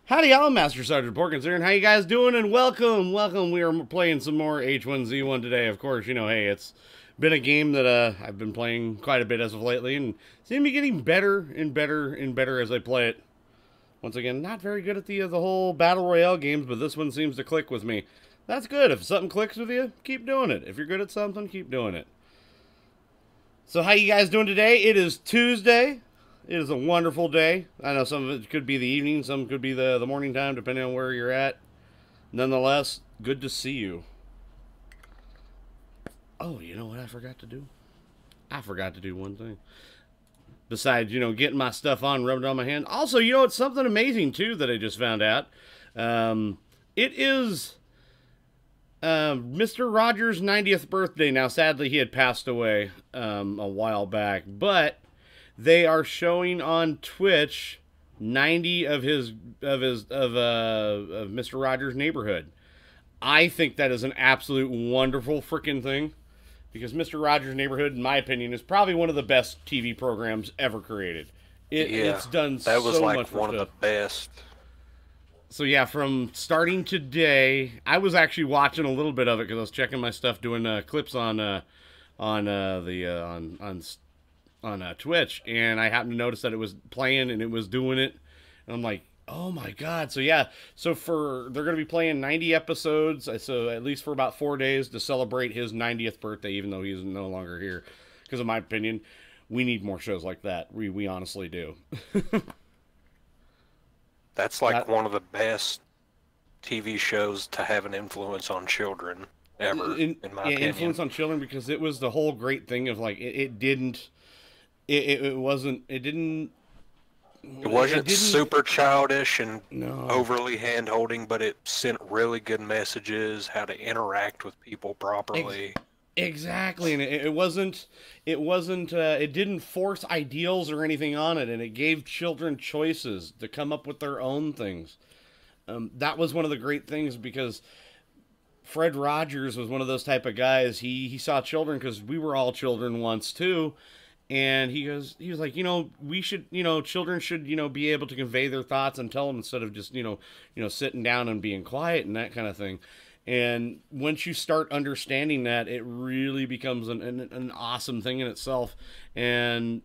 Howdy y'all, Master Sergeant Porkins here, and how you guys doing? And welcome. We are playing some more H1Z1 today. Of course, you know, hey, it's been a game that I've been playing quite a bit as of lately, and seem to be getting better and better and better as I play it. Once again, not very good at the whole Battle Royale games, but this one seems to click with me. That's good. If something clicks with you, keep doing it. If you're good at something, keep doing it. So how you guys doing today? It is Tuesday. It is a wonderful day. I know some of it could be the evening, some could be the morning time, depending on where you're at. Nonetheless, good to see you. Oh, you know what I forgot to do? I forgot to do one thing. Besides, you know, getting my stuff on, rubbing it on my hand. Also, you know, it's something amazing, too, that I just found out. It is Mr. Rogers' 90th birthday. Now, sadly, he had passed away a while back, but they are showing on Twitch 90 of Mr. Rogers' Neighborhood. I think that is an absolute wonderful freaking thing, because Mr. Rogers' Neighborhood, in my opinion, is probably one of the best TV programs ever created. It's done so much for stuff. That was like one of the best. So yeah, from starting today, I was actually watching a little bit of it because I was checking my stuff, doing clips on Twitch, and I happened to notice that it was playing and it was doing it, and I'm like, oh my god. So yeah, so they're going to be playing 90 episodes, so at least for about 4 days to celebrate his 90th birthday, even though he's no longer here, because in my opinion, we need more shows like that. We honestly do. That's like one of the best TV shows to have an influence on children ever, in my opinion. Influence on children, because it was the whole great thing of like, it wasn't super childish and overly hand-holding, but it sent really good messages, how to interact with people properly. Exactly, and it didn't force ideals or anything on it, and it gave children choices to come up with their own things. That was one of the great things, because Fred Rogers was one of those type of guys. He saw children, because we were all children once too. And he was like, you know, children should, be able to convey their thoughts and tell them, instead of just, sitting down and being quiet and that kind of thing. And once you start understanding that, it really becomes an awesome thing in itself. And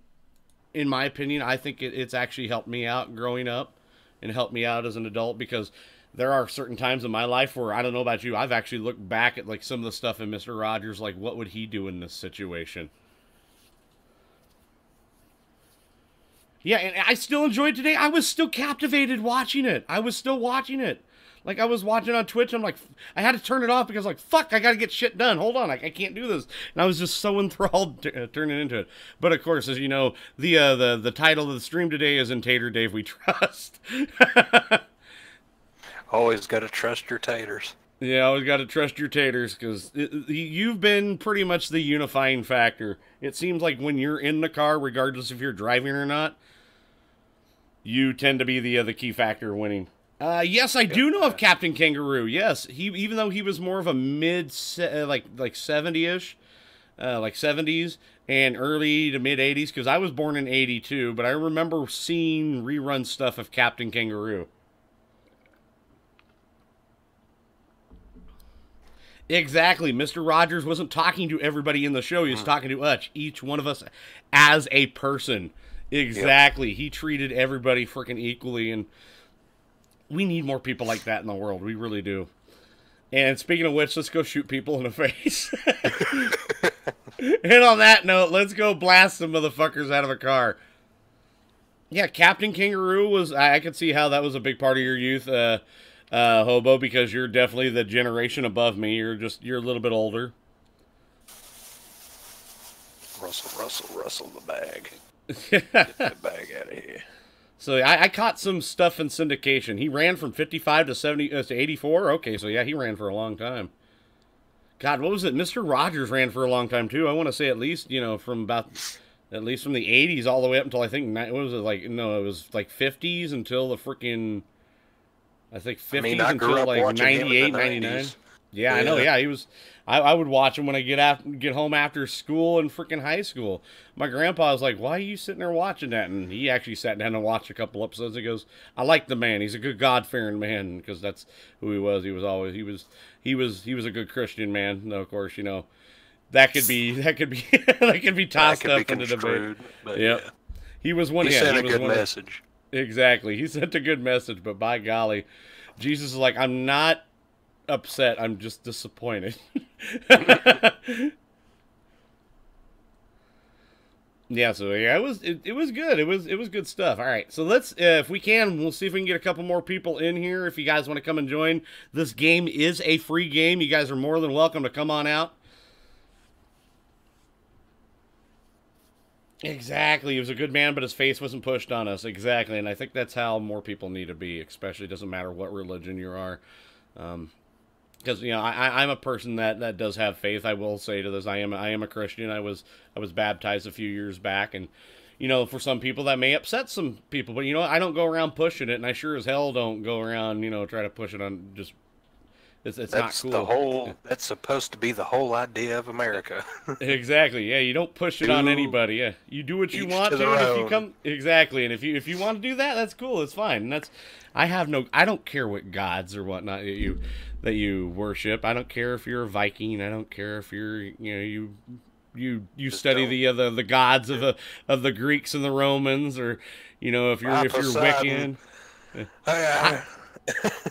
in my opinion, I think it's actually helped me out growing up and helped me out as an adult, because there are certain times in my life where, I don't know about you, I've actually looked back at like some of the stuff in Mr. Rogers, like what would he do in this situation? Yeah, and I still enjoyed today. I was still captivated watching it. I was still watching it. Like, I was watching on Twitch. I'm like, I had to turn it off because, like, fuck, I got to get shit done. Hold on, I can't do this. And I was just so enthralled turning into it. But, of course, as you know, the title of the stream today is "In Tater Dave We Trust." Always got to trust your taters. Yeah, always got to trust your taters, because you've been pretty much the unifying factor. It seems like when you're in the car, regardless if you're driving or not, you tend to be the key factor winning. Yes, I do know of Captain Kangaroo. Yes, even though he was more of a like 70-ish, like 70s and early to mid 80s, because I was born in 82, but I remember seeing rerun stuff of Captain Kangaroo. Exactly. Mr. Rogers wasn't talking to everybody in the show. He was talking to us, each one of us, as a person. Exactly. Yep. He treated everybody freaking equally, and we need more people like that in the world. We really do. And speaking of which, let's go shoot people in the face. And on that note, let's go blast some motherfuckers out of a car. Yeah, Captain Kangaroo was, I could see how that was a big part of your youth, Hobo, because you're definitely the generation above me. You're a little bit older. Rustle the bag. Get that bag out of here. So I caught some stuff in syndication. He ran from 55 to 70 to 84. Okay, so yeah, he ran for a long time. God, what was it? Mr. Rogers ran for a long time too. I want to say at least, from the 80s all the way up until, I think, what was it, like? No, it was like 50s until the freaking, I think 50s until like 98, 99. Yeah, I know. Yeah, he was. I would watch him when I get home after school in freaking high school. My grandpa was like, "Why are you sitting there watching that?" And he actually sat down and watched a couple episodes. He goes, "I like the man. He's a good God-fearing man because that's who he was. He was always he was a good Christian man. No, of course, you know that could be that could be tossed up into debate. But Yep. yeah. He was one. He Yeah, sent he a was good one of- message. Exactly. He sent a good message, but by golly, Jesus is like, I'm not upset. I'm just disappointed. Yeah, so yeah, it was good. It was good stuff. All right, so let's if we can, we'll see if we can get a couple more people in here. If you guys want to come and join, this game is a free game. You guys are more than welcome to come on out. Exactly. He was a good man, but his face wasn't pushed on us. Exactly. And I think that's how more people need to be, especially. It doesn't matter what religion you are. Because, you know, I'm a person that does have faith. I will say to this, I am a Christian. I was baptized a few years back. And, you know, for some people that may upset some people. But, you know, I don't go around pushing it. And I sure as hell don't go around, you know, try to push it on just... It's not cool. That's supposed to be the whole idea of America. Exactly. Yeah, you don't push it on anybody. Yeah, you do what you want to. And if you come exactly, and if you want to do that, that's cool. It's fine. And I don't care what gods or whatnot that you worship. I don't care if you're a Viking. I don't care if you're you study the gods of the Greeks and the Romans, or you know if you're Wiccan.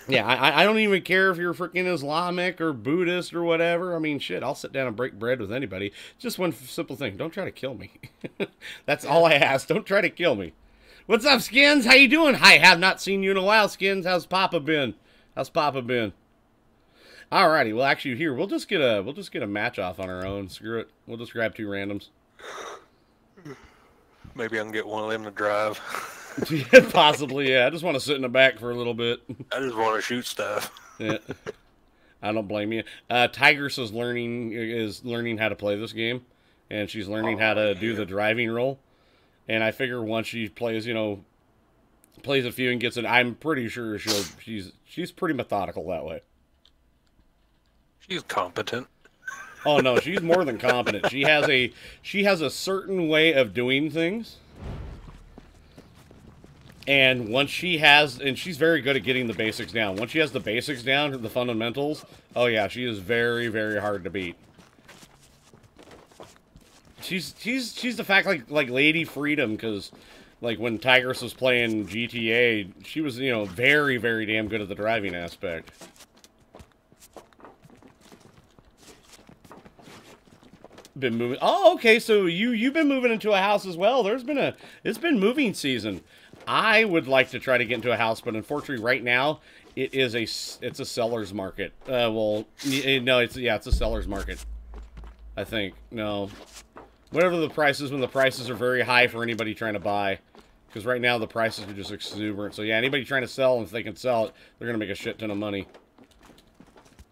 Yeah, I don't even care if you're freaking Islamic or Buddhist or whatever. I mean, shit, I'll sit down and break bread with anybody. Just one simple thing. Don't try to kill me. That's all I ask. Don't try to kill me. What's up, Skins? How you doing? I have not seen you in a while, Skins. How's Papa been? Alrighty, well, actually, here, we'll just get a match off on our own. Screw it. We'll just grab two randoms. Maybe I can get one of them to drive. Possibly, yeah. I just want to sit in the back for a little bit. I just want to shoot stuff. Yeah, I don't blame you. Tigress is learning how to play this game, and she's learning how to do the driving role. And I figure once she plays, plays a few and gets it, I'm pretty sure she's pretty methodical that way. She's competent. Oh no, she's more than competent. She has a certain way of doing things. And once she's very good at getting the basics down. Once she has the basics down, the fundamentals, oh yeah, she is very, very hard to beat. She's the fact like Lady Freedom, because like when Tigress was playing GTA, she was very, very damn good at the driving aspect. Been moving. Oh, okay. So you've been moving into a house as well. It's been moving season. I would like to try to get into a house, but unfortunately, right now it's a seller's market. No, it's a seller's market. I think no, whatever the price is when the prices are very high for anybody trying to buy, because right now the prices are just exuberant. So yeah, anybody trying to sell, and if they can sell it, they're gonna make a shit ton of money.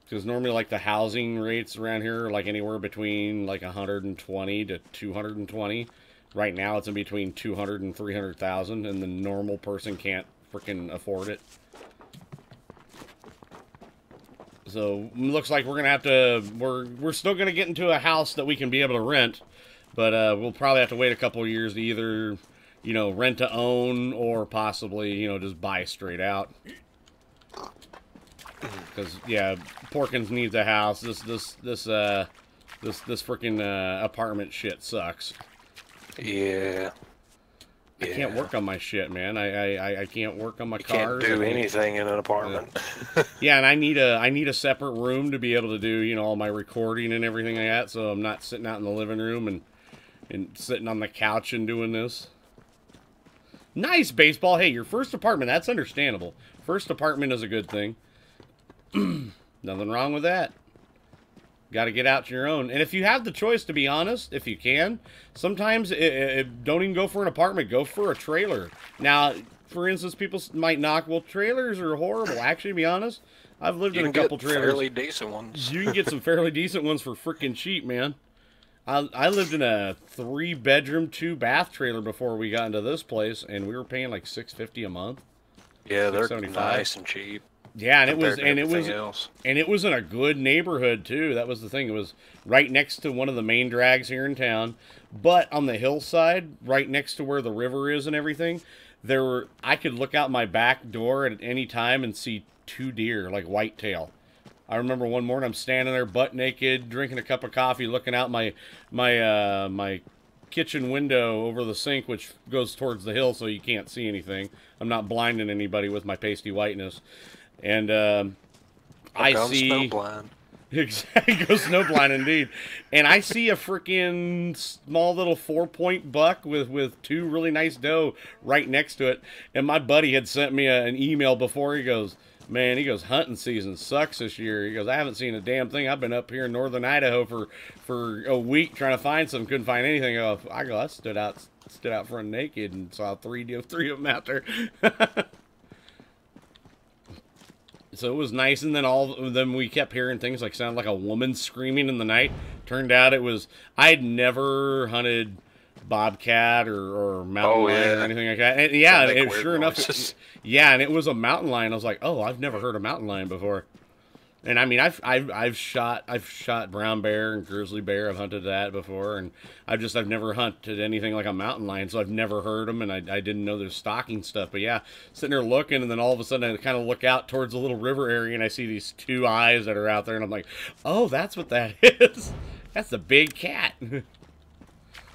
Because normally, like, the housing rates around here are, like, anywhere between, like, 120 to 220. Right now, it's in between 200 and 300,000, and the normal person can't freaking afford it. So, looks like we're gonna have to... We're still gonna get into a house that we can be able to rent, but we'll probably have to wait a couple of years to either, rent to own, or possibly, just buy straight out. Because yeah, Porkins needs a house. This freaking apartment shit sucks. Yeah. I can't work on my shit, man. I can't work on my cars. Can't do anything in an apartment. Yeah, and I need a separate room to be able to do all my recording and everything like that. So I'm not sitting out in the living room and sitting on the couch and doing this. Nice, baseball. Hey, your first apartment. That's understandable. First apartment is a good thing. Nothing wrong with that. Got to get out to your own. And if you have the choice, to be honest, if you can, sometimes don't even go for an apartment. Go for a trailer. Now, for instance, people might knock, well, trailers are horrible. Actually, to be honest, I've lived in a couple trailers. Fairly decent ones. You can get some fairly decent ones for freaking cheap, man. I lived in a 3-bedroom, 2-bath trailer before we got into this place, and we were paying like $650 a month. Yeah, they're nice and cheap. Yeah, and compared to everything else. it was in a good neighborhood too. That was the thing. It was right next to one of the main drags here in town, but on the hillside, right next to where the river is and everything. I could look out my back door at any time and see 2 deer, like whitetail. I remember one morning I'm standing there butt naked, drinking a cup of coffee, looking out my kitchen window over the sink, which goes towards the hill, so you can't see anything. I'm not blinding anybody with my pasty whiteness. And I see snowblind. Exactly, go snowblind indeed. And I see a freaking small little 4-point buck with 2 really nice doe right next to it. And my buddy had sent me an email before. He goes, man, he goes, hunting season sucks this year. He goes, I haven't seen a damn thing. I've been up here in northern Idaho for a week trying to find something. Couldn't find anything. I stood out front naked and saw three of them out there. So it was nice, and then we kept hearing things like sounded like a woman screaming in the night. Turned out I'd never hunted bobcat or mountain lion or anything like that. And yeah, sure enough, and it was a mountain lion. I was like, oh, I've never heard a mountain lion before. And I mean, I've shot brown bear and grizzly bear. I've hunted that before, and I've never hunted anything like a mountain lion, so I've never heard them, and I didn't know there's stalking stuff. But yeah, sitting there looking, and then all of a sudden I kind of look out towards the little river area, and I see these 2 eyes that are out there, and I'm like, oh, that's what that is. That's a big cat.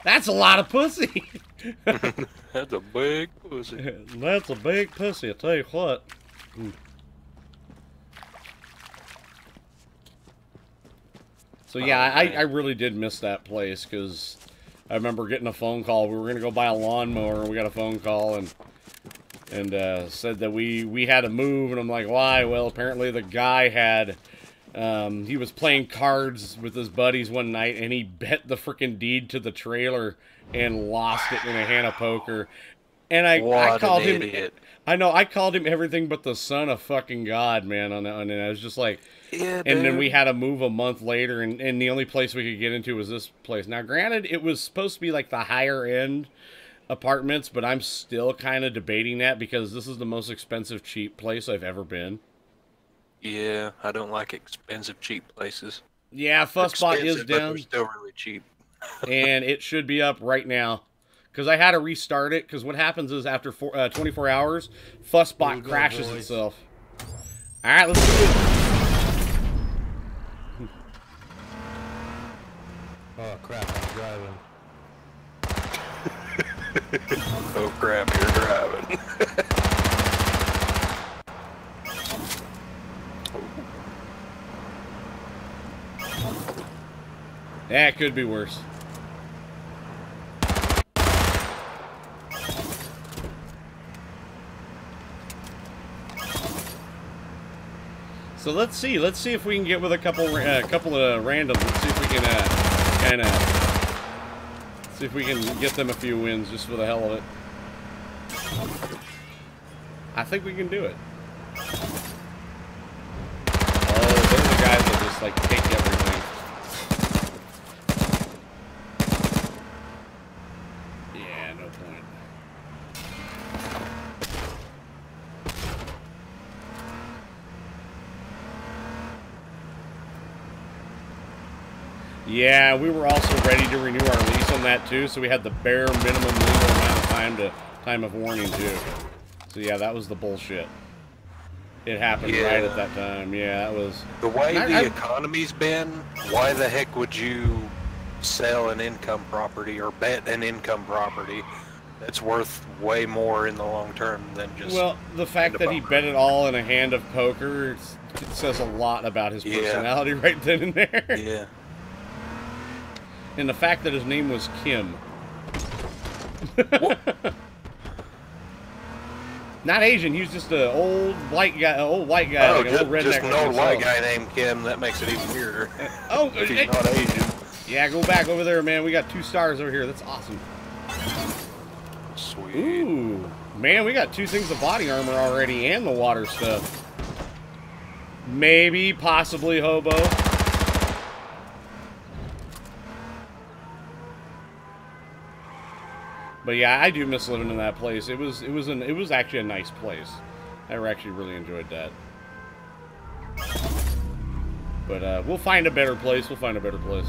That's a lot of pussy. That's a big pussy. That's a big pussy, I tell you what. So yeah, I really did miss that place, because I remember getting a phone call. We were going to go buy a lawnmower, and we got a phone call and said that we had to move, and I'm like, why? Well, apparently the guy had, he was playing cards with his buddies one night, and he bet the freaking deed to the trailer and lost it in a hand of poker. And I called him, idiot. I know, I called him everything but the son of fucking God, man, on that one, and I was just like, yeah, and then we had to move a month later, and the only place we could get into was this place. Now, granted, it was supposed to be like the higher end apartments, but I'm still kind of debating that, because this is the most expensive cheap place I've ever been. Yeah, I don't like expensive cheap places. Yeah, Fussbot is down. But they're still really cheap. And it should be up right now, because I had to restart it, because what happens is after 24 hours, Fussbot crashes itself. All right, let's do it. Oh crap, I'm driving. Oh crap, you're driving. Yeah, it could be worse. So let's see if we can get with a couple of randoms. Let's see if we can see if we can get them a few wins just for the hell of it. I think we can do it. Oh, they're the guys that just like take everything. Yeah, no point. Yeah, we were also ready to renew our lease on that too, so we had the bare minimum legal amount of time of warning too. So yeah, that was the bullshit. It happened right at that time. Yeah, that was... The way the economy's been, why the heck would you sell an income property or bet an income property that's worth way more in the long term than just... Well, the fact that he bet it all in a hand of poker, it says a lot about his personality right then and there. Yeah. And the fact that his name was Kim. Not Asian, he was just an old white guy, oh, like an old redneck. Just an old white guy named Kim, that makes it even weirder. Oh, if he's not Asian. Yeah, go back over there, man. We got 2 stars over here. That's awesome. Sweet. Ooh, man, we got 2 things of body armor already and the water stuff. Maybe, possibly hobo. But yeah, I do miss living in that place. It was actually a nice place. I actually really enjoyed that. But we'll find a better place. We'll find a better place.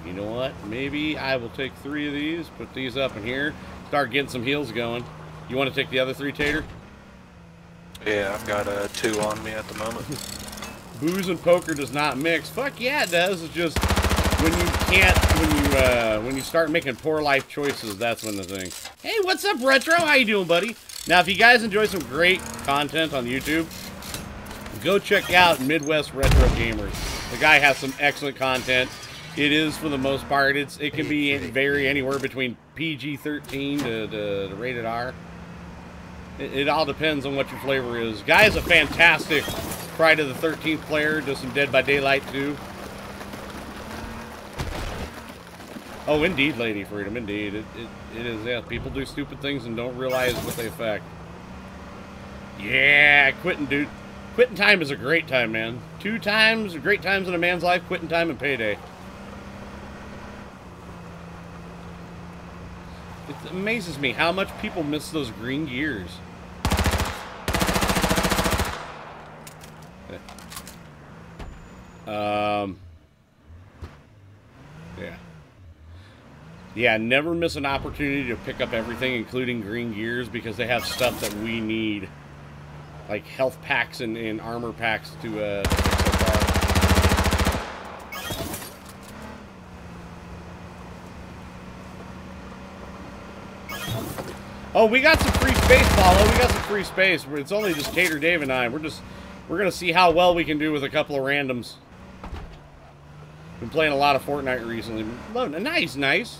You know what? Maybe I will take 3 of these, put these up in here, start getting some heals going. You want to take the other 3, Tater? Yeah, I've got 2 on me at the moment. Booze and poker does not mix. Fuck yeah, it does. It's just when you can't, when you start making poor life choices, that's when the thing. Hey, what's up, Retro? How you doing, buddy? Now, if you guys enjoy some great content on YouTube, go check out Midwest Retro Gamers. The guy has some excellent content. It is, for the most part, it can be vary anywhere between PG-13 to rated R. It all depends on what your flavor is. Guy is a fantastic Friday the 13th player. Does some Dead by Daylight too. Oh, indeed, Lady Freedom, indeed. It is, yeah. People do stupid things and don't realize what they affect. Yeah, quitting, dude. Quitting time is a great time, man. 2 times, great times in a man's life, quitting time and payday. It amazes me how much people miss those green gears. Yeah. Yeah, never miss an opportunity to pick up everything, including green gears, because they have stuff that we need. Like health packs and armor packs to fix our car. Oh, we got some free space, Paulo. We got some free space. It's only just Tater, Dave, and I. We're gonna see how well we can do with a couple of randoms. Been playing a lot of Fortnite recently. Nice, nice.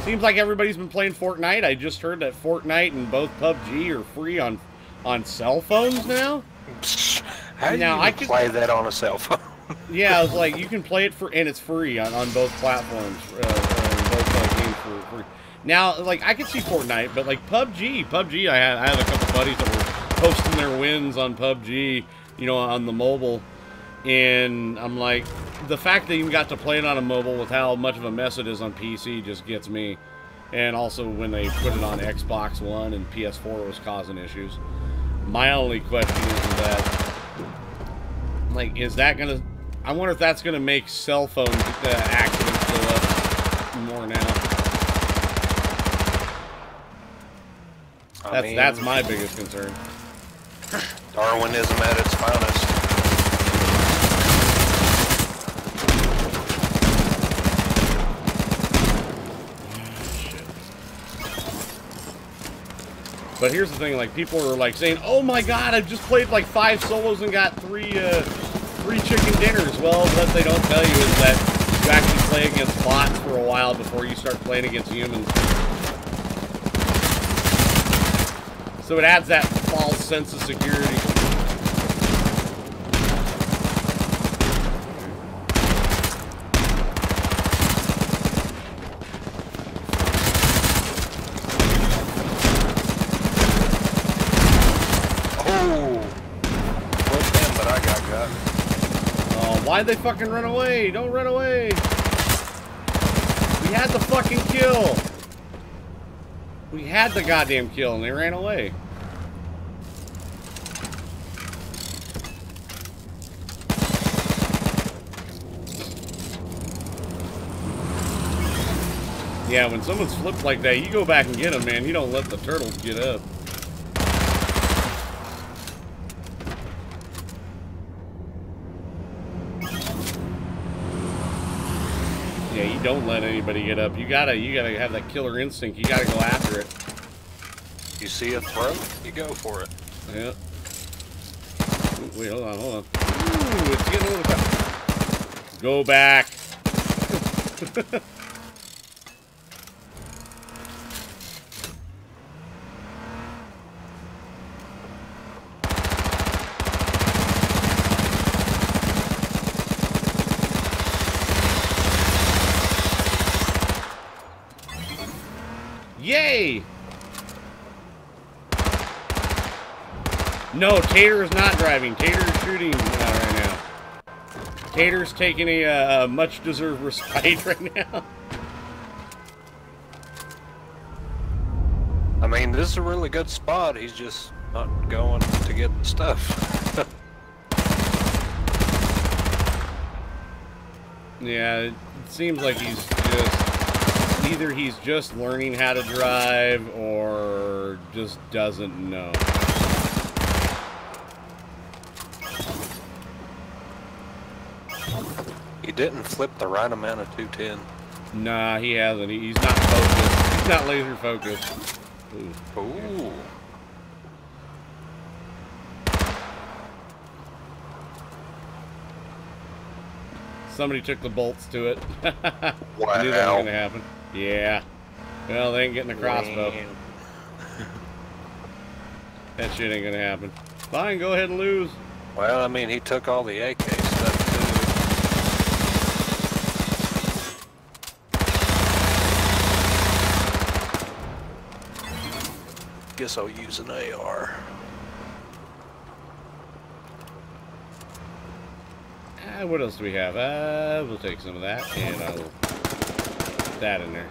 Seems like everybody's been playing Fortnite. I just heard that Fortnite and both PUBG are free on cell phones now. How do you play that on a cell phone? Yeah, I was like, you can play it and it's free on both platforms. Both games for free. Now, like, I can see Fortnite, but like PUBG, I have a couple buddies that were posting their wins on PUBG, you know, on the mobile, and I'm like, the fact that you got to play it on a mobile with how much of a mess it is on PC just gets me. And also when they put it on Xbox One and PS4, it was causing issues. My only question is that, like, is that gonna, I wonder if that's gonna make cell phone accidents go up more now. That's my biggest concern. Darwinism at its finest. But here's the thing, like, people are like saying, "Oh my God, I've just played like 5 solos and got 3 chicken dinners." Well, what they don't tell you is that you actually play against bots for a while before you start playing against humans. So it adds that false sense of security. Why'd they fucking run away? Don't run away! We had the fucking kill! We had the goddamn kill and they ran away. Yeah, when someone's flipped like that, you go back and get them, man. You don't let the turtles get up. Yeah, you don't let anybody get up. You gotta have that killer instinct. You gotta go after it. You see a throat, you go for it. Yeah. Ooh, wait, hold on. Ooh, it's getting a little tough. Go back. Yay! No, Tater is not driving. Tater is shooting right now. Tater's taking a much-deserved respite right now. I mean, this is a really good spot. He's just not going to get the stuff. Yeah, it seems like he's just... Either he's just learning how to drive or just doesn't know. He didn't flip the right amount of 210. Nah, he hasn't. He's not focused. He's not laser focused. Ooh. Ooh. Somebody took the bolts to it. Wow. I knew that was going to happen. Yeah. Well, they ain't getting the crossbow. Man. That shit ain't going to happen. Fine, go ahead and lose. Well, I mean, he took all the AK stuff too. Guess I'll use an AR. What else do we have? We'll take some of that, and I'll put that in there.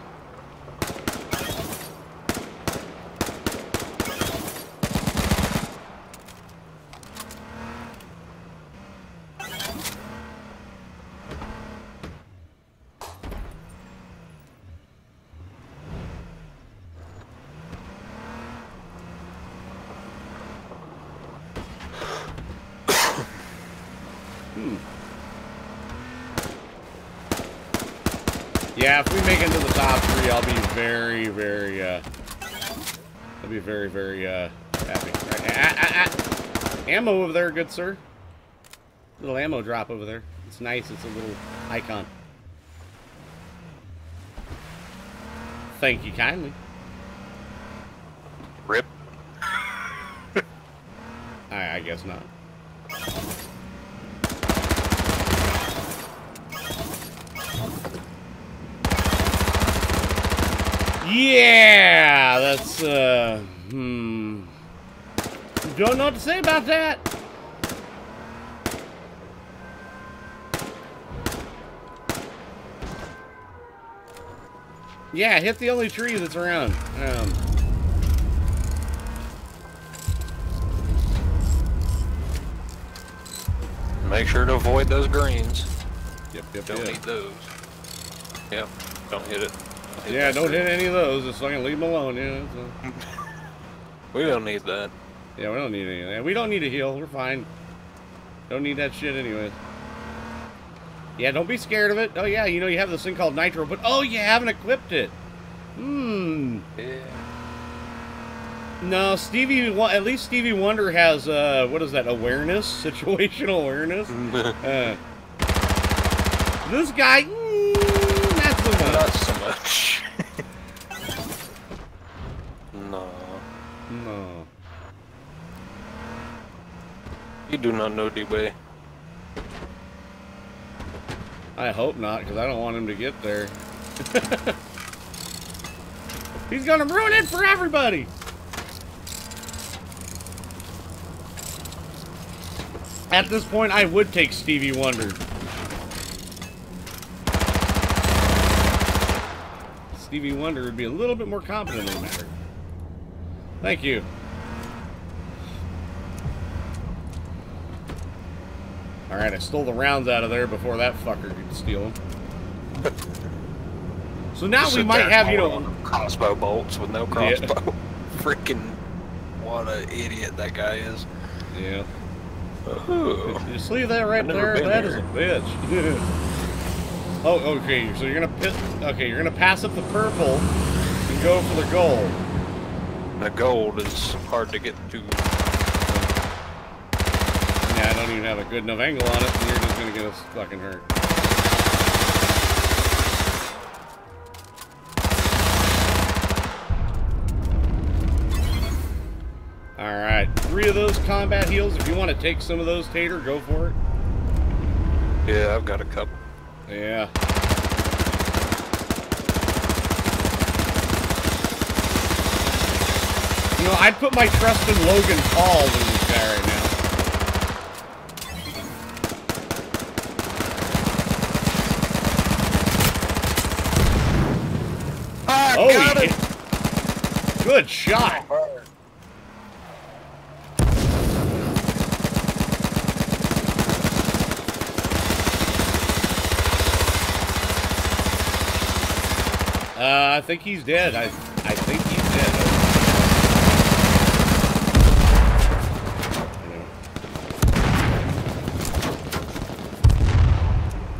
Yeah, if we make it to the top 3, I'll be very, very happy. Right. Ammo over there, good sir. Little ammo drop over there. It's nice. It's a little icon. Thank you kindly. Rip. I guess not. Yeah, that's, don't know what to say about that. Yeah, hit the only tree that's around. Make sure to avoid those greens. Yep. Don't need those. Yep, don't hit it. Yeah, don't hit any of those. Just fucking leave them alone. Yeah. So. We don't need that. Yeah, we don't need any of that. We don't need a heal. We're fine. Don't need that shit anyways. Yeah, don't be scared of it. Oh yeah, you know you have this thing called nitro, but oh, you haven't equipped it. Yeah. No, at least Stevie Wonder has what is that? Awareness, situational awareness. This guy, not so much. Not so much. No. You do not know the way. I hope not, because I don't want him to get there. He's gonna ruin it for everybody. At this point, I would take Stevie Wonder. Stevie Wonder would be a little bit more competent in the matter. Thank you. Alright, I stole the rounds out of there before that fucker could steal them. So now we might have, you know... crossbow bolts with no crossbow. Yeah. Freaking, what an idiot that guy is. Yeah. Ooh. Just leave that right there. That is a bitch. Oh, okay. So you're gonna pass up the purple and go for the gold. The gold is hard to get to. Yeah, I don't even have a good enough angle on it, and you're just gonna get us fucking hurt. Alright, 3 of those combat heals. If you want to take some of those, Tater, go for it. Yeah, I've got a couple. Yeah. You know, I'd put my trust in Logan Paul in this guy right now. Ah, oh, got it. Good shot. I think he's dead. I think he's dead.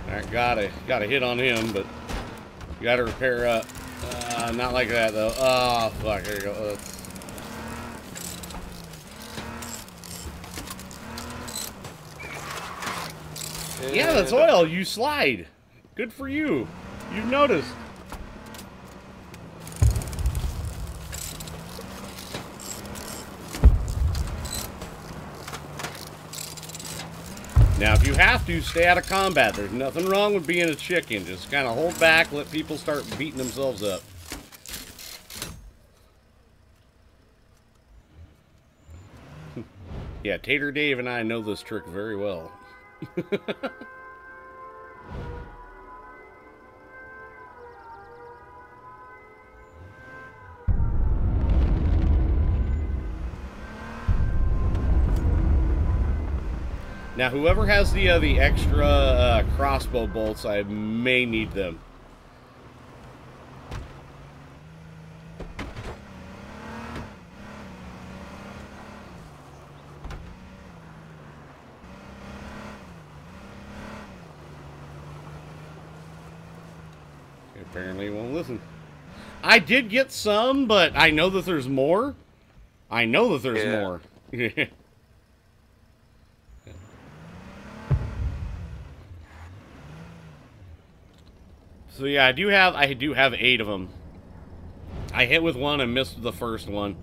Alright, got a hit on him, but you gotta repair up. Not like that though. Oh fuck, there you go. Yeah, that's oil. You slide. Good for you. You've noticed. Now, if you have to, stay out of combat. There's nothing wrong with being a chicken. Just kind of hold back, let people start beating themselves up. Yeah, Tater Dave and I know this trick very well. Now, whoever has the extra crossbow bolts, I may need them. Apparently, he won't listen. I did get some, but I know that there's more. I know that there's more. So yeah, I do have 8 of them. I hit with one and missed the first one.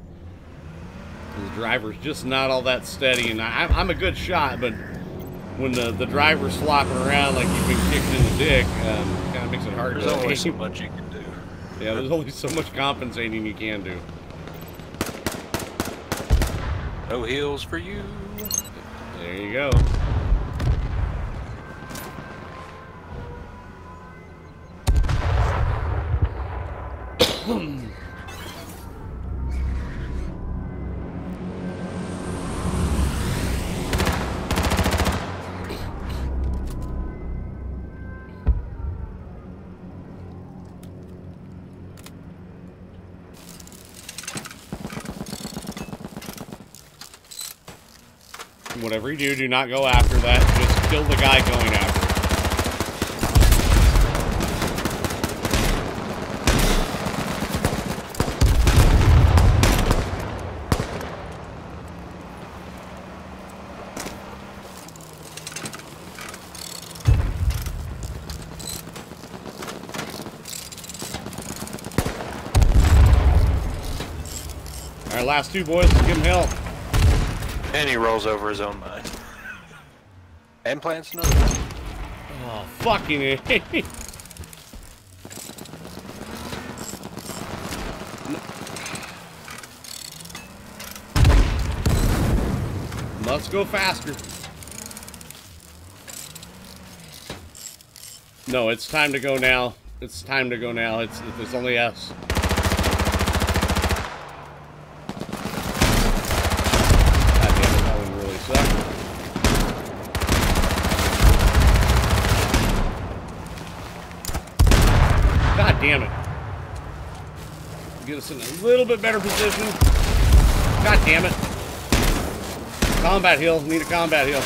The driver's just not all that steady, and I'm a good shot, but when the driver's flopping around like you've been kicked in the dick, it kind of makes it hard. There's only so much you can do. Yeah, there's only so much compensating you can do. No heals for you. There you go. Whatever you do, do not go after that. Just kill the guy going after it. Alright, last 2 boys, give him help. And he rolls over his own mind. And plants another. Oh, fucking A. Must go faster. No, it's time to go now. It's time to go now. It's only us. God damn it. Get us in a little bit better position. God damn it. Combat heal. Need a combat heal.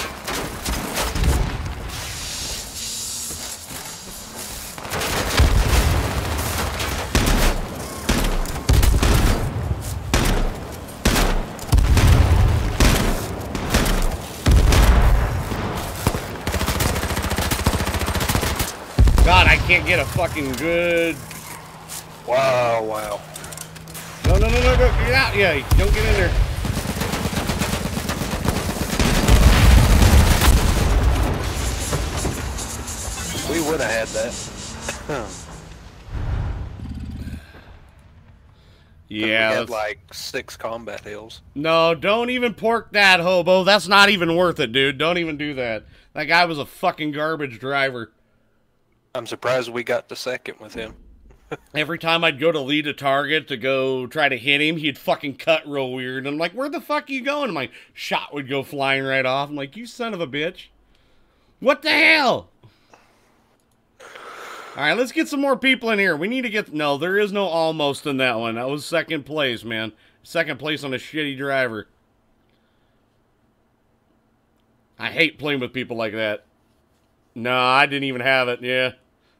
God, I can't get a fucking good... Wow, wow. No, go, get out. Yeah, don't get in there. We would have had that. Yeah. We had like 6 combat hills. No, don't even pork that, hobo. That's not even worth it, dude. Don't even do that. That guy was a fucking garbage driver. I'm surprised we got the second with him. Every time I'd go to lead a target to go try to hit him, he'd fucking cut real weird. And I'm like, where the fuck are you going? And my shot would go flying right off. I'm like, you son of a bitch. What the hell? Alright, let's get some more people in here. We need to get... No, there is no almost in that one. That was second place, man. Second place on a shitty driver. I hate playing with people like that. No, I didn't even have it. Yeah.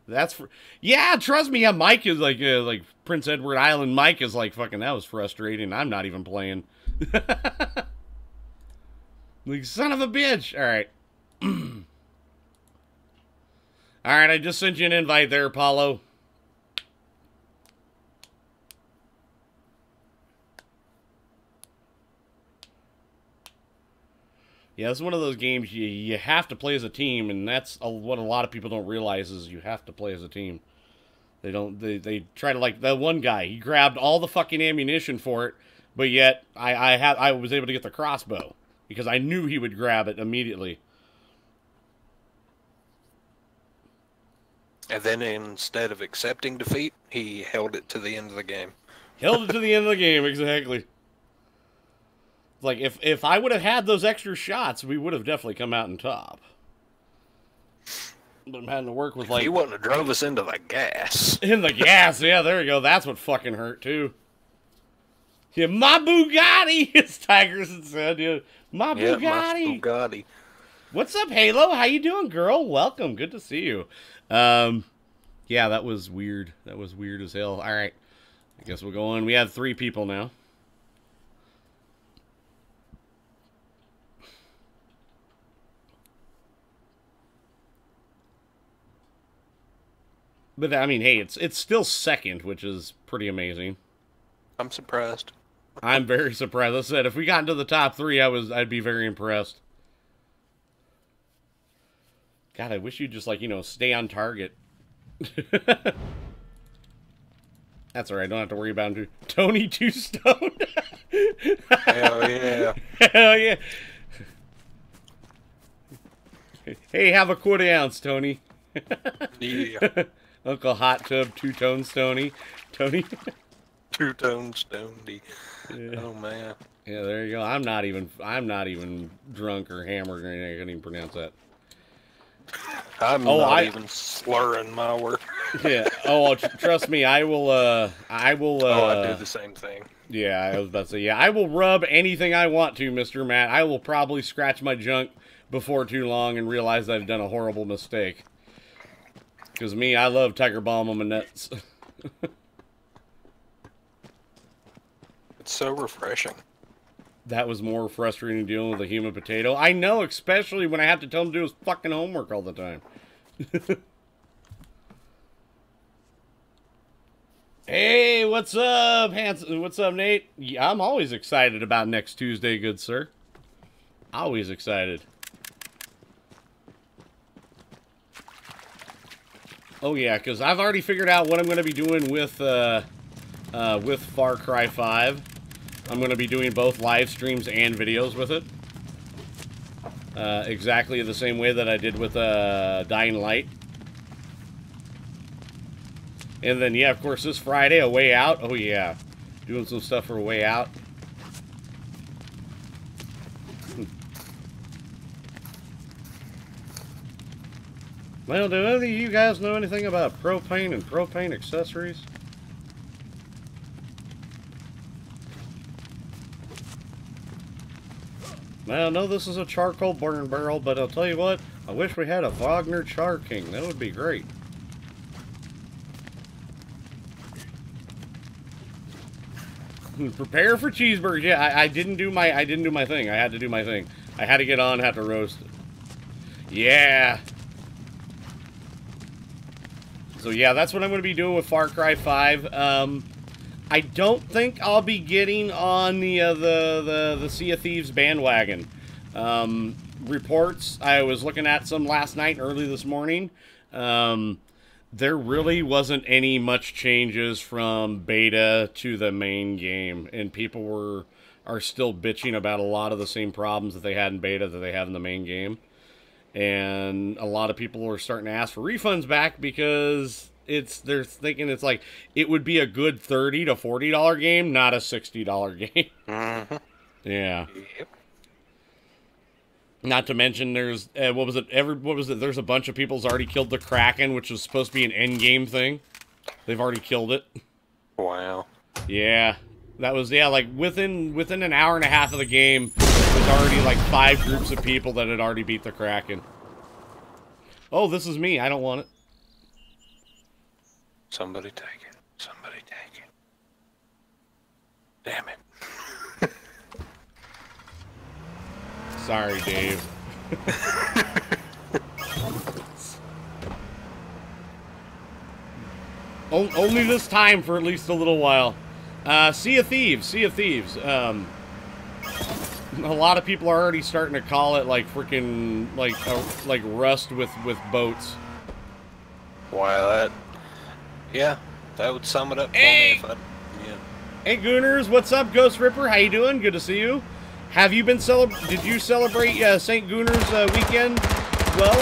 That's for... Yeah, trust me. Yeah, Mike is like Prince Edward Island. Mike is like, fucking, that was frustrating. I'm not even playing. Like, son of a bitch. Alright. Alright, I just sent you an invite there, Apollo. Yeah, it's one of those games you have to play as a team, and that's what a lot of people don't realize is you have to play as a team. They try to, like, that one guy, he grabbed all the fucking ammunition for it, but yet I was able to get the crossbow, because I knew he would grab it immediately. And then instead of accepting defeat, he held it to the end of the game. Held it to the end of the game, exactly. Like, if I would have had those extra shots, we would have definitely come out on top. But I'm having to work with, like... He wouldn't have drove us into the gas. In the gas, yeah, there you go. That's what fucking hurt, too. Yeah, my Bugatti, as Tigerson said. Yeah, my Bugatti. My Bugatti. What's up, Halo? How you doing, girl? Welcome. Good to see you. Yeah, that was weird. That was weird as hell. All right. I guess we'll go on. We have 3 people now. But, I mean, hey, it's still second, which is pretty amazing. I'm surprised. I'm very surprised. I said, if we got into the top 3, I'd be very impressed. God, I wish you'd just, like, you know, stay on target. That's alright, don't have to worry about him. Tony 2 Stone. Hell yeah. Hell yeah. Hey, have a quarter ounce, Tony. Yeah. Uncle Hot Tub 2-Tone Stony. Tony. 2-Tone Stony. Yeah. Oh man. Yeah, there you go. I'm not even drunk or hammered or anything. I couldn't even pronounce that. I'm not even slurring my word. Yeah. Oh, trust me, I will. I do the same thing. Yeah, I was about to say. Yeah, I will rub anything I want to, Mr. Matt. I will probably scratch my junk before too long and realize I've done a horrible mistake. Because me, I love Tiger Balm on my nuts. It's so refreshing. That was more frustrating dealing with a human potato. I know, especially when I have to tell him to do his fucking homework all the time. Hey, what's up, Hanson? What's up, Nate? Yeah, I'm always excited about next Tuesday, good sir. Always excited. Oh yeah, because I've already figured out what I'm going to be doing with Far Cry 5. I'm going to be doing both live streams and videos with it. Exactly the same way that I did with Dying Light. And then, yeah, of course, this Friday, A Way Out. Oh, yeah. Doing some stuff for A Way Out. Well, do any of you guys know anything about propane and propane accessories? Now, I know this is a charcoal burn barrel, but I'll tell you what, I wish we had a Wagner Char King. That would be great. Prepare for cheeseburgers. Yeah, I didn't do my thing. I had to do my thing. I had to get on, had to roast it. Yeah. So yeah, that's what I'm going to be doing with Far Cry 5. I don't think I'll be getting on the Sea of Thieves bandwagon. Reports, I was looking at some last night, early this morning. There really wasn't any much changes from beta to the main game, and people are still bitching about a lot of the same problems that they had in beta that they have in the main game. And a lot of people are starting to ask for refunds back because they're thinking it's like it would be a good $30 to $40 game, not a $60 game. Mm-hmm. Yeah. Yep. Not to mention, there's what was it? There's a bunch of people's already killed the Kraken, which was supposed to be an end game thing. They've already killed it. Wow. Yeah, that was like within an hour and a half of the game, there's already like 5 groups of people that had already beat the Kraken. Oh, this is me. I don't want it. Somebody take it. Somebody take it. Damn it. Sorry, Dave. Only this time for at least a little while. Sea of Thieves. Sea of Thieves. A lot of people are already starting to call it like freaking like Rust with boats. Wow, yeah, that would sum it up for Hey! me. If I, yeah. Hey, Gooners, what's up, Ghost Ripper? How you doing? Good to see you. Have you been Did you celebrate St. Gooners weekend? Well,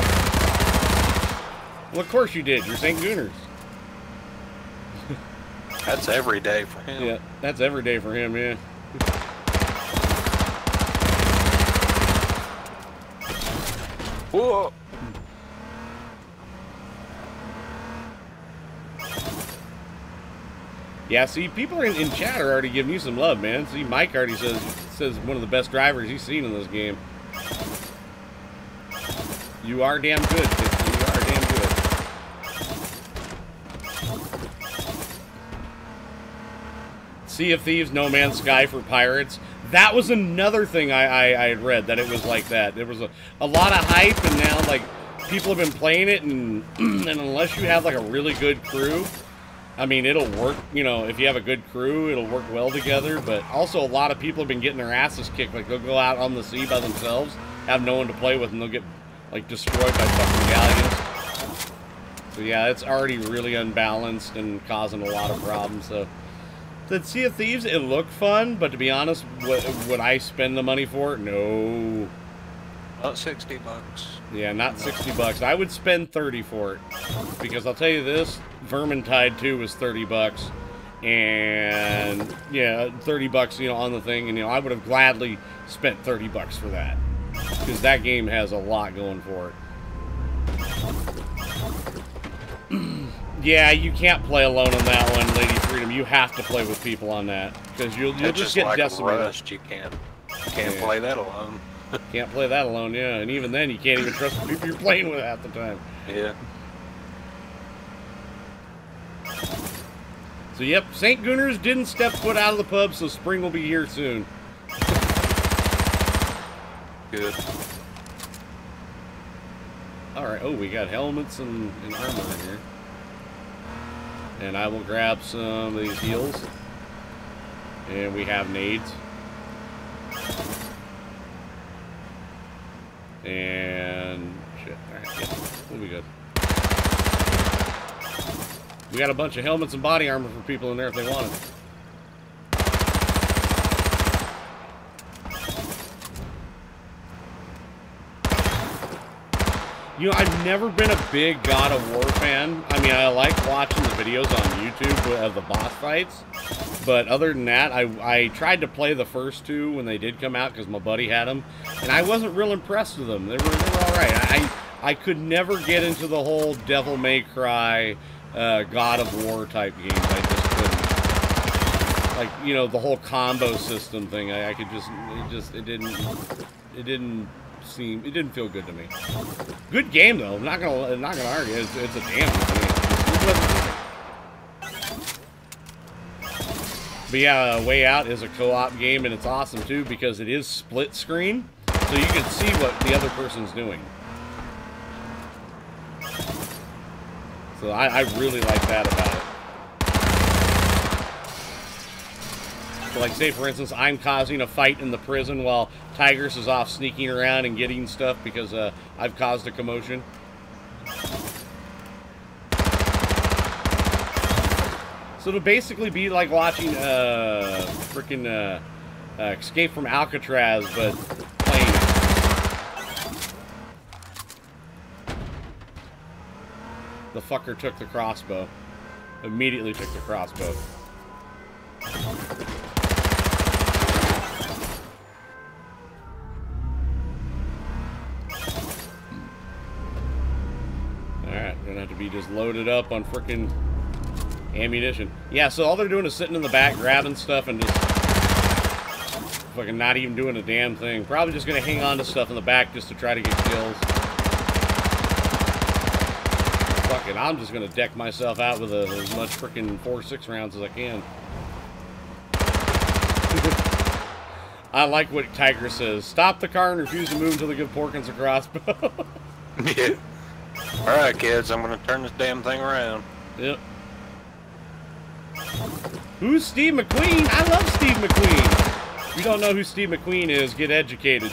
of course you did. You're St. Gooners. That's every day for him. Yeah, that's every day for him. Yeah. Whoa. Yeah, see, people in chat are already giving you some love, man. See, Mike already says one of the best drivers he's seen in this game. You are damn good, Tipsy. You are damn good. Sea of Thieves, No Man's Sky for pirates. That was another thing I had read, that it was like that. There was a lot of hype, and now, like, people have been playing it, and, and unless you have, like, a really good crew, I mean, it'll work, you know, if you have a good crew, it'll work well together, but also a lot of people have been getting their asses kicked. Like, they'll go out on the sea by themselves, have no one to play with, and they'll get, like, destroyed by fucking galleons. So, yeah, it's already really unbalanced and causing a lot of problems, so. The Sea of Thieves, it looked fun, but to be honest, would I spend the money for it? No. About $60. Yeah, not $60. I would spend 30 for it. Because I'll tell you this, Vermintide 2 was $30. And, yeah, $30, you know, on the thing. And, you know, I would have gladly spent $30 for that. Because that game has a lot going for it. Yeah, you can't play alone on that one, Lady Freedom. You have to play with people on that. Because you'll just get like decimated. Rust, you can't play that alone. Can't play that alone, yeah. And even then, you can't even trust the people you're playing with half the time. Yeah. So, yep, St. Gooners didn't step foot out of the pub, so spring will be here soon. Good. Alright, oh, we got helmets and armor in here. And I will grab some of these heals. And we have nades. And shit. Alright, yeah, we'll be good. We got a bunch of helmets and body armor for people in there if they want it. You know, I've never been a big God of War fan. I mean, I like watching the videos on YouTube of the boss fights. But other than that, I tried to play the first 2 when they did come out because my buddy had them. And I wasn't real impressed with them. They were all right. I could never get into the whole Devil May Cry, God of War type games. I just couldn't. Like, you know, the whole combo system thing. I could just, it didn't feel good to me. Good game though. I'm not gonna argue. It's a damn good game. But yeah, Way Out is a co-op game, and it's awesome too because it is split screen, so you can see what the other person's doing. So I really like that about it. So like, say for instance, I'm causing a fight in the prison while Tigers is off sneaking around and getting stuff because I've caused a commotion. So it'll basically be like watching freaking Escape from Alcatraz, but playing it. the fucker took the crossbow. Immediately took the crossbow. Alright, gonna have to be just loaded up on frickin' ammunition. Yeah, so all they're doing is sitting in the back, grabbing stuff, and just fucking not even doing a damn thing. Probably just gonna hang on to stuff in the back just to try to get kills. Fuck it, I'm just gonna deck myself out with as much frickin' 4.6 rounds as I can. I like what Tiger says. Stop the car and refuse to move until they give Porkins a crossbow. Yeah. Alright, kids, I'm gonna turn this damn thing around. Yep. Who's Steve McQueen? I love Steve McQueen. If you don't know who Steve McQueen is, get educated.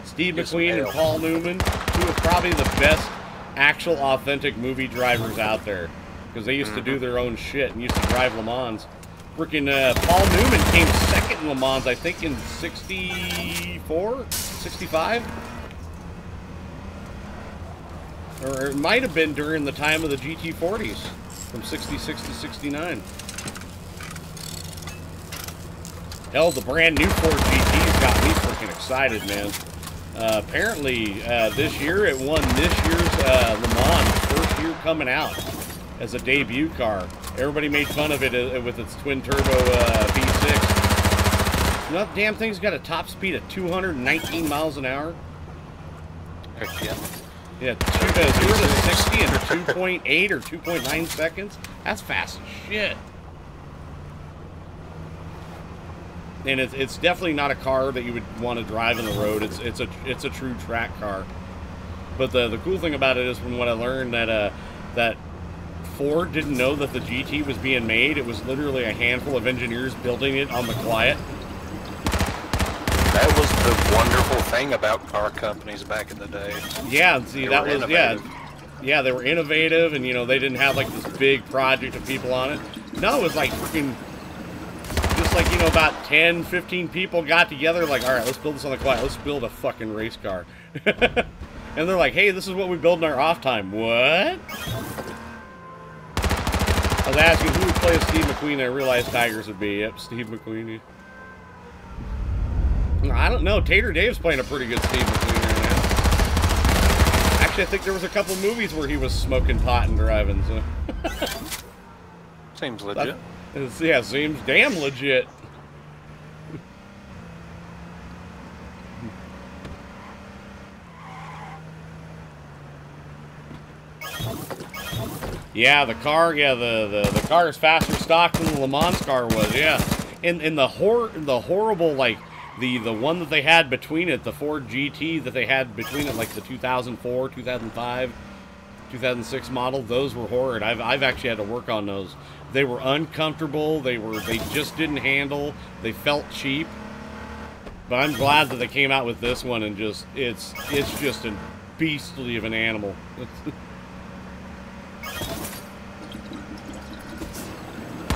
Steve McQueen and Paul Newman, two of probably the best actual authentic movie drivers out there. Because they used to do their own shit and used to drive Le Mans. Freaking Paul Newman came second in Le Mans, I think in 64? 65? Or it might have been during the time of the GT40s, from 66 to 69. Hell, the brand new Ford GT's got me freaking excited, man. Apparently, this year it won this year's Le Mans, first year coming out as a debut car. Everybody made fun of it with its twin-turbo V6. You know, that damn thing's got a top speed of 219 miles an hour. Heck yeah. Yeah, 0 to 60 in 2.8 or 2.9 seconds. That's fast as shit. And it's definitely not a car that you would want to drive in the road. It's a true track car. But the cool thing about it is, from what I learned, that Ford didn't know that the GT was being made. It was literally a handful of engineers building it on the quiet. That was the wonderful thing about car companies back in the day. Yeah, see, that was innovative. Yeah, they were innovative, and you know, they didn't have like this big project of people on it. No, it was like freaking, just like, you know, about 10, 15 people got together, like, all right, let's build this on the quiet. Let's build a fucking race car. And they're like, hey, this is what we build in our off time. What? I was asking who would play as Steve McQueen, and I realized Tigers would be. Yep, Steve McQueen. I don't know. Tater Dave's playing a pretty good Steve McQueen right now. Actually, I think there was a couple movies where he was smoking pot and driving. So. Seems legit. Yeah, seems damn legit. Yeah, the car. Yeah, the car is faster stock than the Le Mans car was. Yeah, and the horrible, like the one that they had between it, the Ford GT that they had between it, like the 2004, 2005, 2006 model. Those were horrid. I've actually had to work on those. They were uncomfortable. They just didn't handle. They felt cheap. But I'm glad that they came out with this one, and just it's just a beastly of an animal.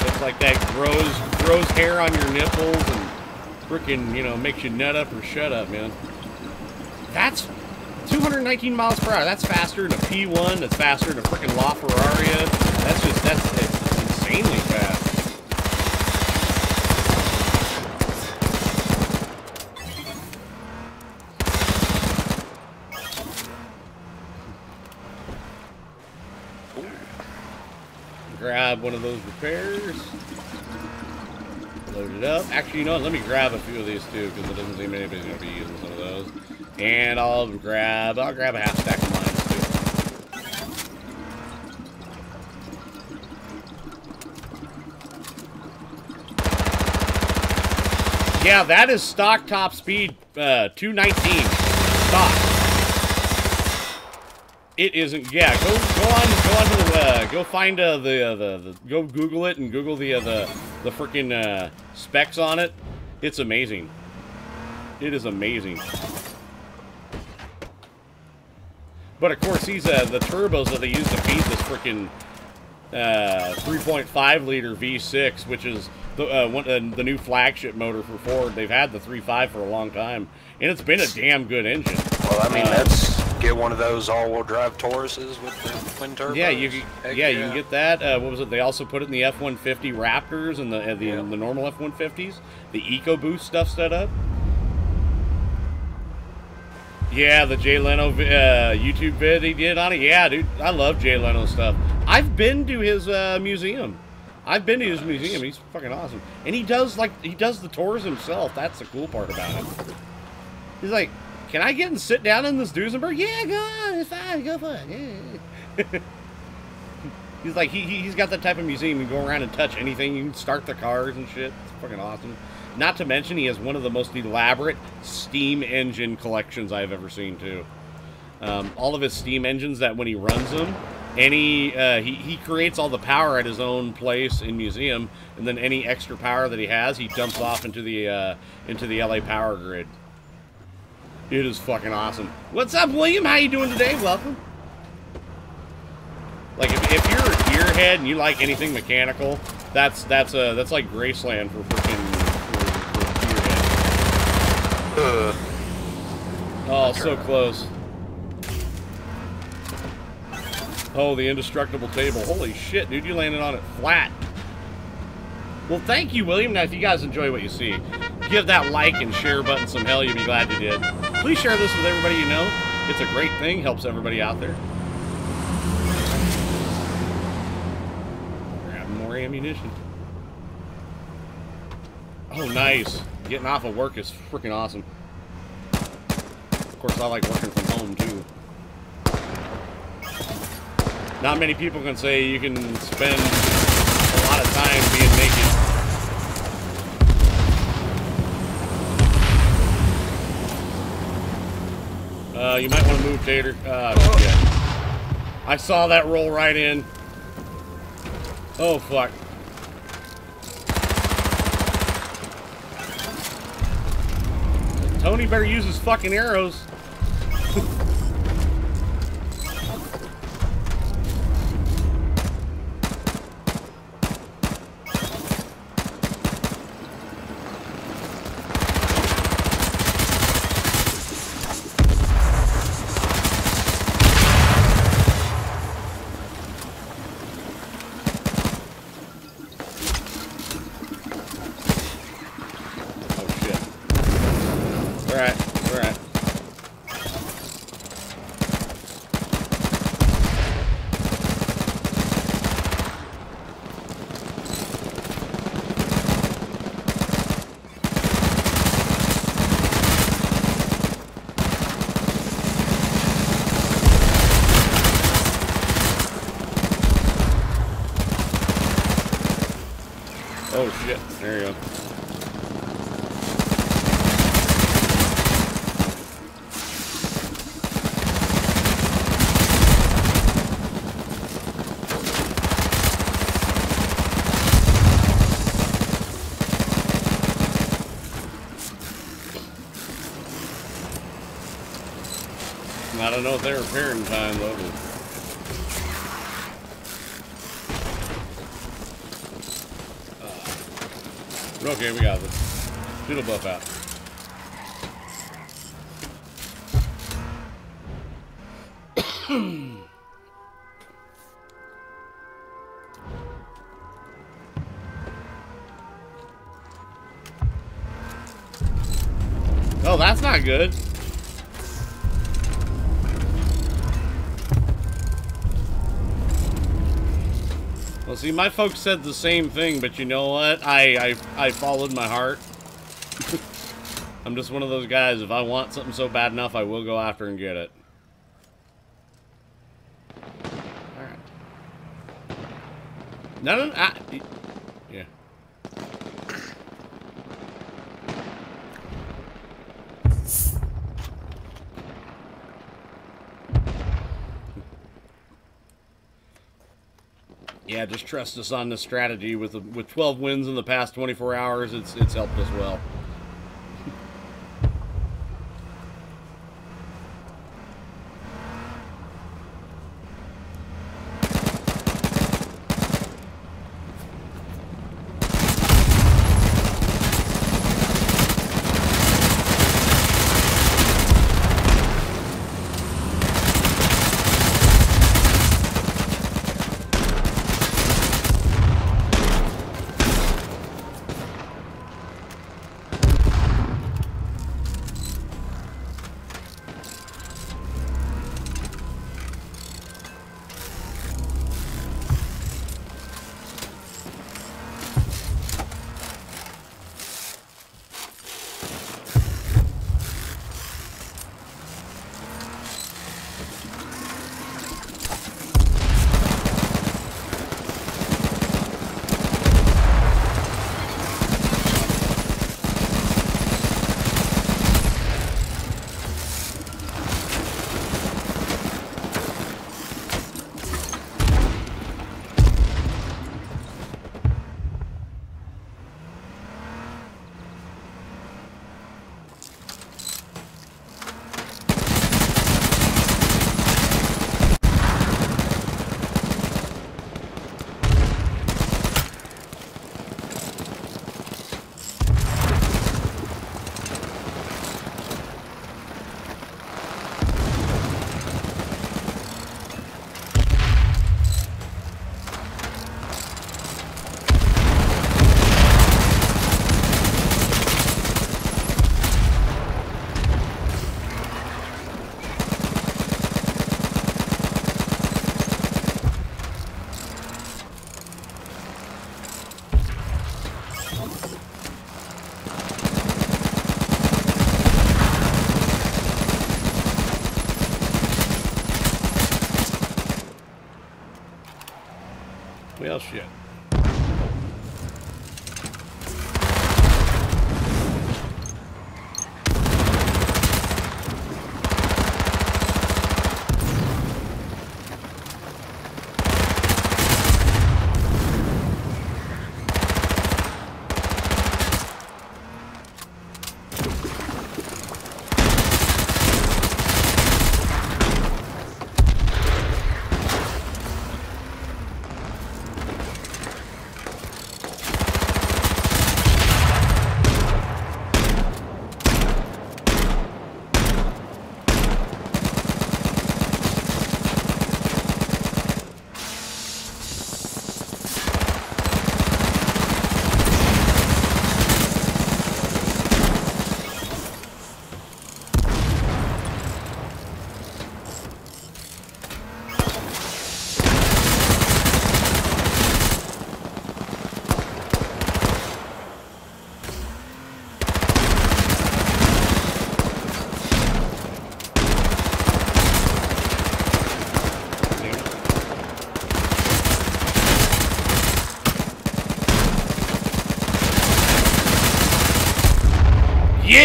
It's like that grows hair on your nipples and frickin', you know, makes you nut up or shut up, man. That's 219 miles per hour. That's faster than a P1. That's faster than a frickin' LaFerrari. That's insanely fast. Grab one of those repairs. Load it up. Actually, you know what? Let me grab a few of these too, because it doesn't seem anybody's going to be using some of those. And I'll grab a half stack of mines too. Yeah, that is stock top speed, 219 stock. It isn't. Yeah, go find go Google it and Google the freaking specs on it. It's amazing. It is amazing. But of course, these the turbos that they use to feed this freaking 3.5 liter V6, which is the new flagship motor for Ford. They've had the 3.5 for a long time, and it's been a damn good engine. Well, I mean, that's get one of those all-wheel drive Tauruses with the twin turbos. Yeah, you can get that. What was it? They also put it in the F-150 Raptors and the normal F-150s. The EcoBoost stuff set up. Yeah, the Jay Leno YouTube vid he did on it. Yeah, dude, I love Jay Leno stuff. I've been to his museum. He's fucking awesome. And he does the tours himself. That's the cool part about it. He's like, can I get and sit down in this Duesenberg? Yeah, go on. It's fine. Go for it. Yeah. He's like, he's got that type of museum. You can go around and touch anything. You can start the cars and shit. It's fucking awesome. Not to mention, he has one of the most elaborate steam engine collections I've ever seen, too. All of his steam engines that when he runs them, he creates all the power at his own place in museum, and then any extra power that he has, he dumps off into the LA power grid. It is fucking awesome. What's up, William? How you doing today? Welcome. Like if you're a gearhead and you like anything mechanical, that's like Graceland for freaking gearhead. Oh, so close. Oh, the indestructible table. Holy shit, dude, you landed on it flat. Well, thank you, William. Now, if you guys enjoy what you see, give that like and share button some hell. You'll be glad you did. Please share this with everybody you know. It's a great thing. Helps everybody out there. Grab more ammunition. Oh, nice. Getting off of work is freaking awesome. Of course, I like working from home, too. Not many people can say you can spend a lot of time being naked. You might want to move, Tater. Yeah. I saw that roll right in. Oh, fuck. Tony better use his fucking arrows. Oh shit, there you go. I don't know if they're repairing time though. Okay, we got this. Doodle buff out. Oh, that's not good. Well, see, my folks said the same thing, but you know what? I followed my heart. I'm just one of those guys. If I want something so bad enough, I will go after and get it. All right. No, yeah. Yeah, just trust us on this strategy. With 12 wins in the past 24 hours, it's helped us well. Well, shit.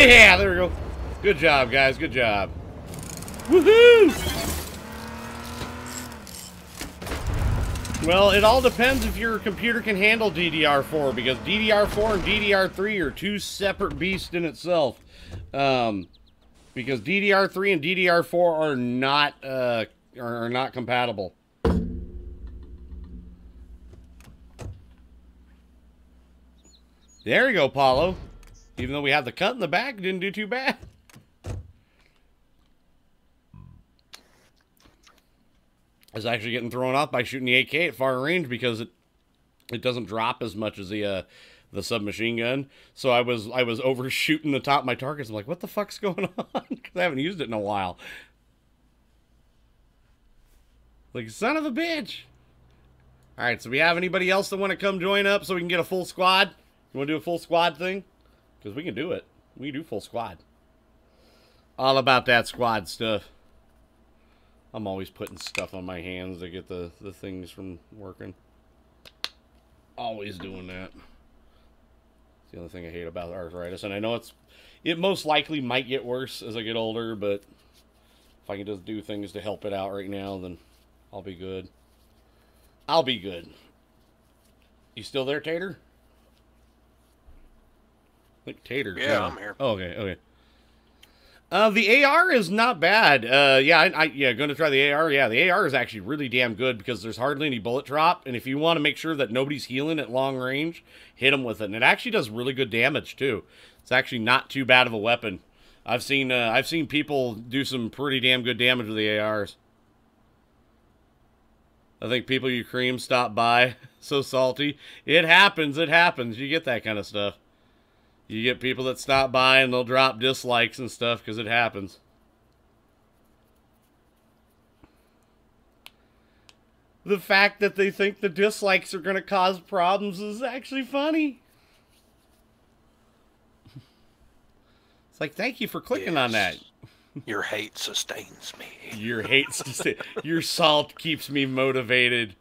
Yeah, there we go. Good job, guys. Good job. Woohoo! Well, it all depends if your computer can handle DDR4, because DDR4 and DDR3 are two separate beasts in itself. Because DDR3 and DDR4 are not compatible. There you go, Paulo. Even though we had the cut in the back, didn't do too bad. I was actually getting thrown off by shooting the AK at far range because it doesn't drop as much as the submachine gun. So I was overshooting the top of my targets. I'm like, what the fuck's going on? Because I haven't used it in a while. Like, son of a bitch. All right, so we have anybody else that want to come join up so we can get a full squad? You want to do a full squad thing? Because we can do it. We can do full squad. All about that squad stuff. I'm always putting stuff on my hands to get the things from working. Always doing that. It's the only thing I hate about arthritis. And I know it most likely might get worse as I get older, but if I can just do things to help it out right now, then I'll be good. I'll be good. You still there, Tater? I think Tater. Yeah, I'm here. Oh, okay, okay. The AR is not bad. Yeah, going to try the AR. Yeah, the AR is actually really damn good because there's hardly any bullet drop, and if you want to make sure that nobody's healing at long range, hit them with it. And it actually does really good damage too. It's actually not too bad of a weapon. I've seen people do some pretty damn good damage with the ARs. I think people you cream stop by. So salty. It happens. It happens. You get that kind of stuff. You get people that stop by and they'll drop dislikes and stuff because it happens. The fact that they think the dislikes are going to cause problems is actually funny. It's like, thank you for clicking on that. Your hate sustains me. Your hate your salt keeps me motivated.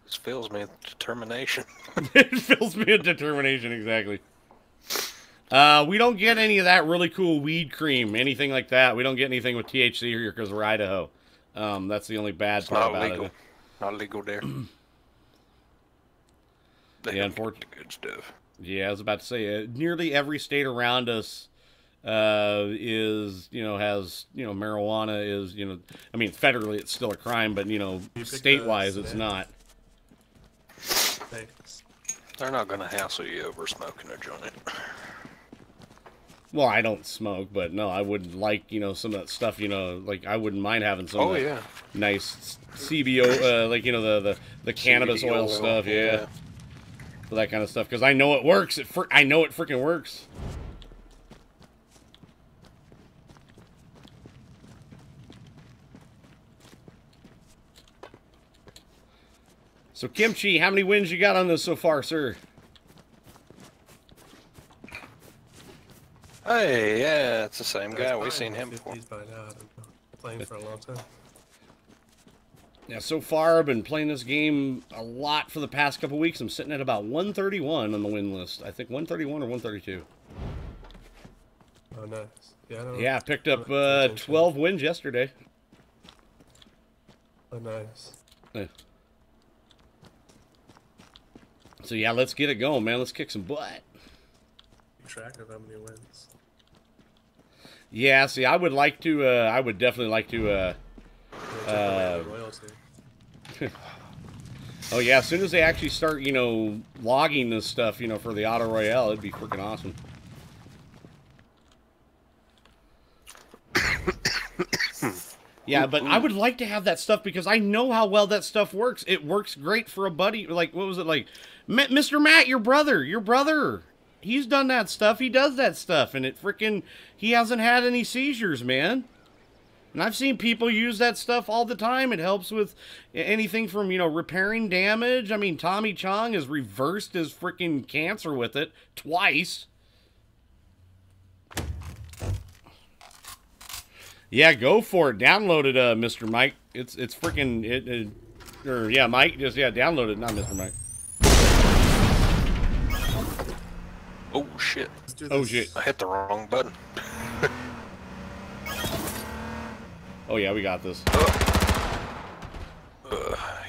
This fills me with determination. It fills me with determination, exactly. We don't get any of that really cool weed cream, anything like that. We don't get anything with THC here because we're Idaho. That's the only bad part about legal. it. Not legal there. Yeah, unfortunately. Good stuff. Yeah, I was about to say, nearly every state around us has marijuana is, I mean, federally it's still a crime, but, state-wise it's not. Thanks. They're not going to hassle you over smoking a joint. Well, I don't smoke, but no, I would like, some of that stuff, like I wouldn't mind having some of that nice CBO, like, the cannabis oil stuff, yeah. That kind of stuff, because I know it works. I know it freaking works. So, Kimchi, how many wins you got on this so far, sir? Hey, yeah, it's the same guy. We've seen him before. He's by now. I've been playing for a long time. Yeah, so far I've been playing this game a lot for the past couple weeks. I'm sitting at about 131 on the win list. I think 131 or 132. Oh, nice. Yeah, I don't Yeah, I picked up 12 12 wins yesterday. Oh, nice. Yeah. So yeah, let's get it going, man. Let's kick some butt. Keep track of how many wins. Yeah, see, I would like to. I would definitely like to. Royalty. Oh yeah, as soon as they actually start, you know, logging this stuff, you know, for the Auto Royale, it'd be freaking awesome. Yeah, but I would like to have that stuff because I know how well that stuff works. It works great for a buddy. Like, what was it like? Mr. Matt, your brother. He's done that stuff. He does that stuff, and it freaking, he hasn't had any seizures, man. And I've seen people use that stuff all the time. It helps with anything from, you know, repairing damage. I mean, Tommy Chong has reversed his freaking cancer with it twice. Yeah, go for it. Download it, Mr. Mike. It's freaking or yeah, Mike. Just download it, not Mr. Mike. Oh shit! Oh shit! I hit the wrong button. Oh yeah, we got this.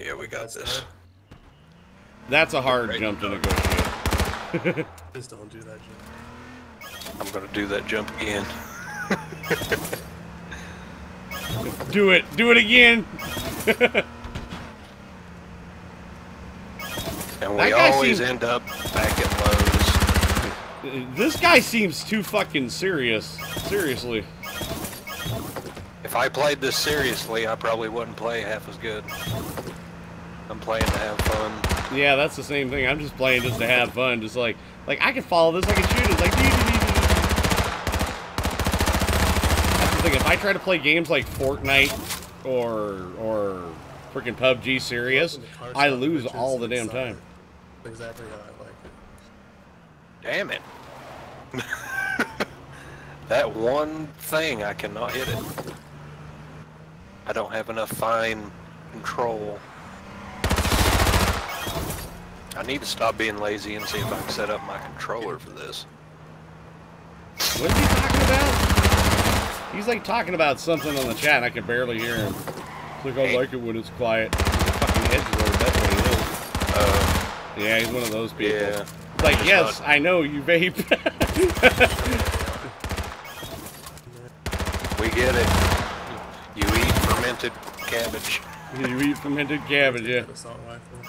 Yeah, we got this. That's a hard jump to negotiate. Just don't do that jump. I'm gonna do that jump again. Do it again. And we always end up back at lows. This guy seems too fucking serious. Seriously. If I played this seriously, I probably wouldn't play half as good. I'm playing to have fun. Yeah, that's the same thing. I'm just playing just to have fun. Just like I can follow this, I can shoot it. Like, that's the thing. If I try to play games like Fortnite or freaking PUBG serious, I lose all the damn time. Exactly how I like it. Damn it. That one thing, I cannot hit it. I don't have enough fine control. I need to stop being lazy and see if I can set up my controller for this. What is he talking about? He's like talking about something on the chat and I can barely hear him. It's like, I like it when it's quiet. He's a fucking edgelord, that's what he is. Yeah, he's one of those people. Yeah. It's like, yes, I know you vape. We get it. You eat fermented cabbage. You eat fermented cabbage, yeah. Assault rifle.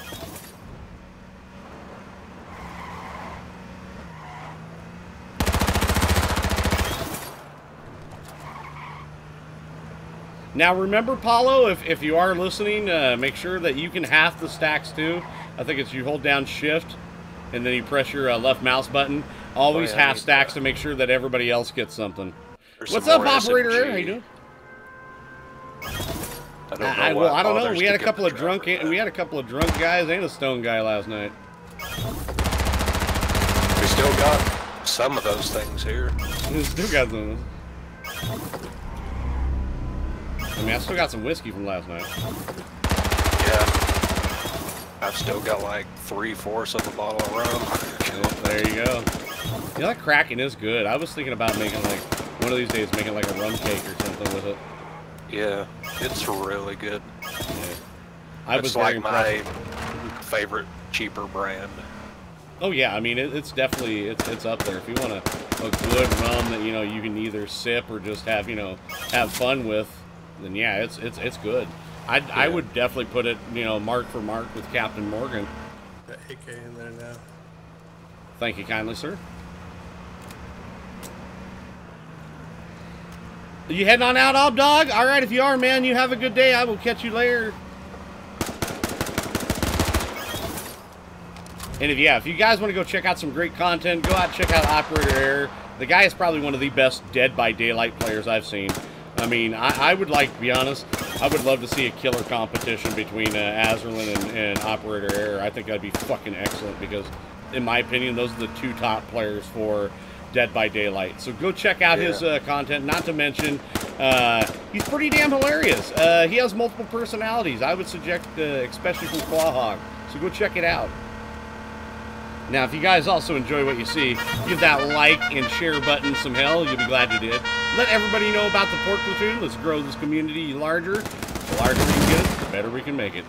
Now remember, Paulo, if you are listening, make sure that you can half the stacks too. I think it's you hold down shift and then you press your left mouse button. Always half stacks to make sure that everybody else gets something. What's up, operator? How you doing? I don't know. We had a couple of drunk guys and a stone guy last night. We still got some of those things here. We still got some. I mean, I still got some whiskey from last night. Yeah. I've still got like 3/4 of a bottle of rum. Yeah, there you go. You know, that Kraken is good. I was thinking about making like, one of these days, making like a rum cake or something with it. Yeah, it's really good. Yeah. It's like my favorite cheaper brand. Oh yeah, I mean it's definitely it's up there. If you want a good rum that, you know, you can either sip or just have, you know, have fun with, then yeah, it's good. I would definitely put it, you know, mark for mark with Captain Morgan. Got AK in there now. Thank you kindly, sir. Are you heading on out, Ob Dog? All right, if you are, man, you have a good day. I will catch you later. And if you guys want to go check out some great content, go out and check out Operator Error. The guy is probably one of the best Dead by Daylight players I've seen. I mean, I would like, to be honest, I would love to see a killer competition between Azerlin and Operator Error. I think that'd be fucking excellent because, in my opinion, those are the two top players for Dead by Daylight. So go check out his content. Not to mention, He's pretty damn hilarious. He has multiple personalities. I would suggest, especially from Clawhog. So go check it out. Now, if you guys also enjoy what you see, give that like and share button some hell. You'll be glad you did. Let everybody know about the Pork Platoon. Let's grow this community larger. The larger we can get it, the better we can make it.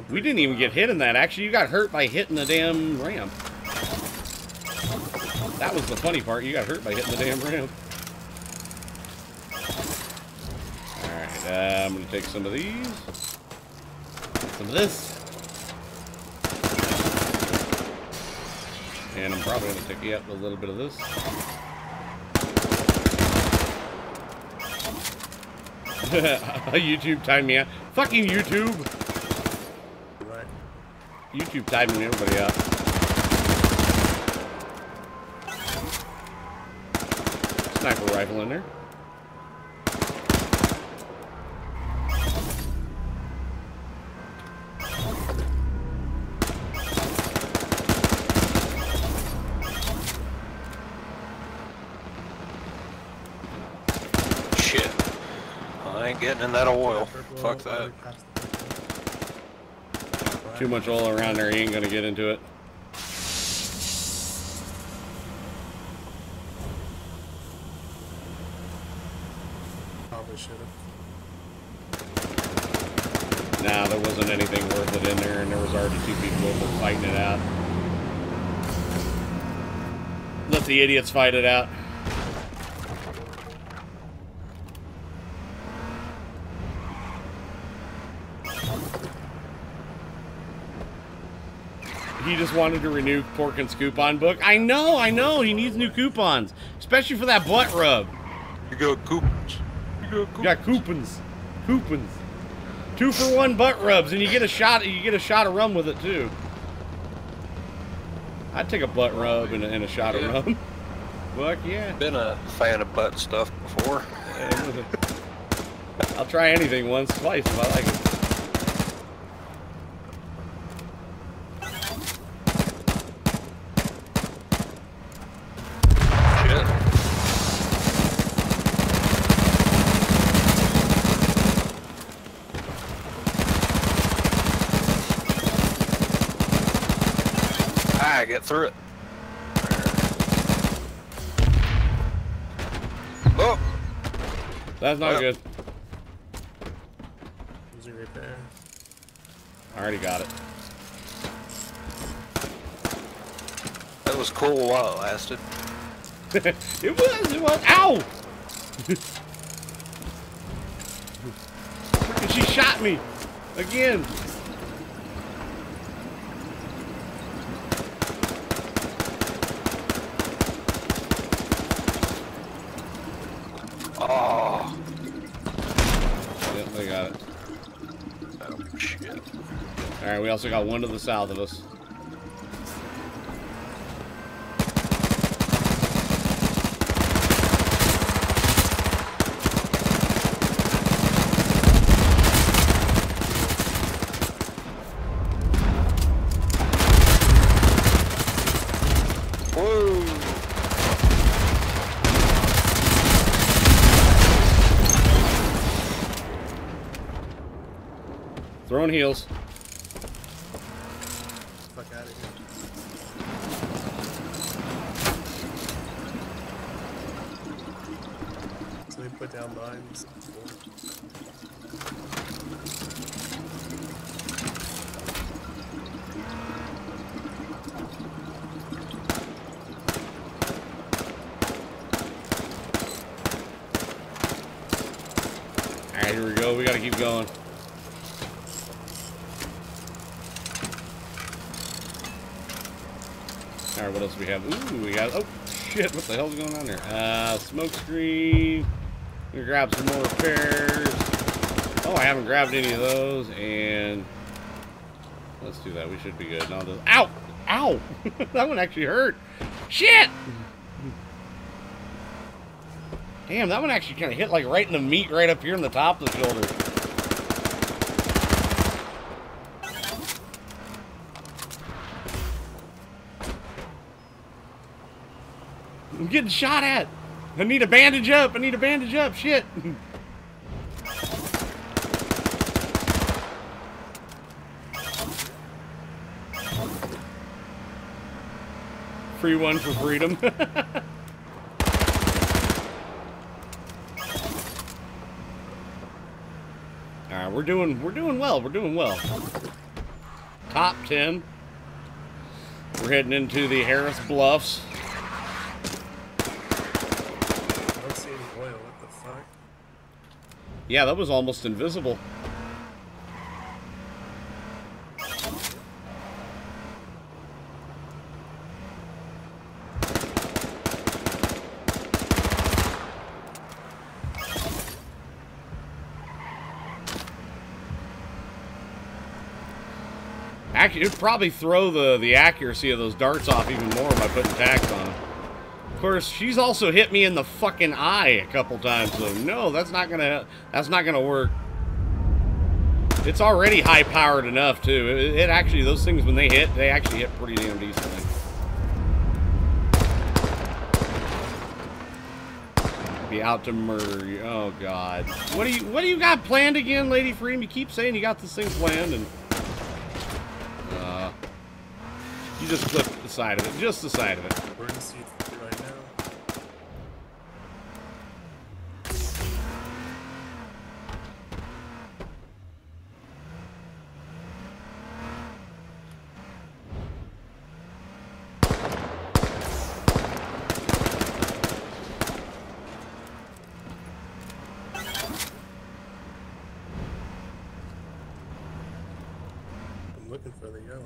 We didn't even get hit in that. Actually, you got hurt by hitting the damn ramp. That was the funny part. You got hurt by hitting the damn ramp. Alright, I'm going to take some of these. Some of this. And I'm probably going to take a little bit of this. YouTube timed me out. Fucking YouTube! Right. YouTube timing everybody out. Sniper rifle in there. Shit. I ain't getting in that oil. Fuck that. Too much oil around there, he ain't gonna get into it. Probably should have. Nah, there wasn't anything worth it in there, and there was already 2 people over fighting it out. Let the idiots fight it out. He just wanted to renew Porkins' coupon book. I know. He needs new coupons, especially for that butt rub. You got coupons. You got coupons. Coupons. 2 for 1 butt rubs, and you get a shot. You get a shot of rum with it too. I'd take a butt rub and a shot of rum. Fuck yeah. Been a fan of butt stuff before. I'll try anything once, twice if I like it. Get through it. Oh, that's not good. Using repair. I already got it. that was cool while it lasted. It was. Ow! Freaking, she shot me again. Oh. Yep, they got it. Oh, shit. Alright, we also got one to the south of us. Throwing heals. Fuck out of here. So we put down mines. Alright, here we go. We gotta keep going. Alright, what else do we have? Ooh, we got... Oh, shit. What the hell's going on there? Smoke screen. We're gonna grab some more repairs. Oh, I haven't grabbed any of those. And... let's do that. We should be good. And I'll just... Ow! Ow! That one actually hurt. Shit! Damn, that one actually kind of hit like right in the meat right up here in the top of the shoulder. getting shot at. I need a bandage up. I need a bandage up. Shit. Free one for freedom. Alright, we're doing well. We're doing well. Top 10. We're heading into the Harris Bluffs. I don't see any oil. What the fuck? Yeah, that was almost invisible. Actually, it'd probably throw the accuracy of those darts off even more by putting tax on them. Of course, she's also hit me in the fucking eye a couple times, so no, that's not gonna work. It's already high powered enough too. It actually, those things when they actually hit pretty damn decently. Be out to murder you. Oh god. What do you got planned again, Lady Freedom? You keep saying you got this thing planned and you just clipped the side of it. Just the side of it. We're in C3 right now. I'm looking for the yellow.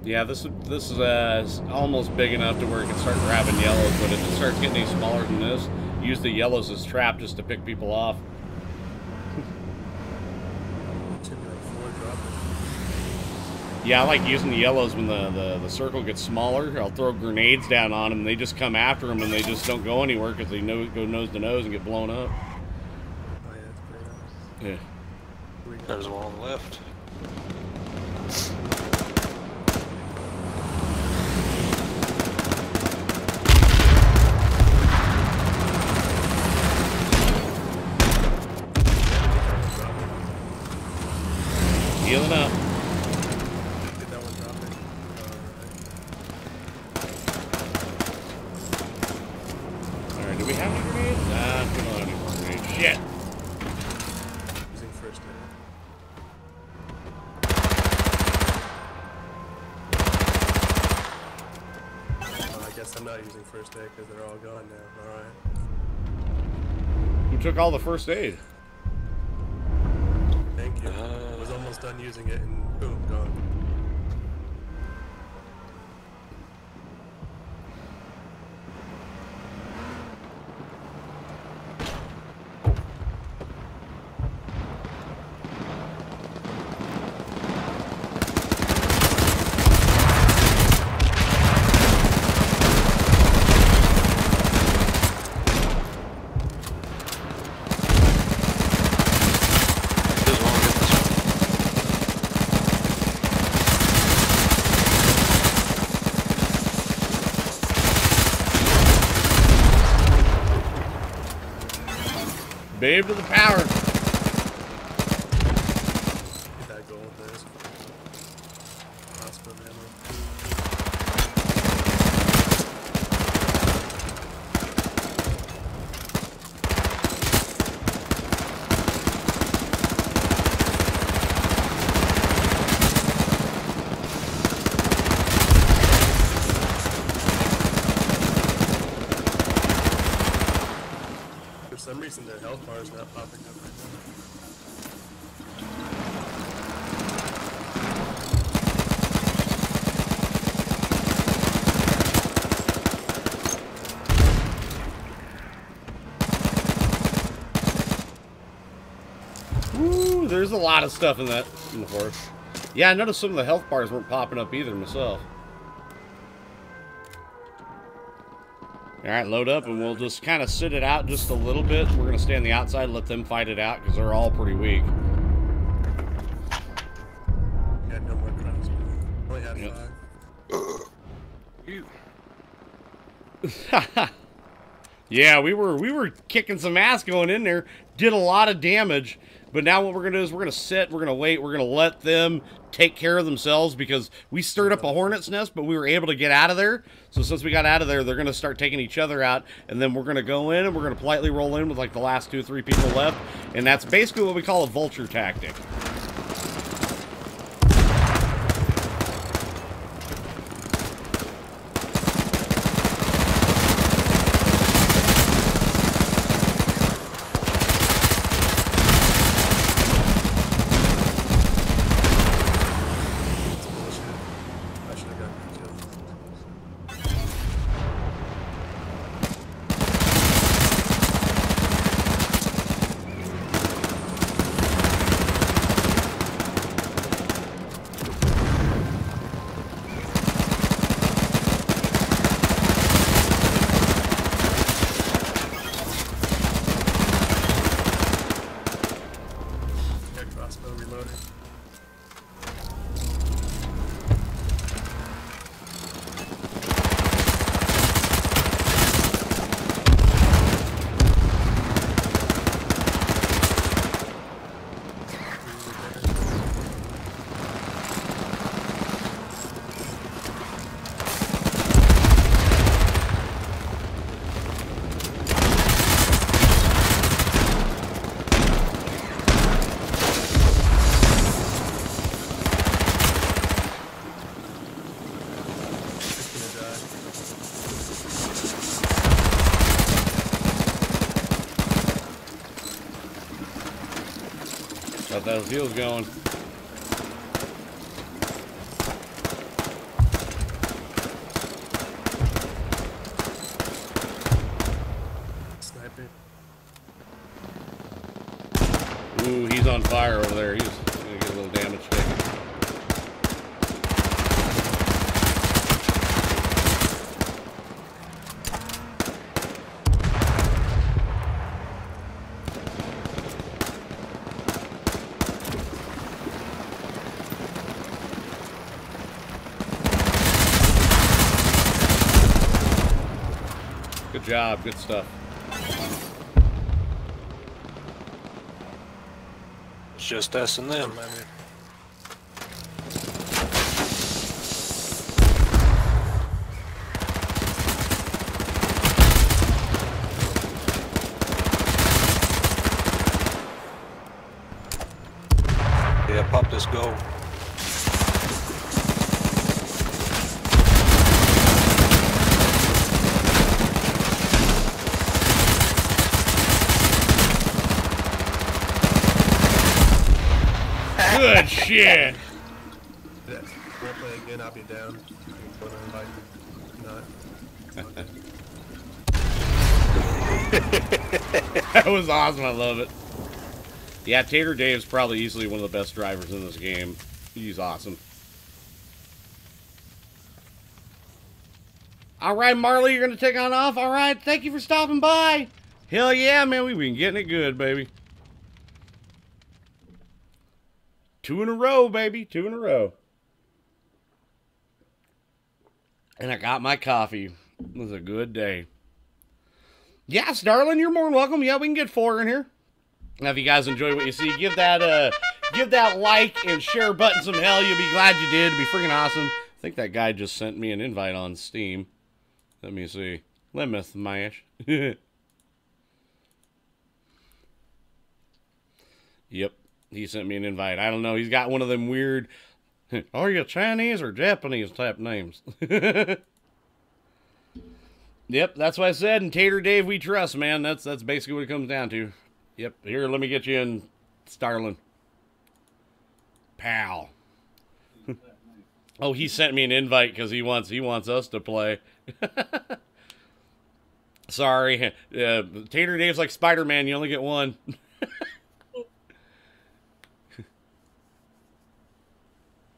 Yeah, this is almost big enough to where it can start grabbing yellows, but if it starts getting any smaller than this, use the yellows as trap just to pick people off. Yeah, I like using the yellows when the circle gets smaller. I'll throw grenades down on them, and they just come after them, and they just don't go anywhere because they go nose to nose and get blown up. Oh yeah, that's pretty nice. Yeah. There's one on the left. Healing up. Did that one drop it? Alright, do we have any grenades? Nah, we don't have any more grenades. Shit! Using first aid. I guess I'm not using first aid because they're all gone now. Alright. Who took all the first aid? Thank you. I was almost done using it and boom, gone. Babe to the power. Get that gold there. Hospital ammo. For some reason, their health bar is not popping up right now. Woo, there's a lot of stuff in the forest. Yeah, I noticed some of the health bars weren't popping up either myself. Alright, load up and we'll just kind of sit it out just a little bit. We're going to stay on the outside and let them fight it out because they're all pretty weak. Got no more crossbow. Only had Yep. 5. Yeah, we were kicking some ass going in there. Did a lot of damage. But now what we're going to do is we're going to sit, we're going to wait, we're going to let them take care of themselves because we stirred up a hornet's nest, but we were able to get out of there. So since we got out of there, they're going to start taking each other out, and then we're going to go in and we're going to politely roll in with like the last 2 or 3 people left. And that's basically what we call a vulture tactic. Got those heels going. Sniper. Ooh, he's on fire over there. He's gonna get a little damage taken. Good job, good stuff. It's just us and them. Yeah, pop this gold. Good shit. Yeah, won't play again, I'll be down. Not. That was awesome, I love it. Yeah, Tater Dave's probably easily one of the best drivers in this game. He's awesome. Alright, Marley, you're going to take on off? Alright, thank you for stopping by. Hell yeah, man, we've been getting it good, baby. 2 in a row, baby. 2 in a row. And I got my coffee. It was a good day. Yes, darling, you're more than welcome. Yeah, we can get 4 in here. Now, if you guys enjoy what you see, give that like and share button some hell. You'll be glad you did. It'd be freaking awesome. I think that guy just sent me an invite on Steam. Let me see. Lemeth Mash. Yep. He sent me an invite. I don't know. He's got one of them weird, are you Chinese or Japanese type names? Yep, that's what I said. And Tater Dave, we trust, man. That's basically what it comes down to. Yep. Here, let me get you in, Starlin. Pal. Oh, he sent me an invite because he wants us to play. Sorry. Tater Dave's like Spider-Man. You only get one.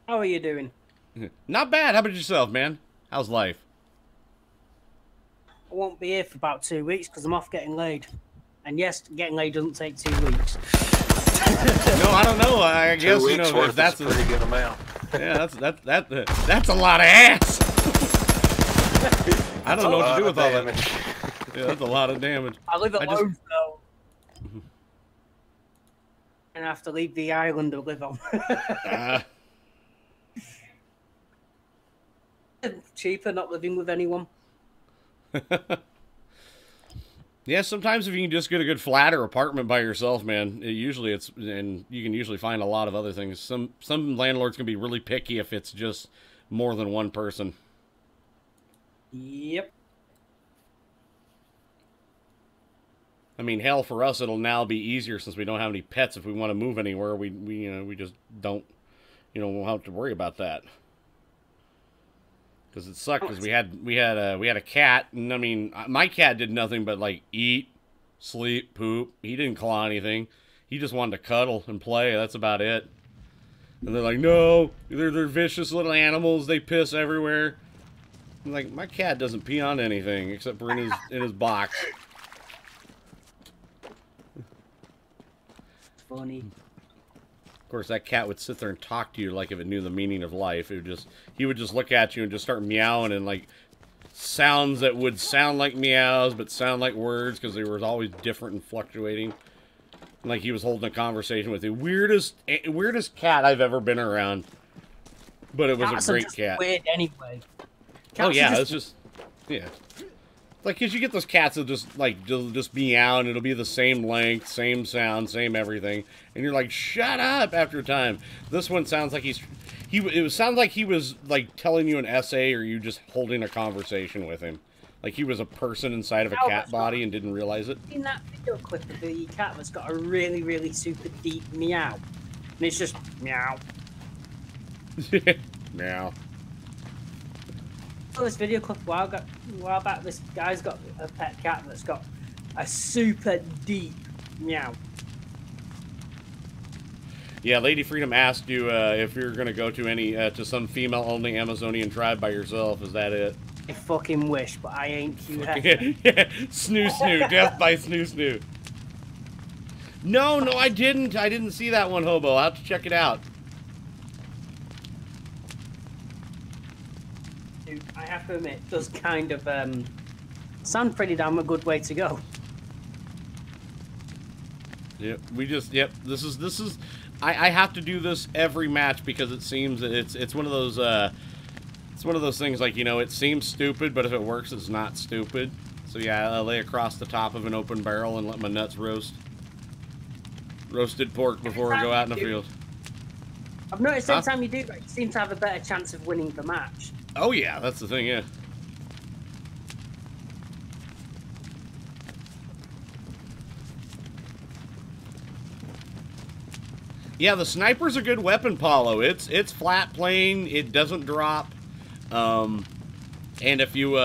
How are you doing? Not bad. How about yourself, man? How's life? I won't be here for about 2 weeks because I'm off getting laid. And yes, getting laid doesn't take 2 weeks. No, I don't know. I guess, you know, if that's a pretty good amount. Yeah, that's a lot of ass. I don't know what to do with all that. damage. Yeah, that's a lot of damage. I live alone, so. And I have to leave the island to live on. Cheaper not living with anyone. Yeah, sometimes if you can just get a good flat or apartment by yourself, man, and you can usually find a lot of other things. Some landlords can be really picky if it's just more than one person. Yep. I mean, hell, for us, it'll now be easier since we don't have any pets. If we want to move anywhere, we just don't, we'll have to worry about that. Because it sucked because we had a cat, and I mean, my cat did nothing but like eat, sleep, poop. He didn't claw anything. He just wanted to cuddle and play. That's about it. And they're like, no, they're vicious little animals. They piss everywhere. I'm like, my cat doesn't pee on anything except for in his box. Funny. Of course, that cat would sit there and talk to you like if it knew the meaning of life. He would just look at you and just start meowing and like sounds that would sound like meows but sound like words because they were always different and fluctuating. Like he was holding a conversation with you. Weirdest cat I've ever been around. But it was Cats a great are just cat. Weird anyway. Oh yeah, it's just yeah. Like, cause you get those cats that they'll just meow and it'll be the same length, same sound, same everything, and you're like, shut up after a time. This one sounds like it sounds like he was like telling you an essay or you just holding a conversation with him. Like he was a person inside of a cat body and didn't realize it. In that video clip of the cat that's got a really, really super deep meow. And it's just meow. Meow. Oh, this video clip a while back, this guy's got a pet cat that's got a super deep meow. Yeah, Lady Freedom asked you if you're gonna go to some female-only Amazonian tribe by yourself. Is that it? I fucking wish, but I ain't too happy. Snoo snoo, death by snoo snoo. No, I didn't. I didn't see that one, Hobo. I'll have to check it out. Dude, I have to admit, it does kind of sound pretty damn a good way to go. Yep, this is I have to do this every match because it seems that it's one of those things like, it seems stupid, but if it works, it's not stupid. So yeah, I lay across the top of an open barrel and let my nuts roast. Roasted pork before I go out in the field. I've noticed every time you do that, you seem to have a better chance of winning the match. Oh yeah, that's the thing, yeah. Yeah, the sniper's a good weapon, Paulo. It's flat plane, it doesn't drop. And if you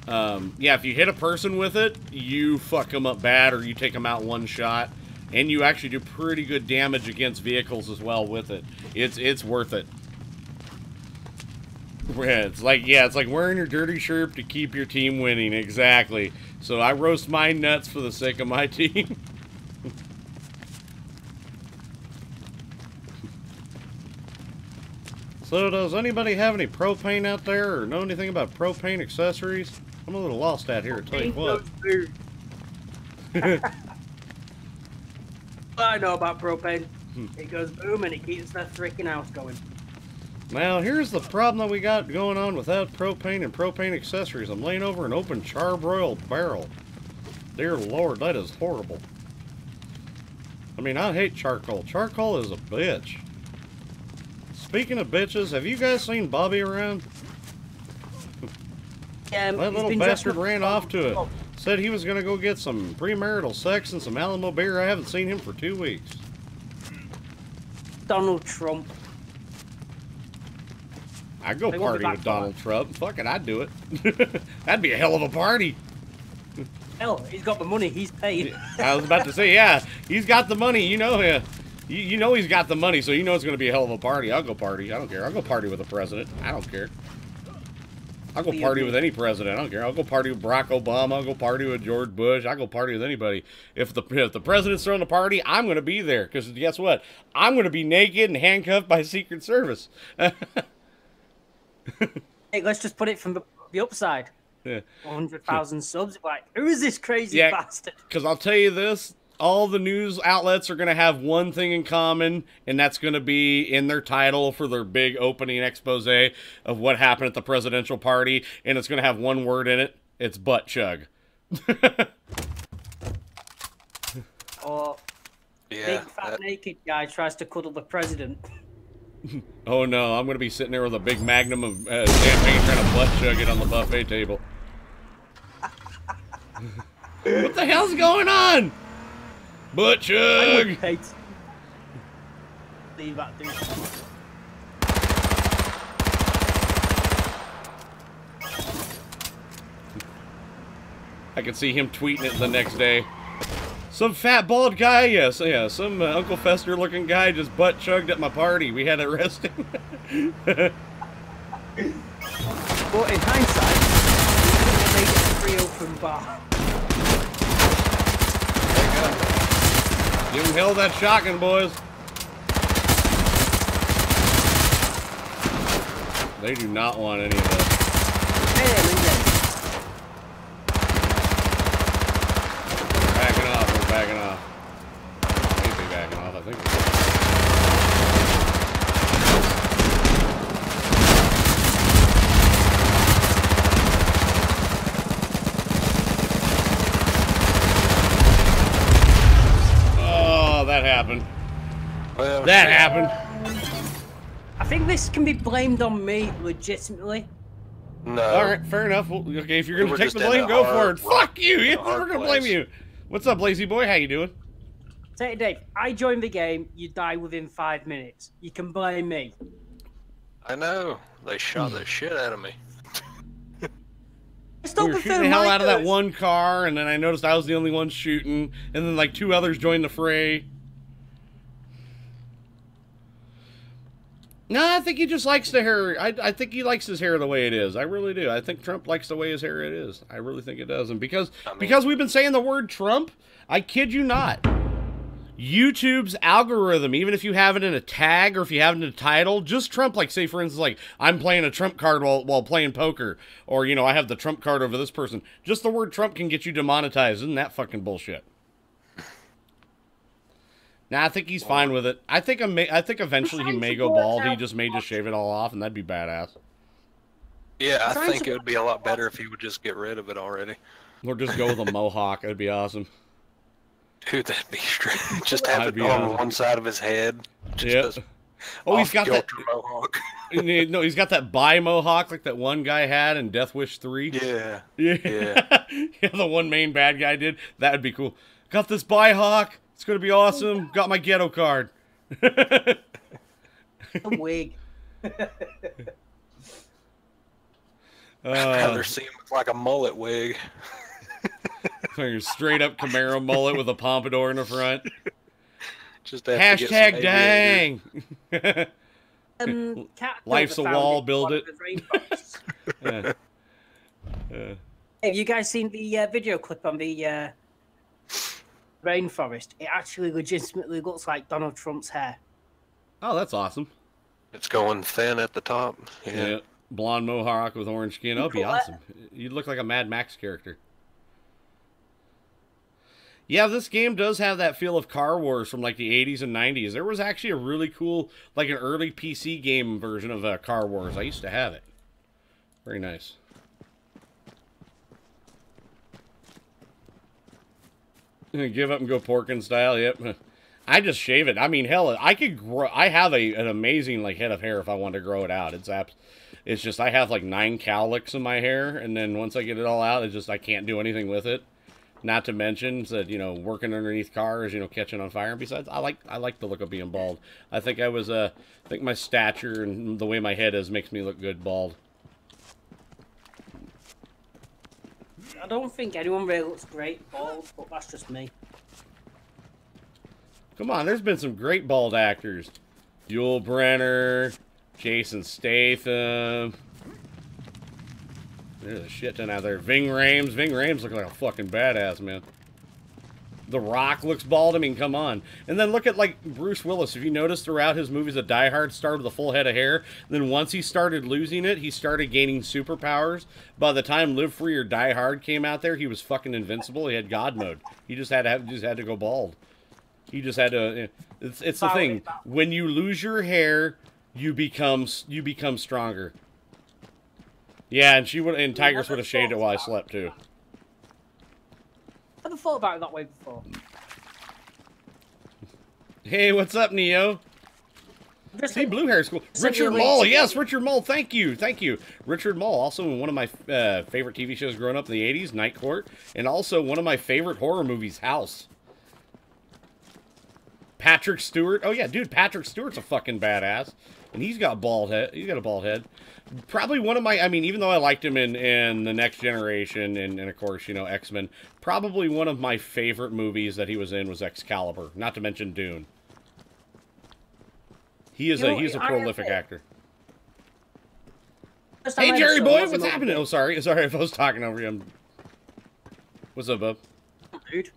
if you hit a person with it, you fuck them up bad or you take them out one shot. And you actually do pretty good damage against vehicles as well with it. It's worth it. It's like wearing your dirty shirt to keep your team winning. Exactly. So I roast my nuts for the sake of my team. So does anybody have any propane out there or know anything about propane accessories? I'm a little lost out here, I'll tell you what. I know about propane. It goes boom and it keeps that freaking house going. Now, here's the problem that we got going on without propane and propane accessories. I'm laying over an open charbroiled barrel. Dear Lord, that is horrible. I mean, I hate charcoal. Charcoal is a bitch. Speaking of bitches, have you guys seen Bobby around? That little bastard ran off to it. Said he was going to go get some premarital sex and some Alamo beer. I haven't seen him for 2 weeks. Donald Trump. I'd go party with Donald Trump. Fuck it, I'd do it. That'd be a hell of a party. Hell, he's got the money. He's paid. I was about to say, yeah, he's got the money. You know him. You know he's got the money, so you know it's going to be a hell of a party. I'll go party. I don't care. I'll go party with the president. I don't care. I'll go party with any president. I don't care. I'll go party with Barack Obama. I'll go party with George Bush. I'll go party with anybody. If the president's throwing a party, I'm going to be there. Because guess what? I'm going to be naked and handcuffed by Secret Service. Hey, let's just put it from the upside. Yeah. 100,000 subs. Like, who is this crazy Yeah, bastard? because I'll tell you this, all the news outlets are going to have one thing in common, and that's going to be in their title for their big opening expose of what happened at the presidential party, and it's going to have one word in it. It's butt chug. Or Yeah. big fat naked guy tries to cuddle the president. Oh no, I'm going to be sitting there with a big magnum of champagne trying to butt chug it on the buffet table. What the hell's going on? Butt I chug! would hate. Leave that dude. I can see him tweeting it the next day. Some fat bald guy, yes, yeah, some Uncle Fester looking guy just butt chugged at my party. We had to arrest him. But in hindsight, we could have made it a free open bar. Give him hell that shotgun, boys. They do not want any of this. Backing off, we're backing off. Maybe backing off, I think. Oh, that happened. Well, That happened. I think this can be blamed on me, legitimately. No. All right, fair enough. Well, okay, if you're We gonna were take just the in blame, a go hard for it. Fuck you. Yeah, hard we're gonna blame place. you. What's up, Lazy Boy? How you doing? Say it, Dave. I joined the game, you die within 5 minutes. You can blame me. I know. They shot the shit out of me. Stop We were the shooting the hell out of that one car, and then I noticed I was the only one shooting, and then like 2 others joined the fray. No, I think he just likes the hair. I think he likes his hair the way it is. I really do. I think Trump likes the way his hair it is. I really think it does. And because we've been saying the word Trump, I kid you not, YouTube's algorithm, even if you have it in a tag or if you have it in a title, just Trump, like say for instance, like I'm playing a Trump card while playing poker, or you know I have the Trump card over this person. Just the word Trump can get you demonetized. Isn't that fucking bullshit? Nah, I think he's fine with it. I think eventually he may go bald. He just may just shave it all off, and that'd be badass. Yeah, I think it would be a lot better if he would just get rid of it already. Or just go with a mohawk. That'd be awesome. Dude, that'd be straight. Just have That'd it be on awesome. one side of his head. Yeah. Oh, he's got that. mohawk. No, he's got that bi mohawk like that one guy had in Death Wish 3. Yeah. Yeah. Yeah, the one main bad guy did. That'd be cool. Got this bi hawk. It's gonna be awesome. Got my ghetto card. A wig. I'd rather see him with like a mullet wig. Straight up Camaro mullet with a pompadour in the front. Just have to get Hashtag some dang. Cat Life's a wall, build it. Yeah. Have you guys seen the video clip on the rainforest? It actually legitimately looks like Donald Trump's hair. Oh, that's awesome. It's going thin at the top. Yeah. Blonde mohawk with orange skin. That'd be awesome. You'd look like a Mad Max character. Yeah, this game does have that feel of Car Wars from like the 80s and 90s. There was actually a really cool, like an early PC game version of Car Wars. I used to have it. Very nice. Give up and go Porkin style. Yep. I just shave it. I mean, hell, I could grow. I have an amazing like head of hair if I wanted to grow it out. It's just I have like 9 cowlicks in my hair, and then once I get it all out, it's just I can't do anything with it. Not to mention that, you know, working underneath cars, you know, catching on fire. And besides, I like the look of being bald. I think I think my stature and the way my head is makes me look good bald. I don't think anyone really looks great bald, but that's just me. Come on, there's been some great bald actors. Yul Brynner, Jason Statham. There's a shit ton out there. Ving Rhames. Ving Rhames looking like a fucking badass, man. The Rock looks bald. I mean, come on. And then look at, like, Bruce Willis. If you notice throughout his movies, Die Hard started with a full head of hair. Then once he started losing it, he started gaining superpowers. By the time Live Free or Die Hard came out there, he was fucking invincible. He had God mode. He just had to go bald. He just had to... It's the thing. When you lose your hair, you become stronger. Yeah, and Tigers would have shaved it while I slept, too. I never thought about it that way before. Hey, what's up, Neo? See, Blue Hair School. Richard Mole, yes, Richard Mole, thank you. Richard Mole, also in one of my favorite TV shows growing up in the 80s, Night Court, and also one of my favorite horror movies, House. Patrick Stewart. Oh, yeah, dude, Patrick Stewart's a fucking badass. And he's got a bald head. Probably one of my, I mean, even though I liked him in The Next Generation and of course, you know, X-Men, probably one of my favorite movies that he was in was Excalibur, not to mention Dune. He's a prolific actor. Hey, Jerry boy, what's happening? Oh, sorry if I was talking over you. What's up, bub? Dude, at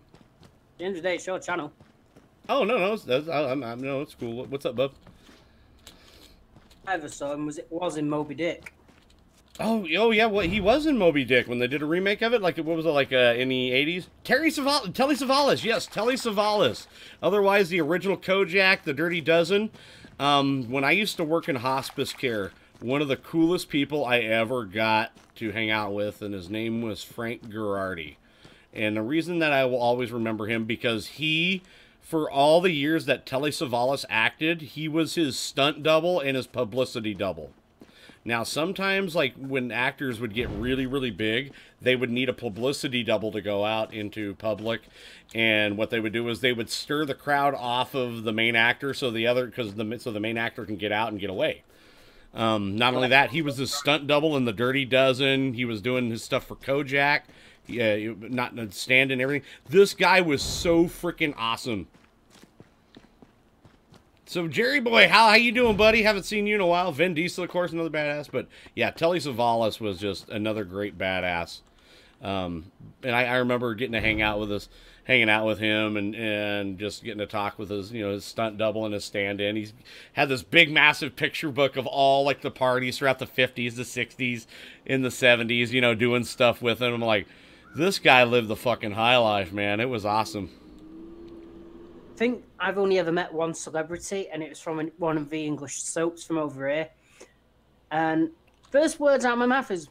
the end of the day, it's your channel. Oh, no, no, it's cool. What's up, bub? I ever saw him was in Moby Dick. Oh yeah, well, he was in Moby Dick when they did a remake of it. Like, what was it, like in the 80s? Telly Savalas, yes, Telly Savalas. Otherwise, the original Kojak, the Dirty Dozen. When I used to work in hospice care, one of the coolest people I ever got to hang out with, and his name was Frank Girardi. And the reason that I will always remember him, because he... For all the years that Telly Savalas acted, he was his stunt double and his publicity double. Now, sometimes, like, when actors would get really, really big, they would need a publicity double to go out into public. And what they would do is they would stir the crowd off of the main actor so the main actor can get out and get away. Not only that, he was his stunt double in The Dirty Dozen. He was doing his stuff for Kojak. Not stand and everything. This guy was so freaking awesome. So, Jerry boy, how you doing, buddy? Haven't seen you in a while. Vin Diesel, of course, another badass. But, yeah, Telly Savalas was just another great badass. And I remember getting to hanging out with him and just getting to talk with his stunt double and his stand-in. He's had this big, massive picture book of all, like, the parties throughout the 50s, the 60s, in the 70s, doing stuff with him. I'm like, this guy lived the fucking high life, man. It was awesome. I think I've only ever met one celebrity, and it was from one of the English soaps from over here. And first words out of my mouth is,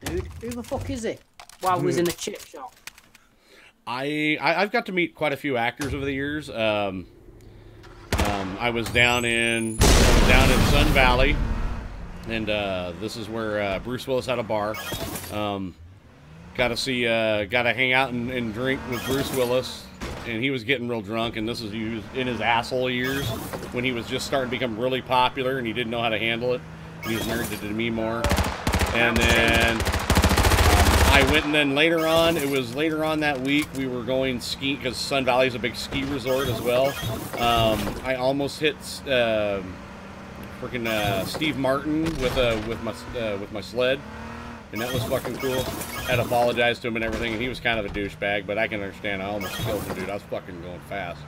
dude, who the fuck is he? While I was in a chip shop. I've got to meet quite a few actors over the years. I was down in Sun Valley, and this is where Bruce Willis had a bar. Got to hang out and drink with Bruce Willis, and he was getting real drunk, and he was in his asshole years when he was just starting to become really popular, and he didn't know how to handle it. He was married to Demi Moore, and then I went, and then later on that week, we were going skiing, because Sun Valley is a big ski resort as well. I almost hit freaking Steve Martin with my sled. And that was fucking cool. Had to apologize to him and everything, and he was kind of a douchebag, but I can understand. I almost killed him, dude. I was fucking going fast.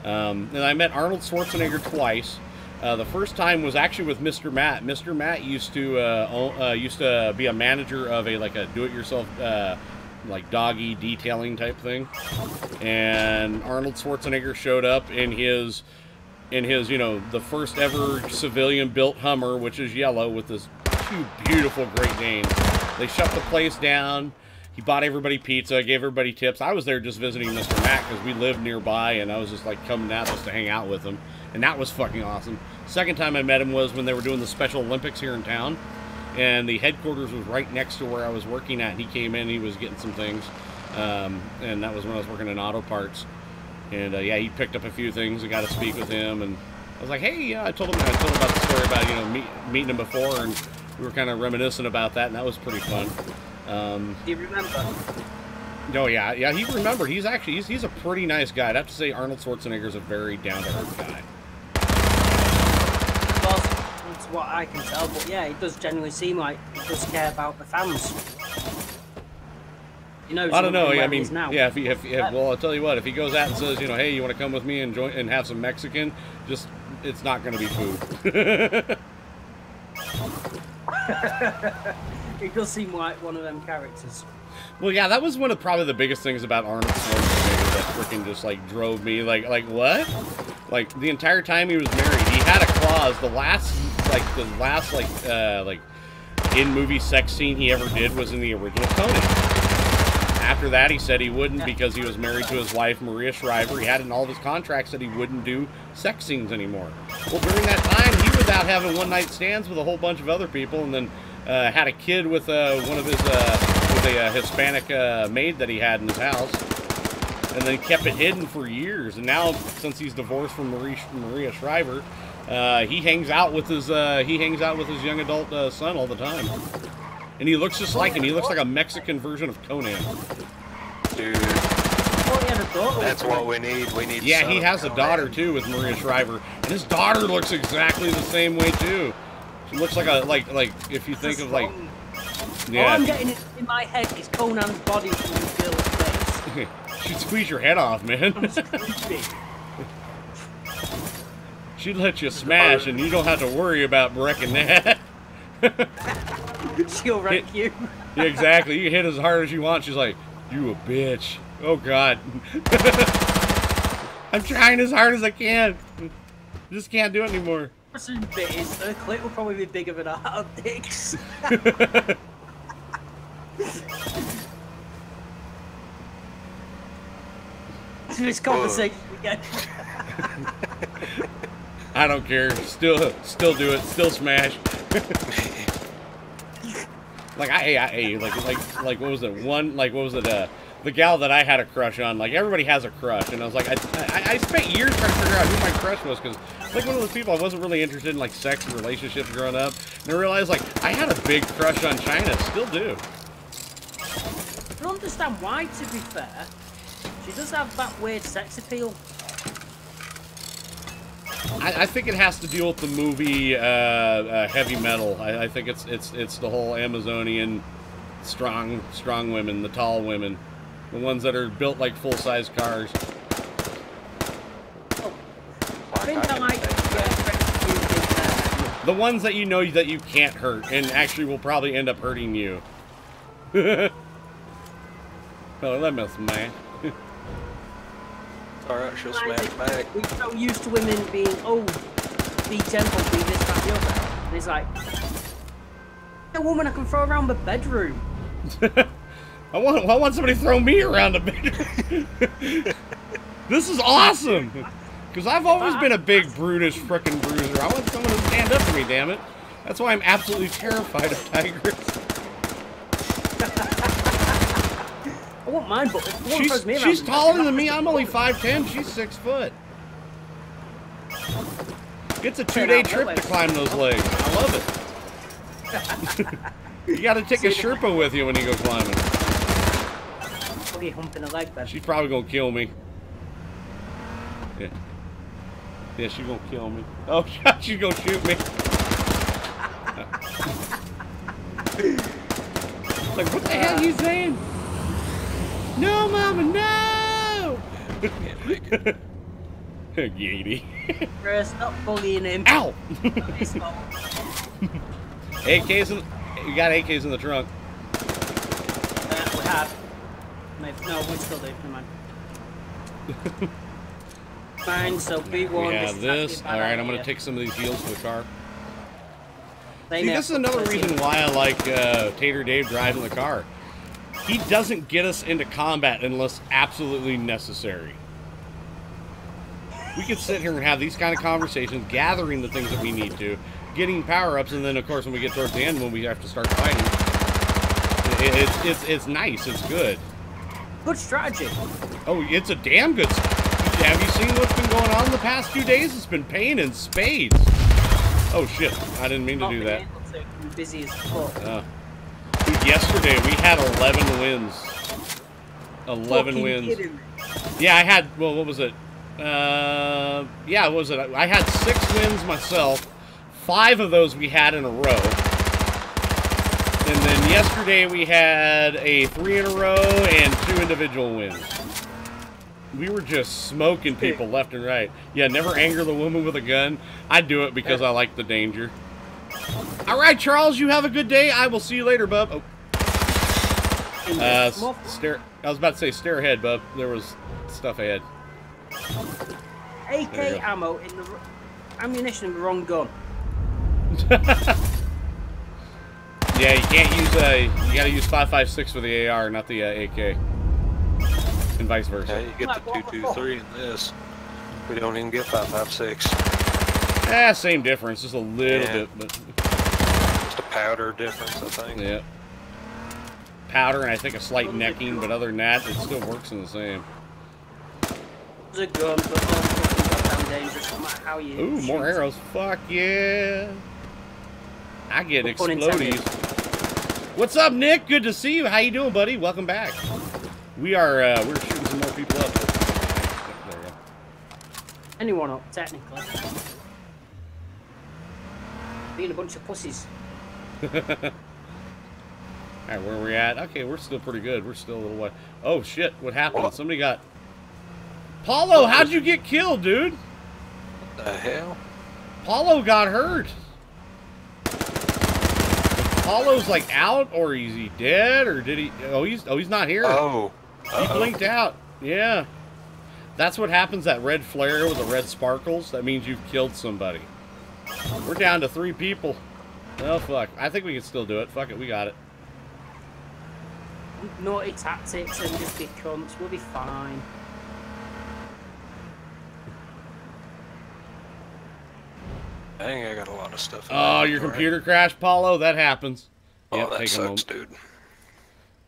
And I met Arnold Schwarzenegger twice. The first time was actually with Mr. Matt. Mr. Matt used to be a manager of a do-it-yourself like doggy detailing type thing. And Arnold Schwarzenegger showed up in his the first ever civilian built Hummer, which is yellow, with this two beautiful Great Danes. They shut the place down. He bought everybody pizza, gave everybody tips. I was there just visiting Mr. Matt because we lived nearby, and I was just like coming out just to hang out with him. And that was fucking awesome. Second time I met him was when they were doing the Special Olympics here in town, and the headquarters was right next to where I was working at. And he came in, he was getting some things, and that was when I was working in auto parts. And yeah, he picked up a few things. I got to speak with him, and I was like, hey, I told him about the story about meeting him before, and we were kind of reminiscing about that, and that was pretty fun. Do you remember? Oh yeah, he remembered. He's a pretty nice guy. I'd have to say Arnold Schwarzenegger's a very down-to-earth guy. Well, that's what I can tell, but yeah, it does generally seem like he does care about the fans. He knows I don't know. where I he mean, is now. yeah. If well, I'll tell you what. If he goes out and says, you know, hey, you want to come with me and join and have some Mexican, just it's not going to be food. He does seem like one of them characters. Well, yeah, that was one of probably the biggest things about Arnold Schwarzenegger that freaking just like drove me like what? Like the entire time he was married, he had a clause. The last in movie sex scene he ever did was in the original Conan. After that, he said he wouldn't because he was married to his wife Maria Shriver. He had in all of his contracts that he wouldn't do sex scenes anymore. Well, during that time, he was out having one-night stands with a whole bunch of other people, and then had a kid with one of his with a Hispanic maid that he had in his house, and then kept it hidden for years. And now, since he's divorced from Maria Shriver, he hangs out with his young adult son all the time, and he looks just like him. He looks like a Mexican version of Conan. Dude, that's what we need. We need. Yeah, he has a daughter too with Maria Shriver, and his daughter looks exactly the same way too. She looks like a like if you think of like. Yeah. All I'm getting in my head is Conan's body from the girl's face. She'd squeeze your head off, man. She'd let you smash, and you don't have to worry about wrecking that. She'll wreck you. Yeah, exactly. You hit as hard as you want. She's like, you a bitch. Oh, God. I'm trying as hard as I can. Just can't do it anymore. Person bit is her clit will probably be bigger than our dicks. This conversation again. I don't care. Still do it. Still smash. Like like what was it? What was it? The gal that I had a crush on. Like everybody has a crush, and I was like, I spent years trying to figure out who my crush was because like one of those people I wasn't really interested in like sex and relationships growing up, and I realized like I had a big crush on China. Still do. I don't understand why. To be fair, she does have that weird sex appeal. I think it has to deal with the movie Heavy Metal. I think it's the whole Amazonian strong women, the tall women, the ones that are built like full-size cars. Oh, I think I like the ones that you know that you can't hurt and actually will probably end up hurting you. Oh, that must man. Alright, she'll smash back. We're so used to women being, oh, be gentle, be this, that, the other. And it's like, a woman I can throw around the bedroom. I want somebody to throw me around the bedroom. This is awesome. Because I've always been a big, brutish frickin' bruiser. I want someone to stand up to me, damn it. That's why I'm absolutely terrified of tigers. I won't mind, but if one throws me around, she's taller than me. I'm only 5'10". She's 6 foot. It's a 2-day trip to climb those legs. I love it. You got to take a Sherpa with you when you go climbing. Probably humping a leg, then. She's probably gonna kill me. Yeah. Yeah, she's gonna kill me. Oh, she's gonna shoot me. Like, what the hell are you saying? No, Mama, no! Yeety. Chris, stop bullying him. Ow! AKs in... You got AKs in the trunk. We have. Maybe, no, we still do. Never mind. Fine, so B1. Yeah, this. Alright, I'm going to take some of these heals to the car. See, this is another reason why I like Tater Dave driving the car. He doesn't get us into combat unless absolutely necessary. We could sit here and have these kind of conversations, gathering the things that we need to, getting power-ups, and then, of course, when we get towards the end, when we have to start fighting, it's nice. It's good. Good strategy. Oh, it's a damn good strategy. Have you seen what's been going on the past few days? It's been pain in spades. Oh, shit. I didn't mean to do that. I'm busy as fuck. Dude, yesterday, we had 11 wins. 11 wins. Yeah, I had, well, what was it? Yeah, what was it? I had 6 wins myself. 5 of those we had in a row. And then yesterday we had a 3 in a row and 2 individual wins. We were just smoking people left and right. Yeah, never anger the woman with a gun. I do it because I like the danger. All right, Charles, you have a good day. I will see you later, bub. Oh. I was about to say stare ahead, bub. There was stuff ahead. AK ammo in the ammunition in the wrong gun. Yeah, you can't use you gotta use 5.56 for the AR, not the AK. And vice versa. Yeah, you get the 223 in this. We don't even get 5.56. Same difference, just a little bit, but just a powder difference, I think. Yeah. Powder and I think a slight necking, but other than that, it still works in the same. It's a gun, but it's goddamn dangerous no matter how you Ooh, more shoot. arrows. Fuck yeah. I get explodies. What's up, Nick? Good to see you. How you doing, buddy? Welcome back. We're shooting some more people up. There we go. Anyone up, technically. Being a bunch of pussies. Alright, where are we at? Okay, we're still pretty good. We're still a little way. Oh, shit. What happened? What? Somebody got... Paulo, how'd you get killed, dude? What the hell? Paulo got hurt. Paulo's like out, or is he dead, or did he... Oh, he's not here. Oh. He blinked out. Yeah. That's what happens, that red flare with the red sparkles. That means you've killed somebody. We're down to 3 people. Oh, fuck. I think we can still do it. Fuck it, we got it. Naughty tactics and just be cunts. We'll be fine. Dang, I got a lot of stuff. Oh, your computer crashed, Paulo? That happens. Oh, Yep, that take a sucks, moment. dude.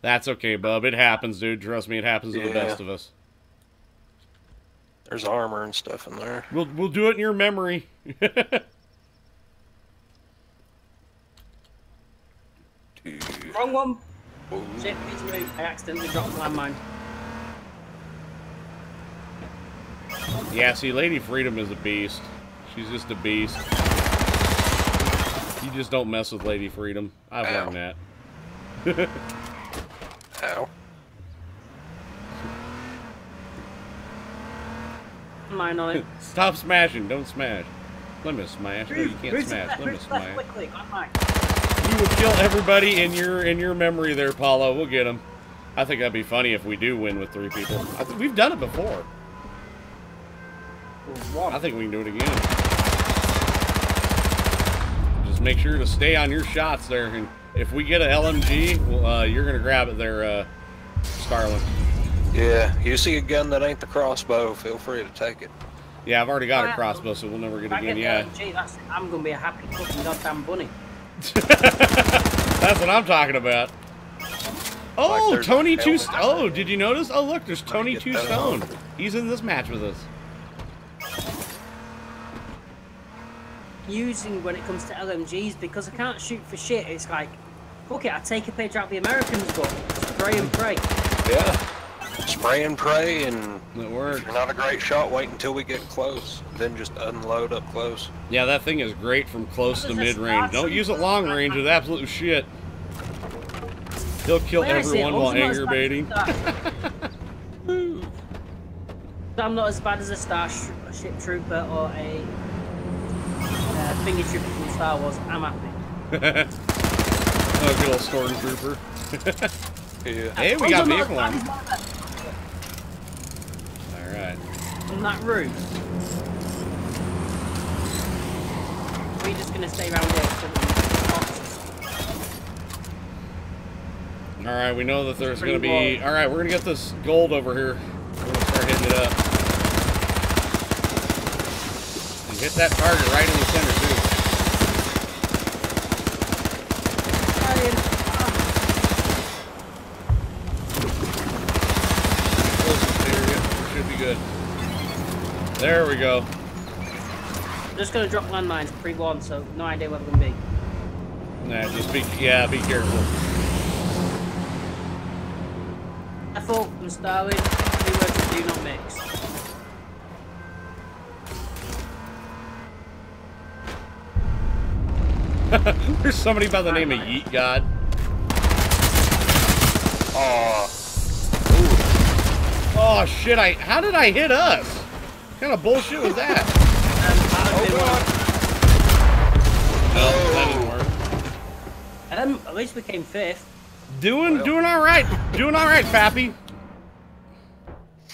That's okay, bub. It happens, dude. Trust me, it happens to the best of us. There's armor and stuff in there. We'll do it in your memory. Wrong one. Ooh. Shit, it's me. I accidentally dropped the landmine. Yeah, see, Lady Freedom is a beast. She's just a beast. You just don't mess with Lady Freedom. I've learned that. Ow. Mine on it. Stop smashing. Don't smash. Let me smash. No, you can't smash. Let me smash. Quickly, landmine. You will kill everybody in your memory there, Paulo. We'll get them. I think that'd be funny if we do win with 3 people. I think we've done it before. I think we can do it again. Just make sure to stay on your shots there. And if we get an LMG, well, you're going to grab it there, Starlin. Yeah, you see a gun that ain't the crossbow, feel free to take it. Yeah, I've already got a crossbow, so we'll never get it again. Yeah. LMG, I'm going to be a happy fucking goddamn bunny. That's what I'm talking about. Oh, Like Tony there's a 2 Stone. Oh, did you notice? Oh, look, there's Tony get 2 that Stone. on. He's in this match with us. Using when it comes to LMGs, because I can't shoot for shit, it's like, fuck it, I take a page out of the Americans' book, spray and pray. Yeah. Spray and pray, and It works. if you're not a great shot, wait until we get close. Then just unload up close. Yeah, that thing is great from close to What is this, mid-range. Don't use it long range with absolute shit. He'll kill Where is it? everyone while Also not anger as bad baiting. as I'm not as bad as a Starship Trooper or a Finger Trooper from Star Wars. I'm happy. Oh, good old Stormtrooper. Yeah. Hey, we got vehicle on. Alright. On that route. We're just gonna stay around here. Alright, we know that there's going to be... Alright, we're going to get this gold over here. We're going to start hitting it up. And hit that target right in the center, too. Closest area. Should be good. There we go. I'm just gonna drop landmines pre-1, so no idea where they're gonna be. Nah, just be careful. Careful from Starlin, 2 words that do not mix. There's somebody by the name of Yeet God. Oh shit! How did I hit us? What kind of bullshit was that? No, that didn't work. At least we came 5th. Doing all right. Doing all right, Pappy.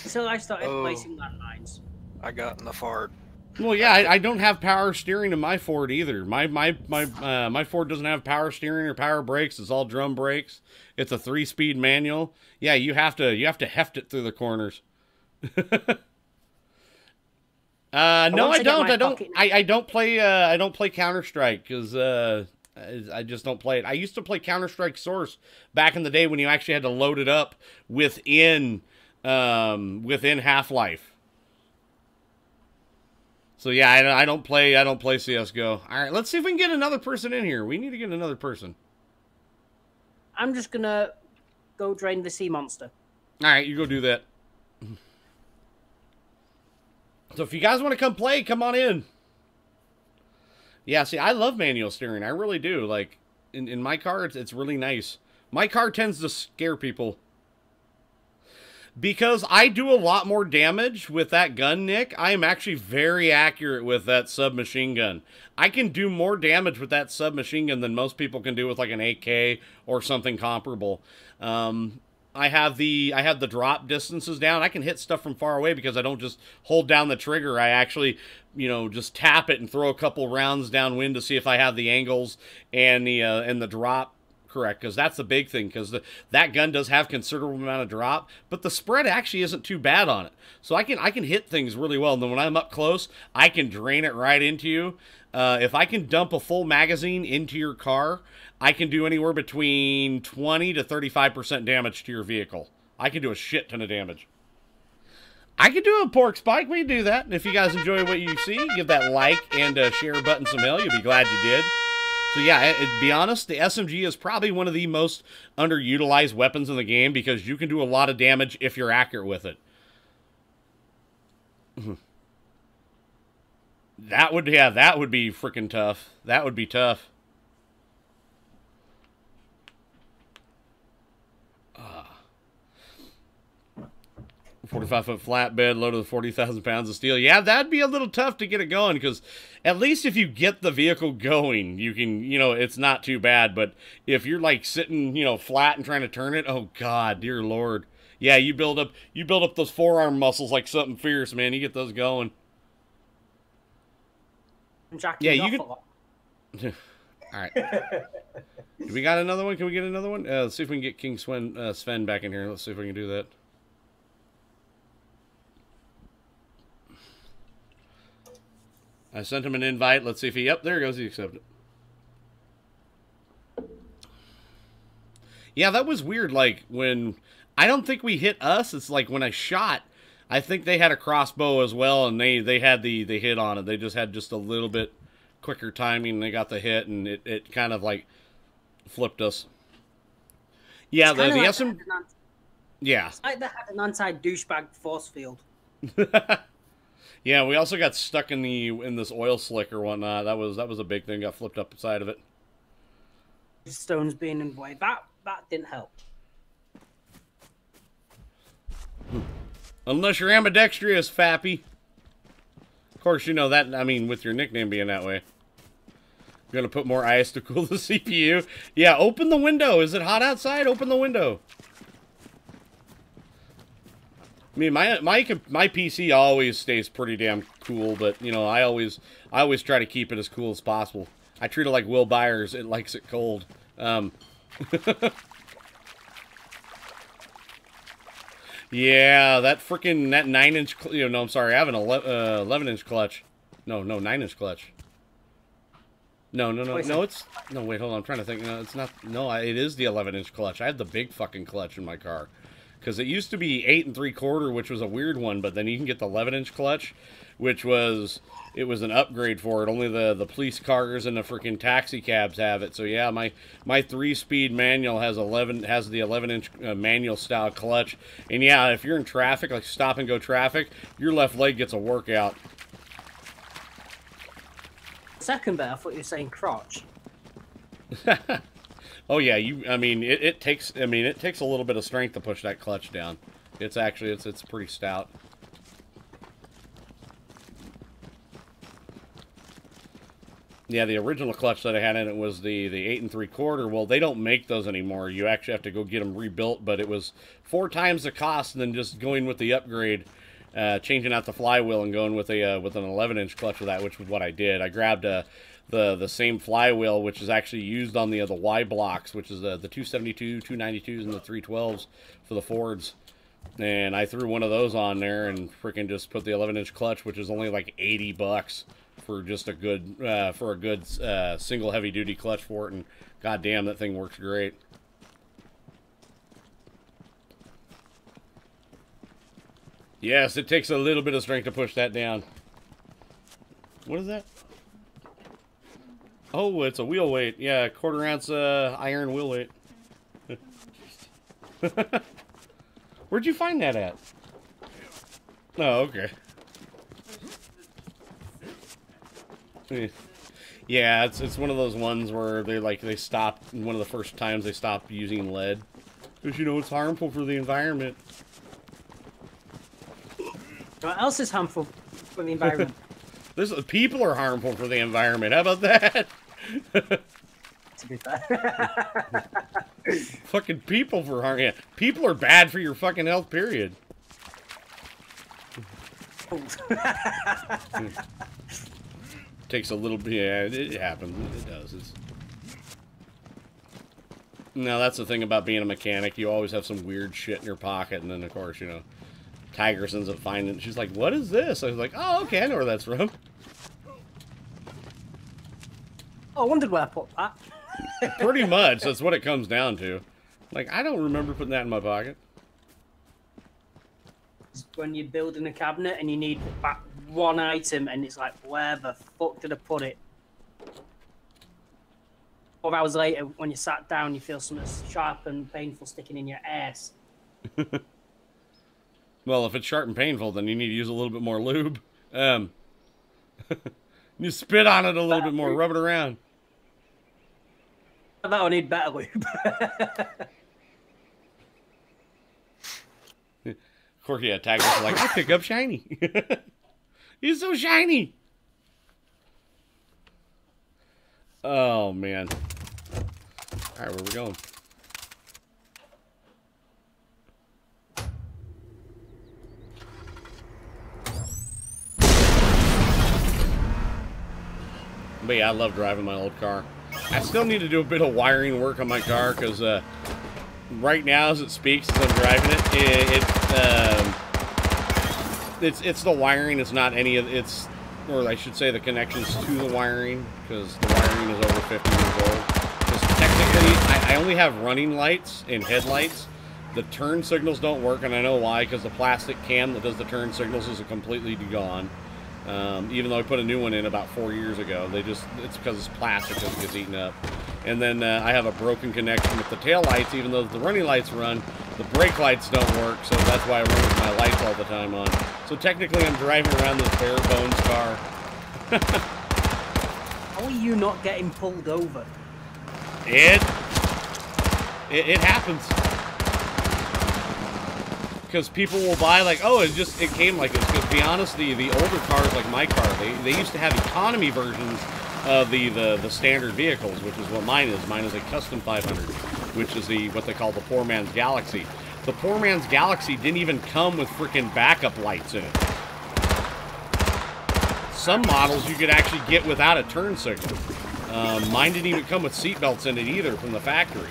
Until I started placing landmines. I got in the fart. Well, yeah, I don't have power steering in my Ford either. My Ford doesn't have power steering or power brakes. It's all drum brakes. It's a 3-speed manual. Yeah, you have to heft it through the corners. No, I don't play Counter-Strike because I just don't play it. I used to play Counter-Strike Source back in the day when you actually had to load it up within Half-Life. So yeah, I don't play CS:GO. All right, let's see if we can get another person in here. We need to get another person. I'm just gonna go drain the sea monster. All right, you go do that. So if you guys want to come play, come on in. Yeah, see, I love manual steering. I really do. Like, in my car, it's really nice. My car tends to scare people. Because I do a lot more damage with that gun, Nick. I am actually very accurate with that submachine gun. I can do more damage with that submachine gun than most people can do with like an AK or something comparable. I have the drop distances down. I can hit stuff from far away because I don't just hold down the trigger. I actually, just tap it and throw a couple rounds downwind to see if I have the angles and the drop correct, because that's the big thing, because that gun does have considerable amount of drop, but the spread actually isn't too bad on it. So I can hit things really well, and then when I'm up close, I can drain it right into you. If I can dump a full magazine into your car, I can do anywhere between 20 to 35% damage to your vehicle. I can do a shit ton of damage. I could do a pork spike. We can do that. And if you guys enjoy what you see, give that like and share button some hell. You'll be glad you did. So yeah, to be honest, the SMG is probably one of the most underutilized weapons in the game because you can do a lot of damage if you're accurate with it. That would be freaking tough. That would be tough. 45-foot flatbed loaded with 40,000 pounds of steel. Yeah, that'd be a little tough to get it going because at least if you get the vehicle going, you can, it's not too bad. But if you're like sitting, flat and trying to turn it, oh God, dear Lord. Yeah, you build up those forearm muscles like something fierce, man. You get those going. Yeah, you can. All right. Do we got another one? Can we get another one? Let's see if we can get King Sven back in here. Let's see if we can do that. I sent him an invite. Let's see if he... Yep, there he goes. He accepted it. Yeah, that was weird. Like, when... I don't think we hit us. It's like when I shot, I think they had a crossbow as well, and they had the hit on it. They just had just a little bit quicker timing, and they got the hit, and it kind of, like, flipped us. Yeah, the like SM... Yeah. It's like they had an anti-douchebag force field. Yeah, we also got stuck in this oil slick or whatnot. That was a big thing. Got flipped up inside of it. Stones being in the way. That didn't help. Unless you're ambidextrous, Fappy. Of course, you know that. I mean, with your nickname being that way. I'm gonna put more ice to cool the CPU. Yeah, open the window. Is it hot outside? Open the window. I mean, my PC always stays pretty damn cool, but I always try to keep it as cool as possible. I treat it like Will Byers; it likes it cold. Yeah, that 9-inch. No, I'm sorry, I have an 11-inch clutch. No, 9-inch clutch. No. It's no. Wait, hold on. I'm trying to think. No, it's not. No, it is the 11-inch clutch. I have the big fucking clutch in my car. Because it used to be 8 3/4, which was a weird one, but then you can get the 11-inch clutch, which was an upgrade for it. Only the police cars and the freaking taxi cabs have it. So yeah, my 3-speed manual has the 11-inch manual style clutch. And yeah, if you're in traffic, like stop and go traffic, your left leg gets a workout. Second bit, I thought you were saying crotch. Oh yeah, I mean, it takes a little bit of strength to push that clutch down. It's actually, it's pretty stout. Yeah, the original clutch that I had in it was the 8 3/4. Well, they don't make those anymore. You actually have to go get them rebuilt, but it was 4 times the cost than just going with the upgrade, changing out the flywheel and going with an 11-inch clutch with that, which was what I did. I grabbed the same flywheel, which is actually used on the Y blocks, which is the 272, 292s, and the 312s for the Fords. And I threw one of those on there and freaking just put the 11-inch clutch, which is only like $80 for just a good single heavy-duty clutch for it. And goddamn, that thing works great. Yes, it takes a little bit of strength to push that down. What is that? Oh, it's a wheel weight. Yeah, 1/4 ounce iron wheel weight. Where'd you find that at? Oh, okay. Yeah, it's one of those ones where they stopped, one of the first times they stopped using lead. Because, you know, it's harmful for the environment. What else is harmful for the environment? People are harmful for the environment. How about that? To be fair. Fucking people for harm. Yeah, people are bad for your fucking health, period. Takes a little bit. Yeah, it happens. It does. Now, that's the thing about being a mechanic. You always have some weird shit in your pocket, and then, of course, you know, Tiger ends up finding it. She's like, what is this? I was like, oh, okay, I know where that's from. Oh, I wondered where I put that. Pretty much. That's what it comes down to. Like, I don't remember putting that in my pocket. When you're building a cabinet and you need back one item and it's like, where the fuck did I put it? 4 hours later, when you sat down, you feel something sharp and painful sticking in your ass. Well, if it's sharp and painful, then you need to use a little bit more lube. You spit on it a little bit more, rub it around. That'll need better lube. Of course, yeah, Tiger's like, I pick up shiny. He's so shiny. Oh, man. All right, where are we going? But yeah, I love driving my old car. I still need to do a bit of wiring work on my car because right now, as it speaks, as I'm driving it, it's the wiring. It's not any of it's, or I should say, the connections to the wiring, because the wiring is over 50 years old. Because technically, I only have running lights and headlights. The turn signals don't work, and I know why. Because the plastic cam that does the turn signals is completely gone. Even though I put a new one in about 4 years ago, it's because it's plastic that gets eaten up. And then I have a broken connection with the tail lights. Even though the running lights run, the brake lights don't work, so that's why I run with my lights all the time on. So technically, I'm driving around this bare bones car. How are you not getting pulled over? It happens. Because people will buy, like, oh, it came like this. Because to be honest, the older cars, like my car, they used to have economy versions of the standard vehicles, which is what mine is. Mine is a custom 500, which is what they call the poor man's Galaxy. The poor man's Galaxy didn't even come with freaking backup lights in it. Some models you could actually get without a turn signal. Mine didn't even come with seatbelts in it either from the factory.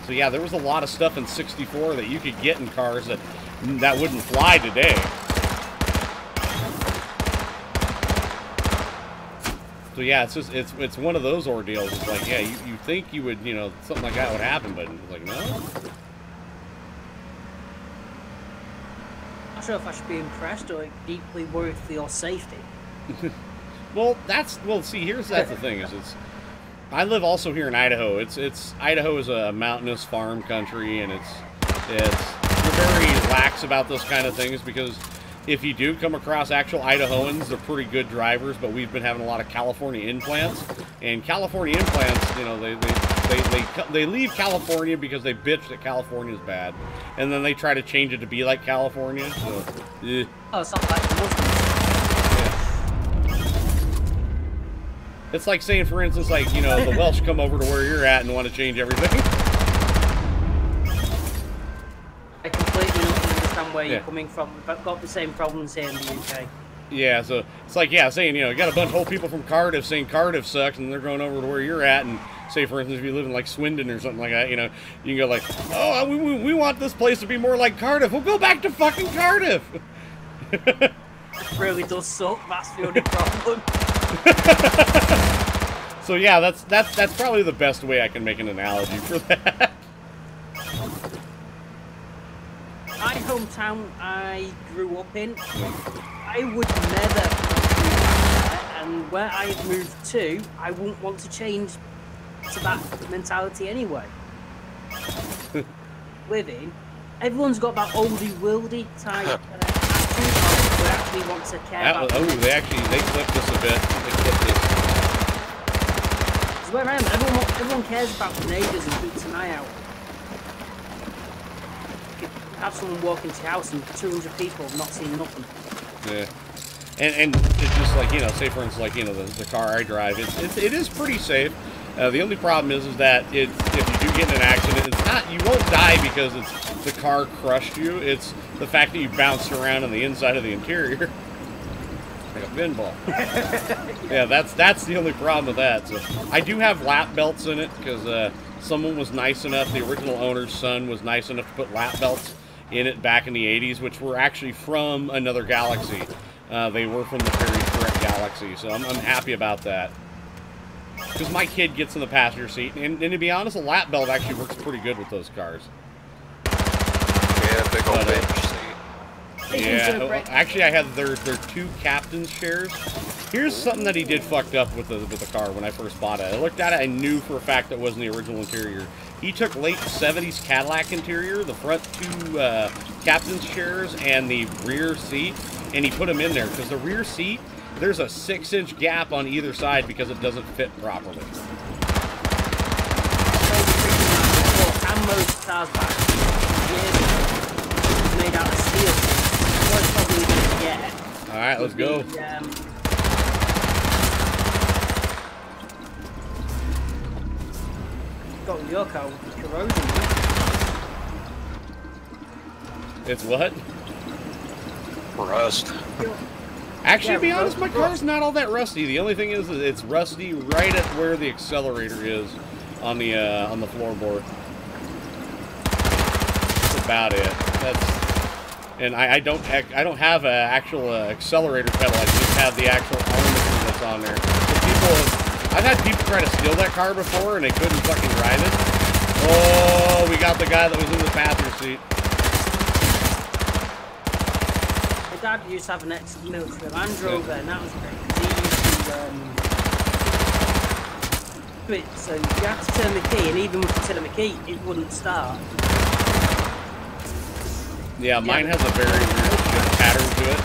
So yeah, there was a lot of stuff in '64 that you could get in cars that wouldn't fly today. So yeah, it's one of those ordeals. It's like, yeah, you think you would, you know, something like that would happen, but it's like, no. I'm not sure if I should be impressed or deeply worried for your safety. Well, see, that's the thing is I live also here in Idaho. Idaho is a mountainous farm country, and we're very lax about those kind of things, because if you do come across actual Idahoans, they're pretty good drivers, but we've been having a lot of California implants, and California implants, you know, they They leave California because they bitch that California's bad, and then they try to change it to be like California. So, yeah. Oh, it's not like the Muslims. It's like saying, for instance, like, you know, the Welsh come over to where you're at and want to change everything. I completely understand where you're coming from. We've got the same problems here in the UK. Yeah, so it's like, yeah, saying, you know, you got a bunch of whole people from Cardiff saying Cardiff sucks, and they're going over to where you're at, and say, for instance, if you live in, like, Swindon or something like that, you know, you can go like, oh, we want this place to be more like Cardiff. Well, go back to fucking Cardiff! It really does suck. That's the only problem. So yeah, that's probably the best way I can make an analogy for that. My hometown I grew up in, I would never move back there, and where I've moved to, I wouldn't want to change to that mentality anyway. Living, everyone's got that oldie worldy type attitude who actually want to care about. Oh, they flipped this a bit. They flipped this. It's where I am. Everyone cares about the neighbours and keeps an eye out. You could have someone walk into your house and 200 people have not seen nothing. Yeah. And it's just like, you know, say for instance, like, you know, the car I drive, it is pretty safe. The only problem is that if you do get in an accident, it's not, you won't die because it's the car crushed you. It's the fact that you bounced around on the inside of the interior. Like a pinball. Yeah, that's the only problem with that. So I do have lap belts in it because someone was nice enough, the original owner's son was nice enough to put lap belts in it back in the 80s, which were actually from another galaxy. They were from the very correct galaxy, so I'm happy about that. Because my kid gets in the passenger seat, and to be honest, a lap belt actually works pretty good with those cars. Yeah, big old bench seat. Yeah, actually I had their two captain's chairs. Here's something that he did fucked up with the car when I first bought it. I looked at it, I knew for a fact that it wasn't the original interior. He took late 70s Cadillac interior, the front two captain's chairs and the rear seat, and he put them in there, because the rear seat, there's a 6-inch gap on either side because it doesn't fit properly. And most cars back made out of steel. What probably going to get. Alright, let's go. Got your car with corrosion. It's what? Rust. Actually, to be honest, my car's not all that rusty. The only thing is it's rusty right at where the accelerator is on the floorboard. That's about it. And I don't have an actual accelerator pedal. I just have the actual armature that's on there. I've had people try to steal that car before and they couldn't fucking drive it. Oh, we got the guy that was in the passenger seat. Dad used to have an ex-military Land Rover, and that was great. He used to so you had to turn the key, and even with the turn the key, it wouldn't start. Yeah, mine has a very weird shift pattern to it.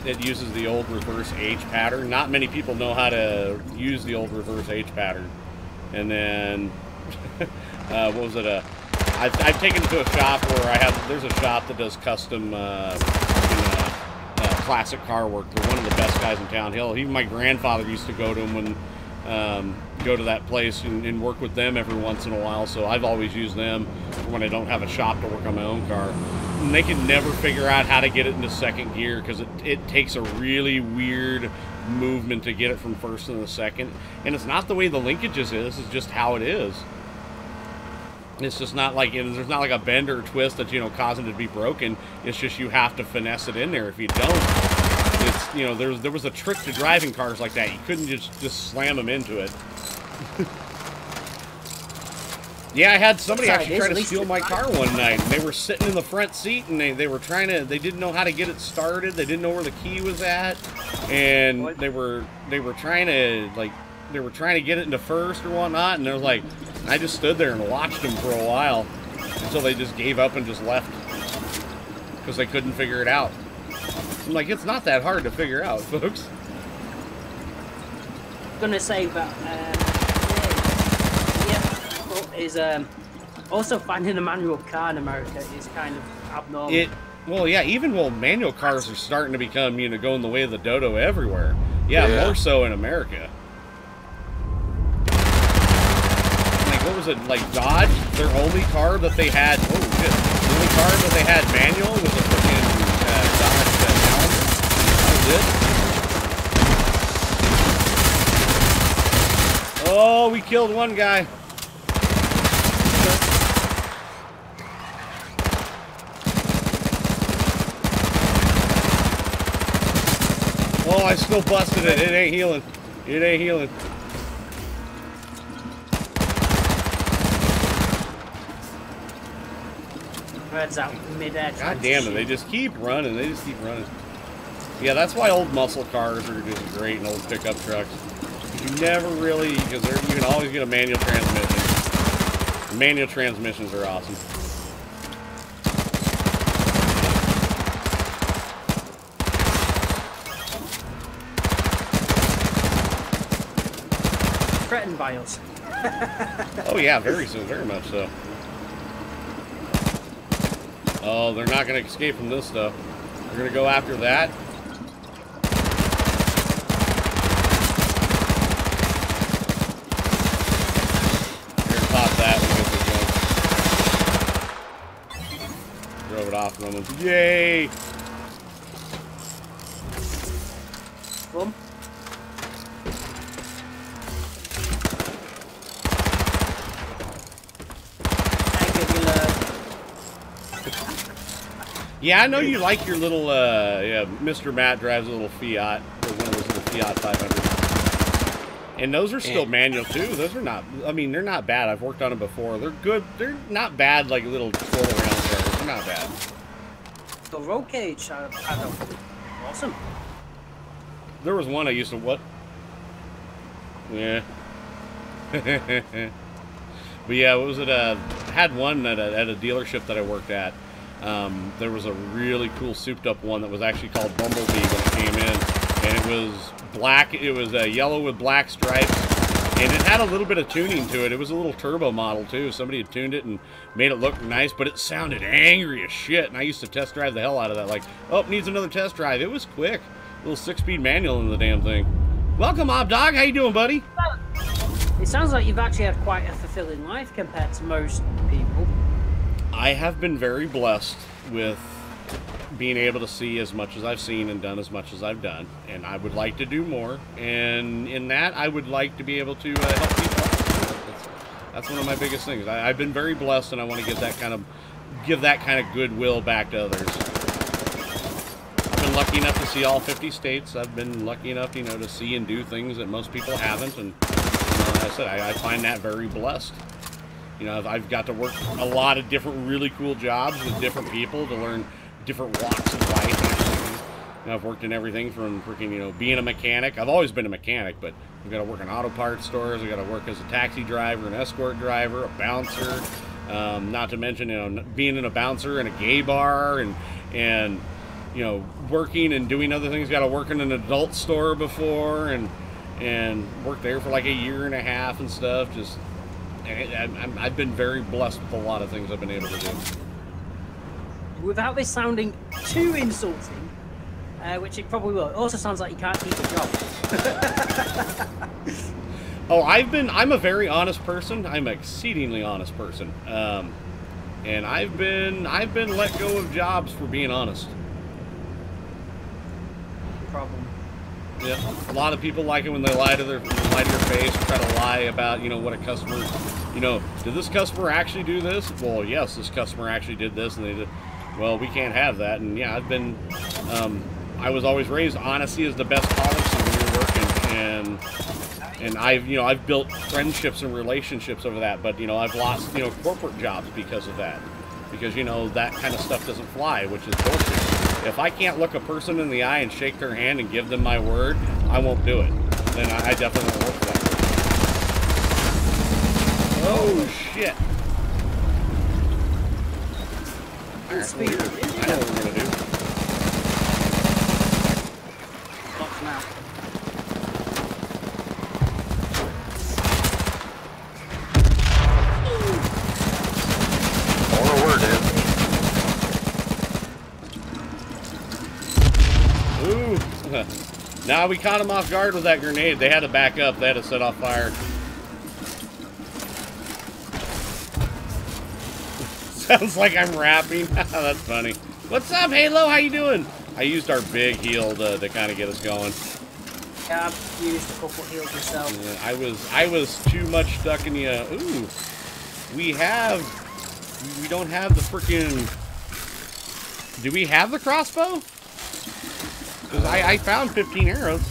It uses the old reverse H pattern. Not many people know how to use the old reverse H pattern. And then, what was it? I've taken it to a shop where there's a shop that does custom classic car work. They're one of the best guys in town. Even my grandfather used to go to them go to that place and work with them every once in a while. So I've always used them when I don't have a shop to work on my own car. And they can never figure out how to get it into second gear because it takes a really weird movement to get it from first to the second. And it's not the way the linkages is, it's just how it is. It's just not like, there's not like a bend or a twist that's, causing it to be broken. It's just you have to finesse it in there. If you don't, it's, there was a trick to driving cars like that. You couldn't just slam them into it. Yeah, I had somebody actually try to steal my car one night. And they were sitting in the front seat and they didn't know how to get it started. They didn't know where the key was at. And they were trying to get it into first or whatnot, and they're like, I just stood there and watched them for a while until they just gave up and just left because they couldn't figure it out. I'm like, it's not that hard to figure out, folks. I'm gonna say that difficult is also finding a manual car in America is kind of abnormal. Well, yeah, even manual cars are starting to become, you know, going the way of the dodo everywhere. Yeah, more so in America. Like, what was it? Like Dodge, their only car that they had. Oh shit! The only car that they had manual was a freaking Dodge Challenger. That was it. Oh, we killed one guy. Oh, I still busted it. It ain't healing. It ain't healing. Red's out mid-air. God damn it. They just keep running. They just keep running. Yeah, that's why old muscle cars are just great and old pickup trucks. You never really, because you can always get a manual transmission. Manual transmissions are awesome. Threatened by us. Oh yeah, very much so. Oh, they're not going to escape from this stuff. They're going to go after that. They're going to pop that because they're going. Drove it off from them. Yay! Boom. Yeah, I know you like your little, yeah, Mr. Matt drives a little Fiat, or one of those little Fiat 500. And those are still manual, too. Those are not, I mean, they're not bad. I've worked on them before. They're good. They're not bad, like little twirl around cars. They're not bad. The roll cage, I don't know. Awesome. There was one I used to, what? Yeah. But yeah, what was it? I had one at a dealership that I worked at. There was a really cool souped up one that was actually called Bumblebee when it came in, and it was black. It was yellow with black stripes, and it had a little bit of tuning to it. It was a little turbo model too. Somebody had tuned it and made it look nice, but it sounded angry as shit. And I used to test drive the hell out of that. Like, oh, needs another test drive. It was quick. Little 6-speed manual in the damn thing. Welcome, Ob Dog. How you doing, buddy? It sounds like you've actually had quite a fulfilling life compared to most people. I have been very blessed with being able to see as much as I've seen and done as much as I've done, and I would like to do more, and in that I would like to be able to help people. That's one of my biggest things. I've been very blessed, and I want to give that kind of goodwill back to others. I've been lucky enough to see all 50 states. I've been lucky enough, you know, to see and do things that most people haven't, and like I said, I find that very blessed. You know, I've got to work a lot of different really cool jobs with different people to learn different walks of life. You know, I've worked in everything from freaking, you know, being a mechanic. I've always been a mechanic, but I've got to work in auto parts stores. I've got to work as a taxi driver, an escort driver, a bouncer. Not to mention, you know, being in a bouncer in a gay bar and you know, working and doing other things. Got to work in an adult store before and worked there for like a year and a half and stuff. Just I've been very blessed with a lot of things I've been able to do. Without this sounding too insulting, which it probably will, it also sounds like you can't keep a job. Oh, I'm a very honest person. I'm an exceedingly honest person. And I've been let go of jobs for being honest. Problem. Yeah, a lot of people like it when they lie to your face and try to lie about, you know, what a customer, you know, did this customer actually do this? Well, yes, this customer actually did this, and they did. Well, we can't have that. And yeah, I was always raised honesty is the best policy when you're working, and I've built friendships and relationships over that. But you know, I've lost, you know, corporate jobs because of that, because you know that kind of stuff doesn't fly, which is bullshit. If I can't look a person in the eye and shake their hand and give them my word, I won't do it. Then I definitely won't work for that person. Oh, shit. Right, I know what we're going to do. Now we caught them off guard with that grenade. They had to back up. They had to set off fire. Sounds like I'm rapping. That's funny. What's up, Halo? How you doing? I used our big heal to kind of get us going. Yeah, I've used a couple heals myself. Yeah, I was too much stuck in the. Ooh, we don't have the freaking. Do we have the crossbow? Because I found 15 arrows.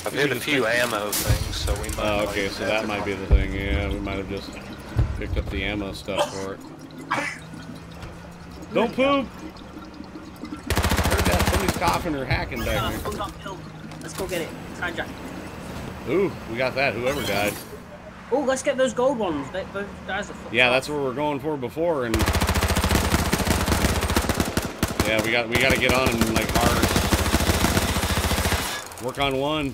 I've hit a few ammo things, so we might. Oh, okay, so that might be the thing. Yeah, we might have just picked up the ammo stuff for it. Don't poop! I heard that somebody's coughing or hacking back there. Let's go get it. Try Jack. Ooh, we got that. Whoever died. Oh, let's get those gold ones. Those guys are yeah, that's what we were going for before, and yeah, we got to get on and like hard. Work on one.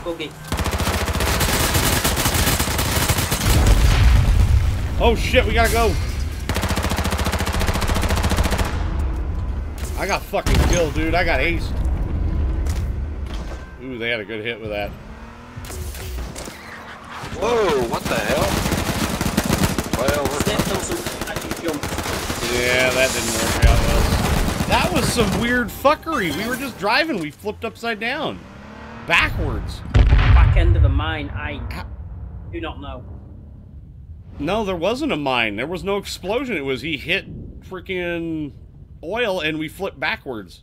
Okay. Oh shit, we gotta go. I got fucking killed, dude. I got aced. Ooh, they had a good hit with that. Whoa, what the hell? Well, yeah, that didn't work out well. That was some weird fuckery. We were just driving. We flipped upside down. Backwards. Back end of a mine, I do not know. No, there wasn't a mine. There was no explosion. It was he hit freaking oil and we flipped backwards.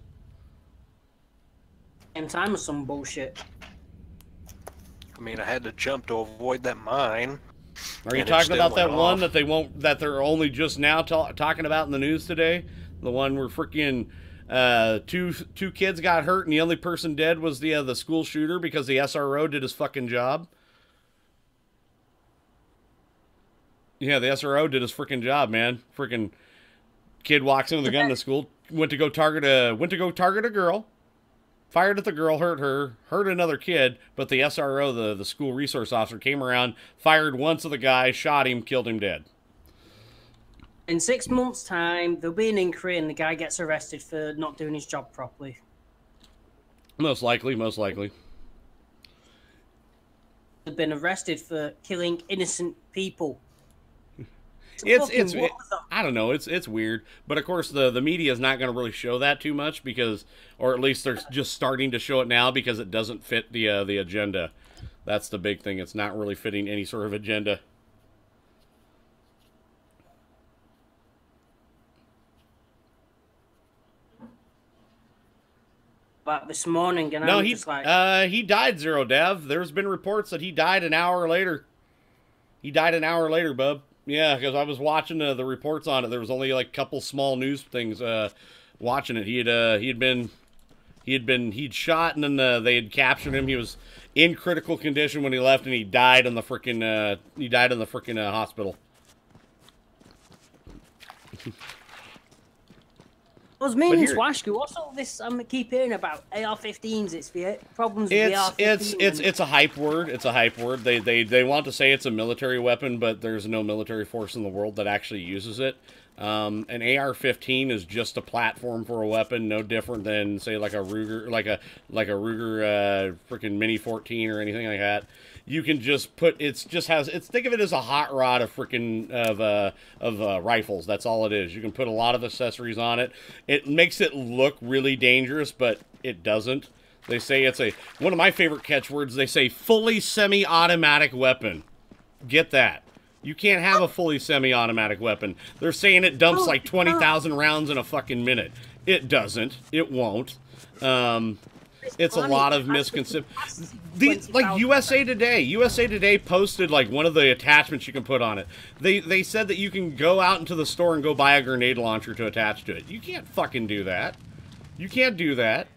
Same time or some bullshit. I mean, I had to jump to avoid that mine. Are you talking about that one that they won't, that they're only just now talking about in the news today? The one where freaking two kids got hurt and the only person dead was the school shooter because the SRO did his fucking job. Yeah, the SRO did his freaking job, man. Freaking kid walks in with a gun to school, went to go target a girl, fired at the girl, hurt her, hurt another kid, but the SRO, the school resource officer, came around, fired once at the guy, shot him, killed him dead. In 6 months' time, there'll be an inquiry and the guy gets arrested for not doing his job properly. Most likely, most likely. They've been arrested for killing innocent people. I don't know, it's weird, but of course the media is not going to really show that too much because, or at least they're just starting to show it now because it doesn't fit the agenda. That's the big thing. It's not really fitting any sort of agenda. But this morning, and no, I'm just like, he died, Zero Dev. There's been reports that he died an hour later. He died an hour later, bub. Yeah, because I was watching the reports on it. There was only like a couple small news things watching it. He'd shot and then they had captured him. He was in critical condition when he left, and he died in the freaking hospital. I was meaning to ask you, what's all this I keep hearing about AR-15s? It's the problems with the AR-15. It's a hype word. It's a hype word. They want to say it's a military weapon, but there's no military force in the world that actually uses it. An AR-15 is just a platform for a weapon, no different than say like a Ruger, like a Ruger freaking Mini 14 or anything like that. You can just put think of it as a hot rod of freaking of rifles. That's all it is. You can put a lot of accessories on it. It makes it look really dangerous, but it doesn't. They say it's one of my favorite catchwords. They say fully semi-automatic weapon. Get that. You can't have a fully semi-automatic weapon. They're saying it dumps like 20,000 rounds in a fucking minute. It doesn't. It won't. It's a lot of misconceptions. Like USA Today posted like one of the attachments you can put on it. They said that you can go out into the store and go buy a grenade launcher to attach to it. You can't fucking do that. You can't do that.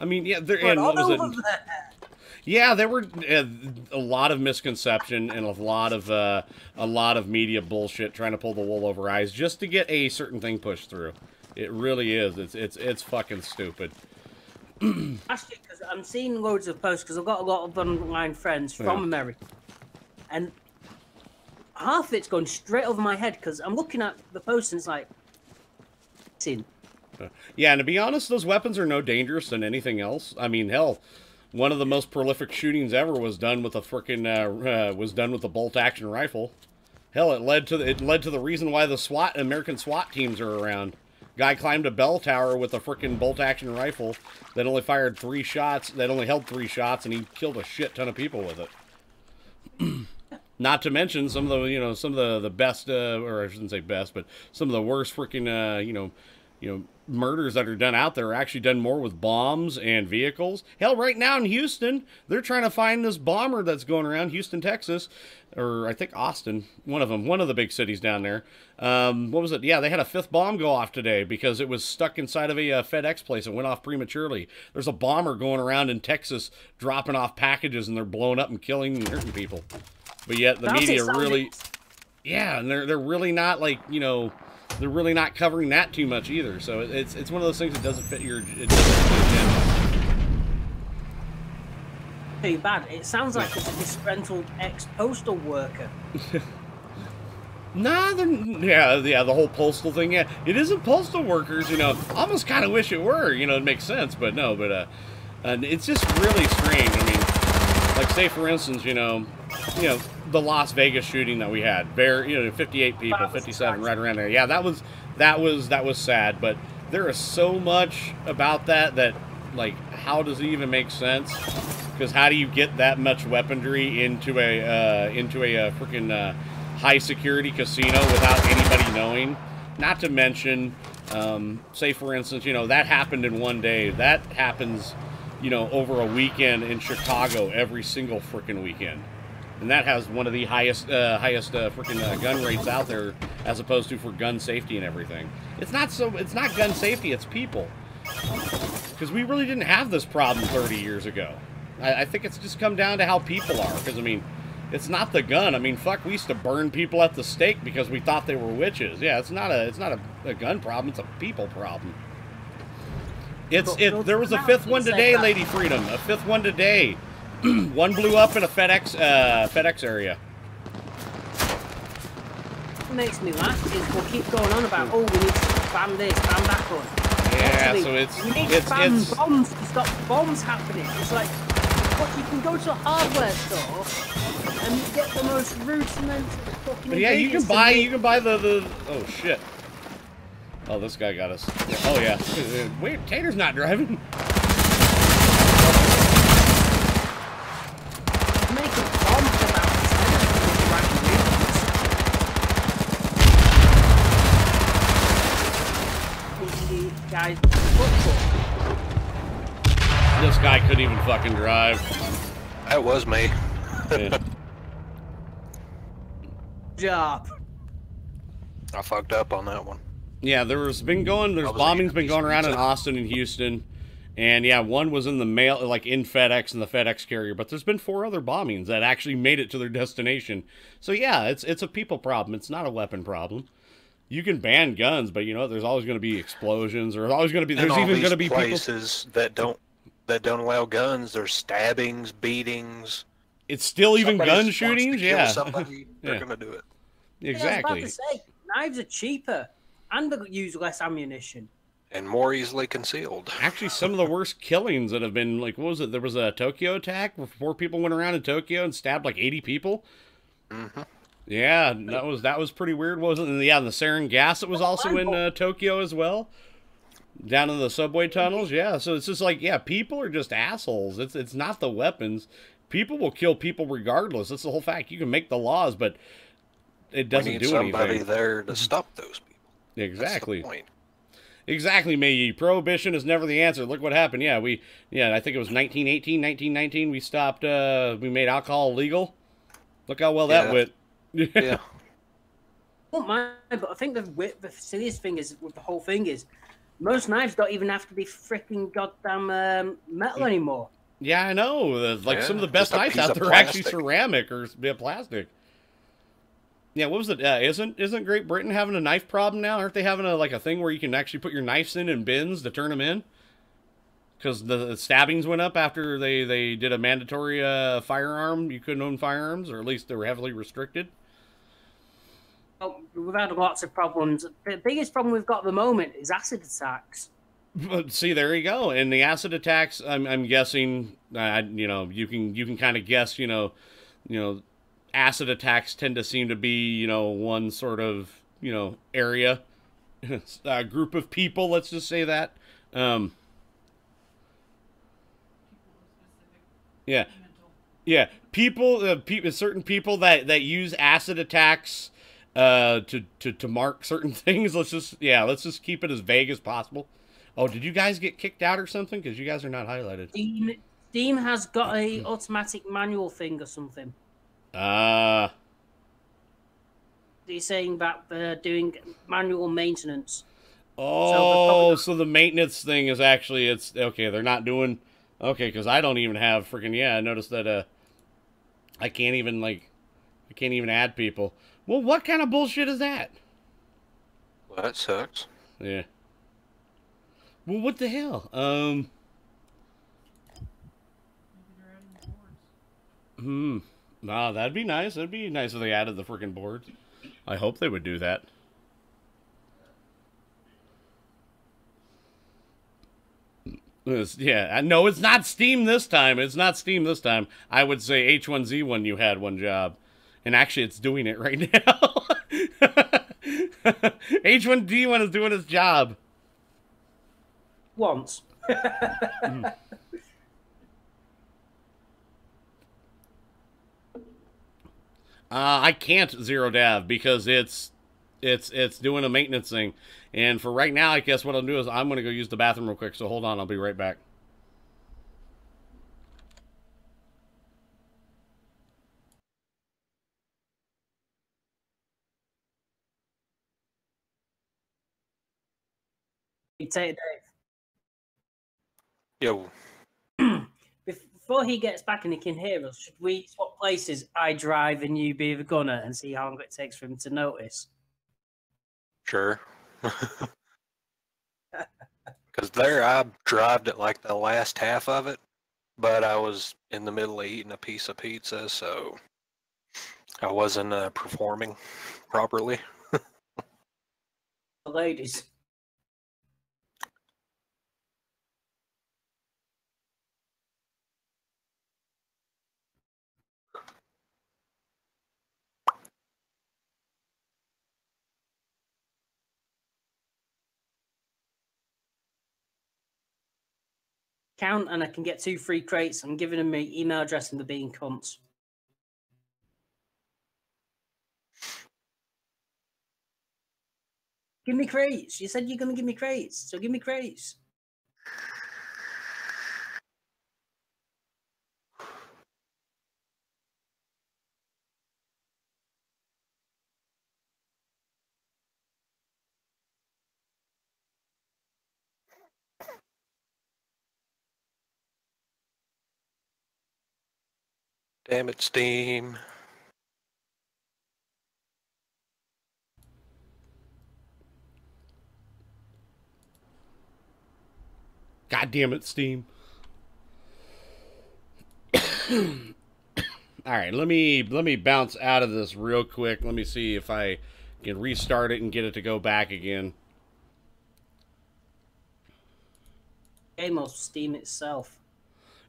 I mean, yeah, and what was it? Yeah, there were a lot of misconception and a lot of media bullshit trying to pull the wool over eyes just to get a certain thing pushed through. It really is. It's fucking stupid. Actually, because I'm seeing loads of posts because I've got a lot of online friends from America, and half of it's going straight over my head because I'm looking at the post and it's like, yeah, and to be honest, those weapons are no dangerous than anything else. I mean, hell, one of the most prolific shootings ever was done with a frickin' bolt action rifle. Hell, it led to the reason why the American SWAT teams are around. Guy climbed a bell tower with a frickin' bolt action rifle that only fired 3 shots. That only held 3 shots, and he killed a shit ton of people with it. Not to mention some of the best, or I shouldn't say best, but some of the worst freaking, murders that are done out there are actually done more with bombs and vehicles. Hell, right now in Houston, they're trying to find this bomber that's going around Houston, Texas, or I think Austin, one of them, one of the big cities down there. What was it? Yeah, they had a 5th bomb go off today because it was stuck inside of a FedEx place and went off prematurely. There's a bomber going around in Texas dropping off packages, and they're blowing up and killing and hurting people. But yet the media really, yeah, and they're really not like, they're really not covering that too much either. So it's one of those things that doesn't fit your agenda. Too bad. It sounds like it's a disgruntled ex-postal worker. Nah, yeah, the whole postal thing. Yeah, it isn't postal workers. Almost kind of wish it were. It makes sense, but no. But and it's just really strange. I mean, like say for instance, the Las Vegas shooting that we had. 58 people, 57, right around there. Yeah, that was sad. But there is so much about that like, how does it even make sense? Because how do you get that much weaponry into a freaking high security casino without anybody knowing? Not to mention, say for instance, that happened in one day. That happens, over a weekend in Chicago every single freaking weekend. And that has one of the highest freaking gun rates out there, as opposed to for gun safety and everything. It's not gun safety, it's people. Because we really didn't have this problem 30 years ago. I think it's just come down to how people are. Because, I mean, it's not the gun. I mean, fuck, we used to burn people at the stake because we thought they were witches. Yeah, it's not a gun problem, it's a people problem. There was a 5th one today, Lady Freedom. A 5th one today. One blew up in a FedEx area. What makes me laugh is we'll keep going on about, we need to ban this, ban that gun. Yeah, actually, so we need to ban bombs to stop bombs happening. It's like, what, you can go to a hardware store and get the most rudimentary fucking. But yeah, you can buy the oh shit. Oh, this guy got us. Oh yeah. Wait, Tater's not driving. This guy couldn't even fucking drive. That was me. Yeah. Job. I fucked up on that one. Yeah, there's bombings been going around in Austin and Houston. And yeah, one was in the mail, like in FedEx and the FedEx carrier, but there's been 4 other bombings that actually made it to their destination. So yeah, it's a people problem. It's not a weapon problem. You can ban guns, but there's always going to be explosions, or there's even going to be places that don't allow guns. There's stabbings, beatings. It's still even gun shootings. Yeah, somebody, they're going to do it. Exactly. Yeah, I was about to say, knives are cheaper and they use less ammunition and more easily concealed. Actually, some of the worst killings that have been, like, what was it? There was a Tokyo attack where 4 people went around in Tokyo and stabbed like 80 people. Mm-hmm. Yeah, that was pretty weird, wasn't it? And yeah, the sarin gas that was also in Tokyo as well, down in the subway tunnels. Yeah, so it's just like, yeah, people are just assholes. It's not the weapons. People will kill people regardless. That's the whole fact. You can make the laws, but it doesn't do anything. Somebody there to stop those people. Exactly. That's the point. Exactly, Mayhem. Prohibition is never the answer. Look what happened. Yeah, I think it was 1918, 1919. We stopped. We made alcohol legal. Look how well that went. Yeah. Don't mind, but I think the silliest thing is with the whole thing is most knives don't even have to be freaking goddamn metal anymore. Yeah, I know. Like some of the best knives out there are actually ceramic or plastic. Yeah, what was it? Isn't Great Britain having a knife problem now? Aren't they having a thing where you can actually put your knives in bins to turn them in? Because the stabbings went up after they did a mandatory firearm. You couldn't own firearms, or at least they were heavily restricted. Oh, we've had lots of problems. The biggest problem we've got at the moment is acid attacks. See, there you go. And the acid attacks, I'm guessing, you know, you can kind of guess, you know, acid attacks tend to seem to be, you know, one sort of, you know, area, a group of people. Let's just say that. Yeah, yeah. People, certain people that use acid attacks to mark certain things. Let's just keep it as vague as possible. Oh, did you guys get kicked out or something? Because you guys are not highlighted. Steam has got a automatic manual thing or something. He's saying that they're doing manual maintenance. Oh, so the maintenance thing is actually, it's okay. They're not doing okay, because I don't even have freaking, yeah. I noticed that I can't even add people. Well, what kind of bullshit is that? Well, that sucks. Yeah. Well, what the hell? Nah, that'd be nice. That'd be nice if they added the freaking boards. I hope they would do that. Yeah, no, it's not Steam this time. It's not Steam this time. I would say H1Z1, you had one job. And actually, it's doing it right now. H1Z1 is doing its job. Once. I can't zero dav because it's doing a maintenance thing. And for right now, I guess what I'll do is I'm going to go use the bathroom real quick. So hold on, I'll be right back. You take it, Dave. Yo. Before he gets back and he can hear us, should we swap places? I drive and you be the gunner and see how long it takes for him to notice. Sure. Because there I drived at like the last half of it, but I was in the middle of eating a piece of pizza, so I wasn't performing properly. The ladies. Count and I can get 2 free crates. I'm giving them my email address and they're being cunts. Give me crates. You said you're going to give me crates, so give me crates. Damn it, Steam. God damn it, Steam. All right, let me bounce out of this real quick. Let me see if I can restart it and get it to go back again. Game of Steam itself.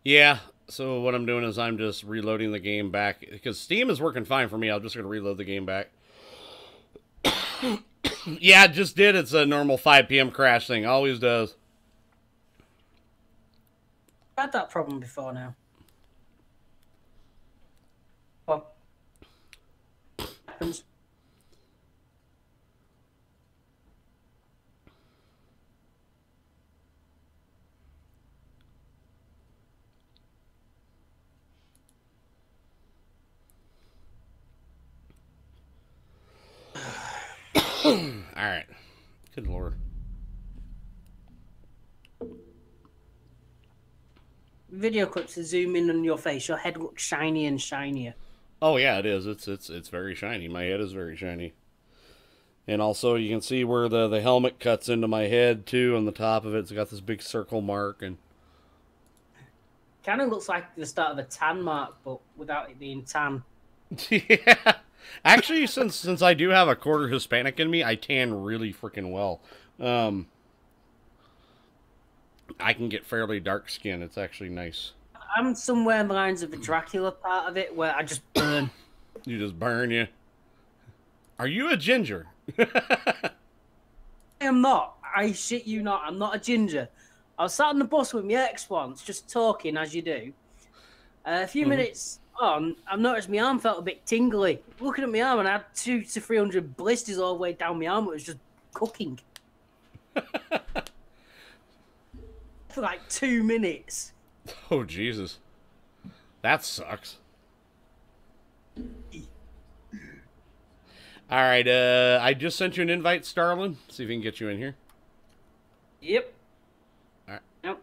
Yeah, so what I'm doing is I'm just reloading the game back. Because Steam is working fine for me. I'm just going to reload the game back. Yeah, it just did. It's a normal 5 p.m. crash thing. Always does. I've had that problem before now. What happens? Alright. Good lord. Video clips to zoom in on your face. Your head looks shiny and shinier. Oh yeah, it is. It's very shiny. My head is very shiny. And also you can see where the helmet cuts into my head too on the top of it. It's got this big circle mark and Kind of looks like the start of a tan mark, but without it being tan. Yeah. Actually, since I do have a quarter Hispanic in me, I tan really freaking well. I can get fairly dark skin. It's actually nice. I'm somewhere in the lines of the Dracula part of it where I just burn. You just burn, you. Are you a ginger? I am not. I shit you not. I'm not a ginger. I was sat on the bus with my ex once, just talking as you do. A few minutes on, I've noticed my arm felt a bit tingly. Looking at my arm, and I had 200 to 300 blisters all the way down my arm. It was just cooking. For like 2 minutes. Oh, Jesus. That sucks. Alright, I just sent you an invite, Starlin. See if we can get you in here. Yep. Alright. Yep.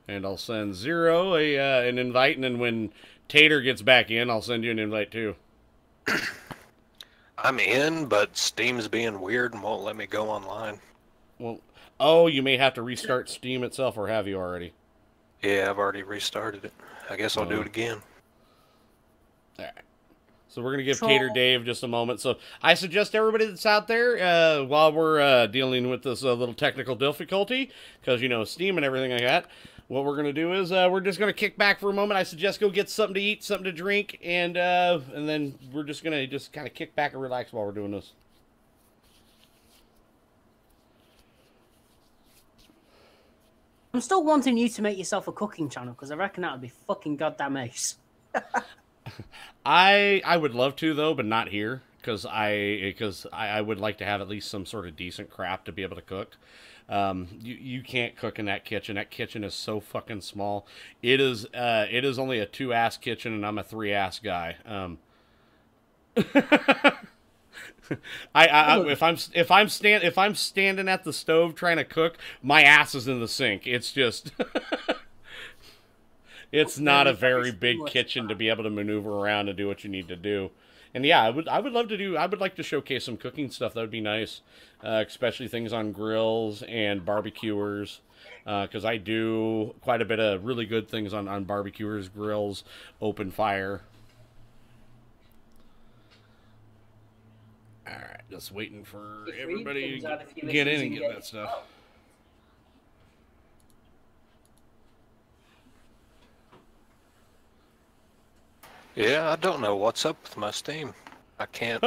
And I'll send Zero an invite, and then when Tater gets back in, I'll send you an invite too. I'm in, but Steam's being weird and won't let me go online. Well, oh, you may have to restart Steam itself, or have you already? Yeah, I've already restarted it. I guess I'll do it again. Alright. So we're going to give Tater Dave just a moment. So I suggest everybody that's out there, while we're dealing with this little technical difficulty, because, you know, Steam and everything like that, what we're going to do is we're just going to kick back for a moment. I suggest go get something to eat, something to drink, and then we're just going to just kind of kick back and relax while we're doing this. I'm still wanting you to make yourself a cooking channel, because I reckon that would be fucking goddamn ace. I would love to, though, but not here, because I would like to have at least some sort of decent crap to be able to cook. You can't cook in that kitchen. That kitchen is so fucking small. It is only a 2-ass kitchen, and I'm a 3-ass guy. If I'm standing at the stove trying to cook, my ass is in the sink. It's just it's not a very big kitchen to be able to maneuver around and do what you need to do. And yeah, I would like to showcase some cooking stuff. That would be nice, especially things on grills and barbecuers, because I do quite a bit of really good things on barbecuers, grills, open fire. Alright, just waiting for everybody to get in and get that stuff. Yeah, I don't know what's up with my Steam. I can't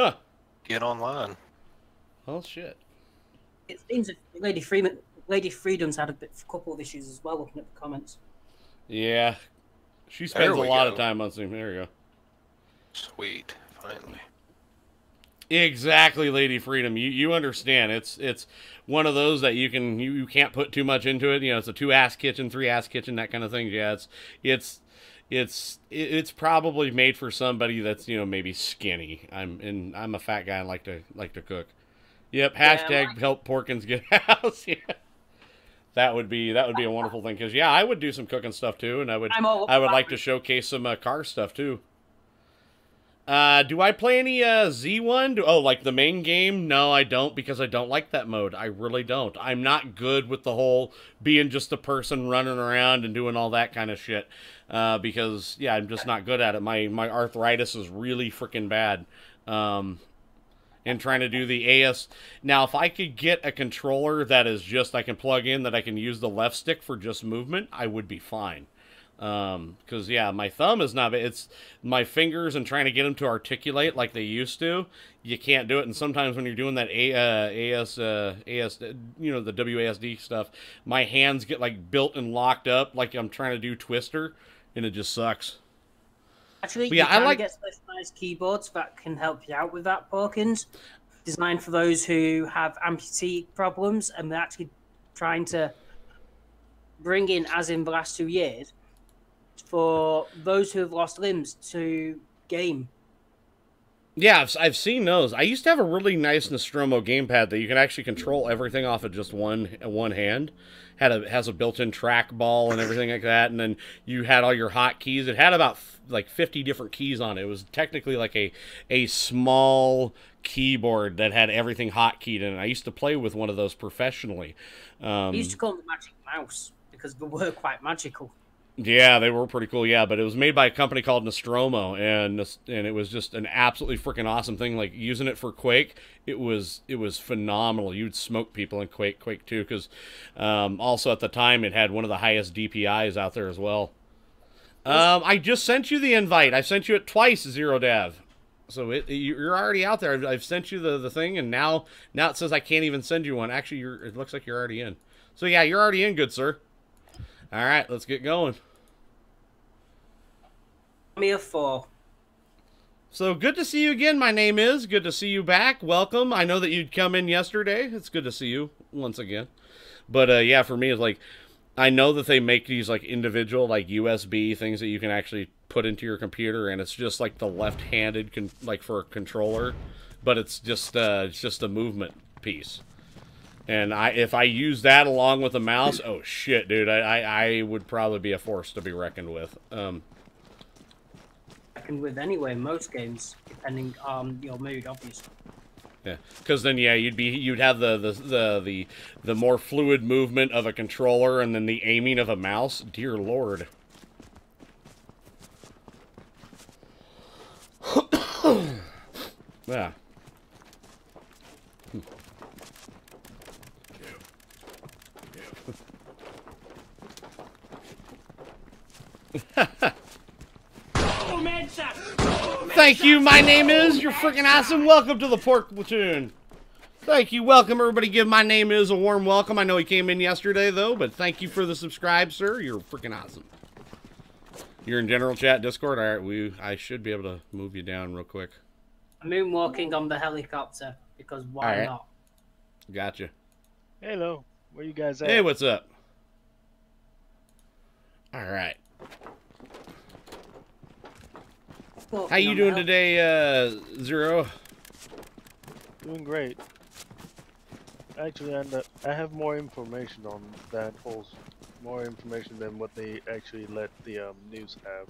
get online. Oh, shit. It seems that Lady Freedom's had a couple of issues as well, looking at the comments. Yeah. She spends a lot of time on Steam. There you go. Sweet, finally. Exactly, Lady Freedom. You understand. It's one of those that you can't put too much into it. You know, it's a 2-ass kitchen, 3-ass kitchen, that kind of thing. Yeah, it's probably made for somebody that's, you know, maybe skinny. I'm a fat guy and like to cook. Yep. Hashtag help Porkins get house. Yeah. That would be a wonderful thing, because yeah, I would do some cooking stuff too, and I would like to showcase some car stuff too. Do I play any Z1? Oh, like the main game? No, I don't, because I don't like that mode. I really don't. I'm not good with the whole being just a person running around and doing all that kind of shit. Because, yeah, I'm just not good at it. My arthritis is really freaking bad. And trying to do the AS... Now, if I could get a controller that is just, I can plug in, that I can use the left stick for just movement, I would be fine. Because yeah, my thumb is not, it's my fingers and trying to get them to articulate like they used to, you can't do it. And sometimes when you're doing that AS, you know, the WASD stuff, my hands get like built and locked up like I'm trying to do Twister, and it just sucks. Actually, yeah, you can get specialized keyboards that can help you out with that, Porkins. Designed for those who have amputee problems, and they're actually trying to bring in, as in the last 2 years, for those who have lost limbs to game. Yeah, I've seen those. I used to have a really nice Nostromo gamepad that you can actually control everything off of just one hand. Has a built-in trackball and everything like that, and then you had all your hotkeys. It had about like 50 different keys on it. It was technically like a small keyboard that had everything hotkeyed in it. I used to play with one of those professionally. I used to call them the magic mouse. because they were quite magical. Yeah, they were pretty cool. Yeah, but it was made by a company called Nostromo, and it was just an absolutely freaking awesome thing. Like using it for Quake, it was phenomenal. You'd smoke people in Quake 2, because also at the time it had one of the highest DPIs out there as well. I just sent you the invite. I sent you it twice, Zero Dav. So you're already out there. I've sent you the thing, and now it says I can't even send you one. Actually, it looks like you're already in. So yeah, you're already in, good sir. All right, let's get going. Me a 4. So good to see you again. My name is. Good to see you back. Welcome. I know that you'd come in yesterday. It's good to see you once again. But yeah, for me, it's like I know that they make these like individual like USB things that you can actually put into your computer, and it's just like the left-handed like for a controller, but it's just a movement piece. And if I use that along with a mouse, oh shit, dude, I would probably be a force to be reckoned with. Reckoned with anyway, most games, depending on your mood, obviously. Yeah, because then yeah, you'd have the more fluid movement of a controller, and then the aiming of a mouse. Dear Lord. Yeah. Thank you, my name is. You're freaking awesome. Welcome to the Pork Platoon. Thank you. Welcome, everybody. Give my name is a warm welcome. I know he came in yesterday, though, but thank you for the subscribe, sir. You're freaking awesome. You're in general chat, Discord? All right, I should be able to move you down real quick. I'm moonwalking on the helicopter, because why not? Gotcha. Hello. Where you guys at? Hey, what's up? All right. How you doing today, Zero? Doing great. Actually, I have more information on that whole, more information than what they actually let the news have.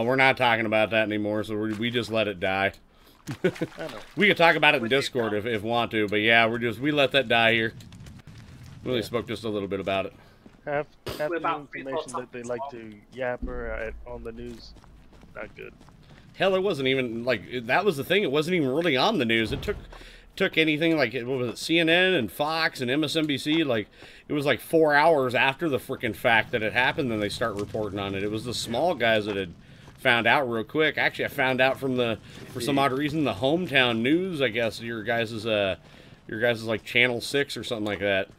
We're not talking about that anymore, so we just let it die. I know. We could talk about it in Discord if want to, but yeah, we let that die here. We only spoke just a little bit about it. Half the information that they like to yapper on the news, not good. Hell, it wasn't even like that was the thing. It wasn't even really on the news. It took anything like what was it, CNN and Fox and MSNBC. Like it was like 4 hours after the freaking fact that it happened, then they start reporting on it. It was the small guys that had found out real quick. Actually, I found out for some odd reason, the Hometown News. I guess your guys is like Channel 6 or something like that.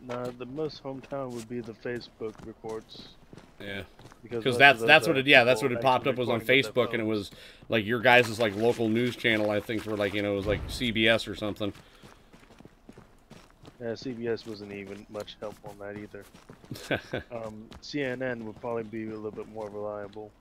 No, the most hometown would be the Facebook reports. Yeah, because that's what it popped up was on Facebook, and it was like your guys' like local news channel. I think for like it was like CBS or something. Yeah, CBS wasn't even much help on that either. CNN would probably be a little bit more reliable.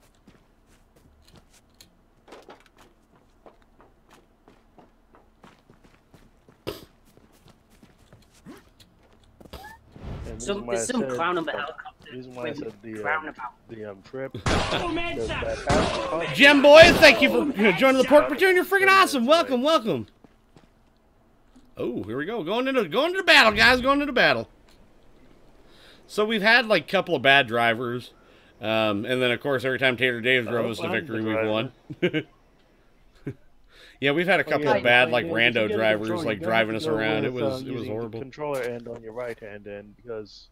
There's some clown on the helicopter. The reason why I said the trip. Gem Boy, thank you for joining the Pork Platoon. You're freaking awesome. Welcome, welcome. Oh, here we go. Going into the battle, guys. Going into battle. So we've had like a couple of bad drivers, and then of course every time Tater Dave drove us to victory, we've won. Yeah, we've had a couple of bad like rando drivers like driving us around. It was horrible. Controller end on your right hand end because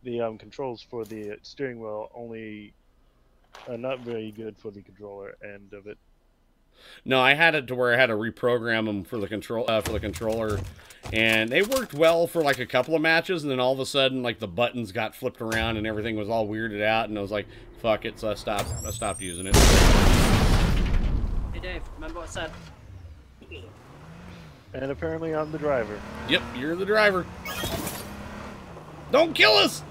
the controls for the steering wheel only are not very good for the controller end of it. No, I had it to where I had to reprogram them for the controller, and they worked well for like a couple of matches, and then all of a sudden like the buttons got flipped around and everything was all weirded out, and I was like, fuck it, so I stopped using it. Hey Dave, remember what I said? And apparently I'm the driver. Yep, you're the driver. Don't kill us!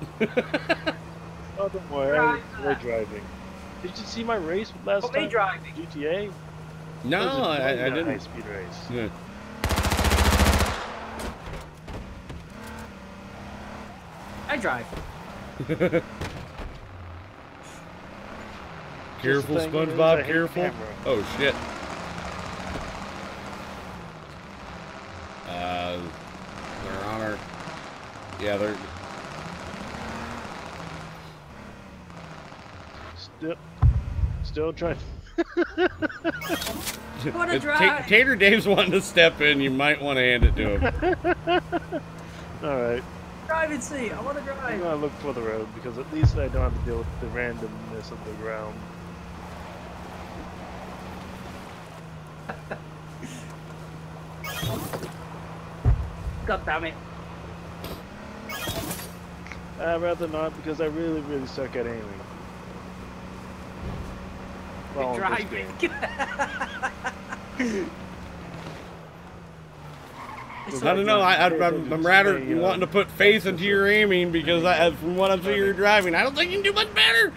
Oh, don't worry, we're driving. Did you see my race last time? Driving. GTA? No, I didn't. High-speed race. Yeah. I drive. Careful, SpongeBob, careful. Oh, shit. They're on our... Yeah, Still trying. Wanna drive? Tater Dave's wanting to step in. You might want to hand it to him. Alright. Driving seat. I want to drive. I'm gonna look for the road because at least I don't have to deal with the randomness of the ground. God damn it. I'd rather not because I really suck at aiming. Well, You're in this driving. game. I don't know. I'm rather wanting to put faith into your aiming because from what I'm seeing you're driving, I don't think you can do much better.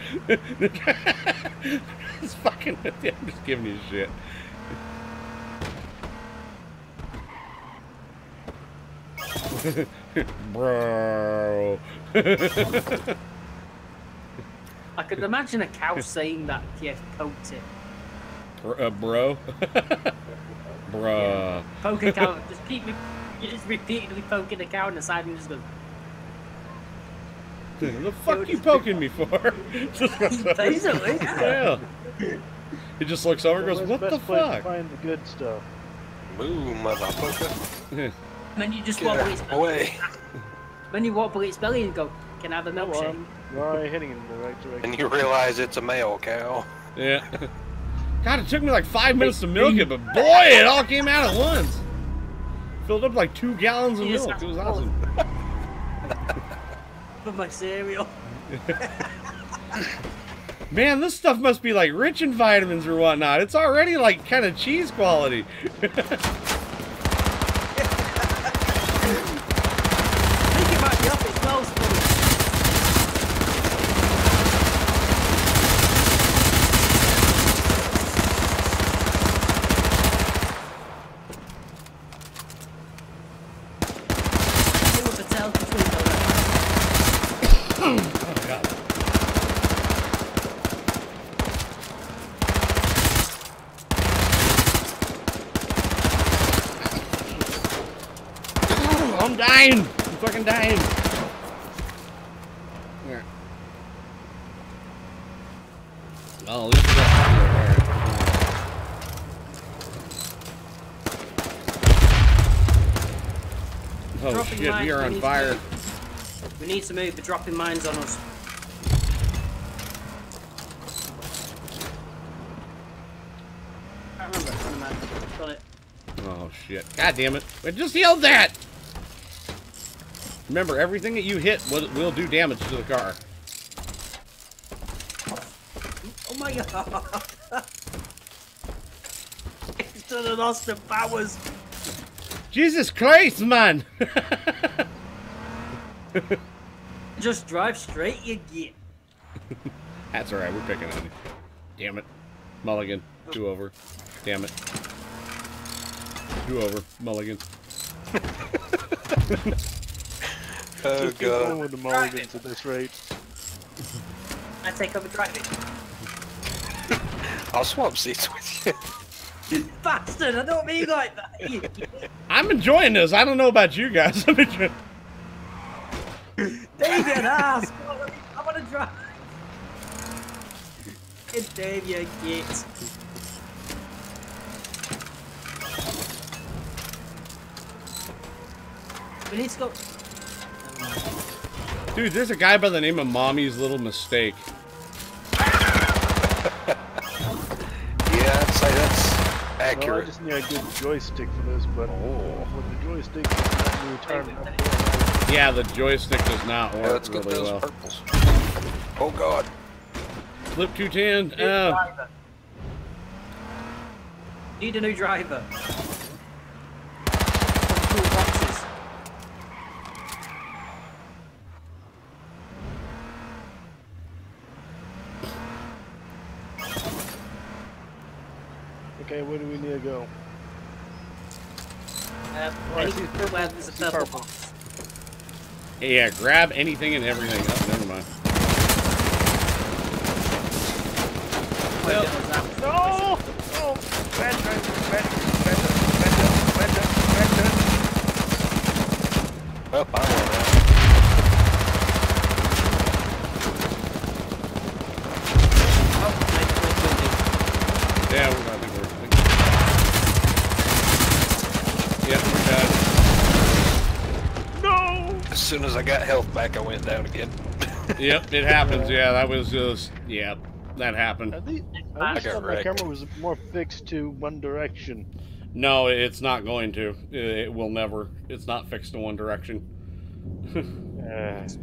It's fucking with you. I'm just giving you shit. Bro. I could imagine a cow saying that if you poked it. Bro. Bruh. Yeah. Poke a cow. You're just repeatedly poking a cow in the side and just go. The fuck you poking me for? Basically. Yeah. He just looks over and goes, "What the fuck?" Find the good stuff. Move, motherfucker. Yeah. And then you just Get wobble its belly. away. Then you wobble its belly and go, "Can I have a milkshake?" You're already heading in the right direction. And you realize it's a male cow. Yeah. God, it took me like 5 minutes to milk it, but boy, it all came out at once. Filled up like 2 gallons of milk. It was awesome. For my cereal. Man, this stuff must be like rich in vitamins or whatnot. It's already like kind of cheese quality. I think it might be up its nose for me. Oh, God. I'm dying. I'm fucking dying. Here. Well, at least we got audio there. Oh Dropping shit, mines, we are on need to fire. move. We need to move. They're dropping mines on us. I can't remember. It's on the map. Got it. Oh shit. God damn it. I just yelled that! Remember, everything that you hit will do damage to the car. Oh my god! It's done an Austin Powers! Jesus Christ, man! Just drive straight, you get. That's alright, we're picking on you. Damn it. Mulligan. 2 over. Damn it. 2 over. Mulligan. Oh Just keep going god. with the mulligans at this rate. I take over driving. I'll swap seats with you. Bastard, I don't mean like that. You get. I'm enjoying this. I don't know about you guys. I'm enjoying... Dave, you ass! I want to drive. It's Dave, you git. We need to go. Dude, there's a guy by the name of Mommy's Little Mistake. Yeah, I'd say that's Well, I accurate. just need a good joystick for this, but with the joystick, it's not really turning up. Yeah, the joystick does not Yeah, work let's get really those well. purples. Oh god. Flip 210. Driver. Need a new driver. Cool boxes. Okay, where do we need to go? Where there's a purple box. Yeah, grab anything and everything. Oh, never mind. Well, No! No! Red, Oh, I want that. as I got health back, I went down again. Yep, it happens. Yeah, that was just, yeah, that happened. I got thought my wrecked. camera was more fixed to one direction. No, it's not going to. It will never. It's not fixed in one direction.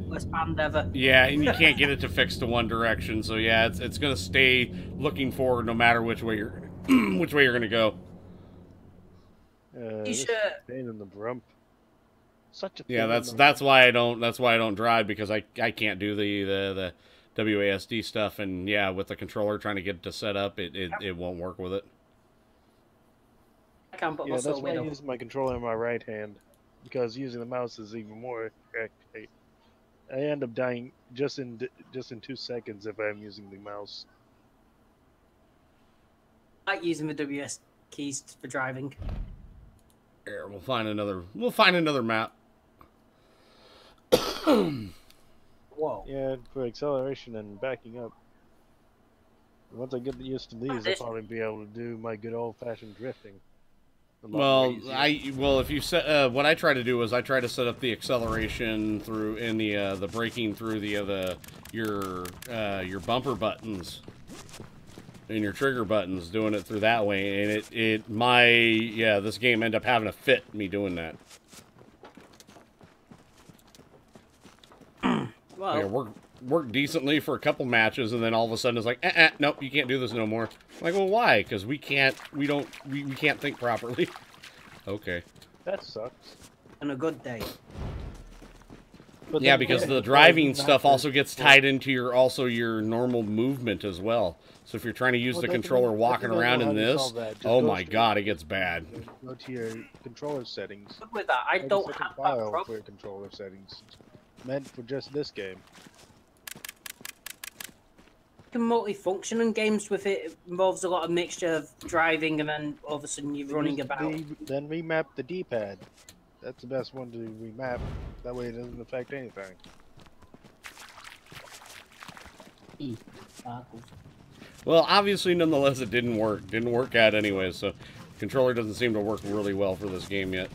Worst band ever. Yeah, and you can't get it to fix to one direction. So yeah, it's gonna stay looking forward no matter which way you're which way you're gonna go. This pain in the rump. Such a Yeah, that's why I don't drive, because I can't do the WASD stuff, and yeah, with the controller trying to get it to set up, it won't work with it. I can't put Yeah, muscle that's why I widow. use my controller in my right hand, because using the mouse is even more accurate. I end up dying just in 2 seconds if I'm using the mouse. I like using the WS keys for driving. Here, we'll find another map. Whoa. Yeah, for acceleration and backing up. Once I get used to these, I'll probably be able to do my good old-fashioned drifting. Well, if you set what I try to do is I try to set up the acceleration through in the braking through your bumper buttons and your trigger buttons, doing it through that way, and this game ended up having a fit me doing that. Well, Yeah, worked decently for a couple matches, and then all of a sudden it's like, nope, you can't do this no more. I'm like, well, why? Because we can't think properly. Okay. That sucks. on a good day. But Yeah, then because what the if driving not stuff the- also gets tied into your normal movement as well. So if you're trying to use Well, the they can- controller they walking can around know in how to this, solve that. Just oh go my straight- god, it gets bad. Go to your controller settings. Good with that, I Make a don't second have that file for problem. your controller settings. It's meant for just this game. You can multi-function in games with it. It involves a lot of mixture of driving and then all of a sudden you're running Use about. Then remap the D-pad. That's the best one to remap. That way it doesn't affect anything. Sparkles. Well, obviously, nonetheless, it didn't work. Didn't work out anyway, so controller doesn't seem to work really well for this game yet.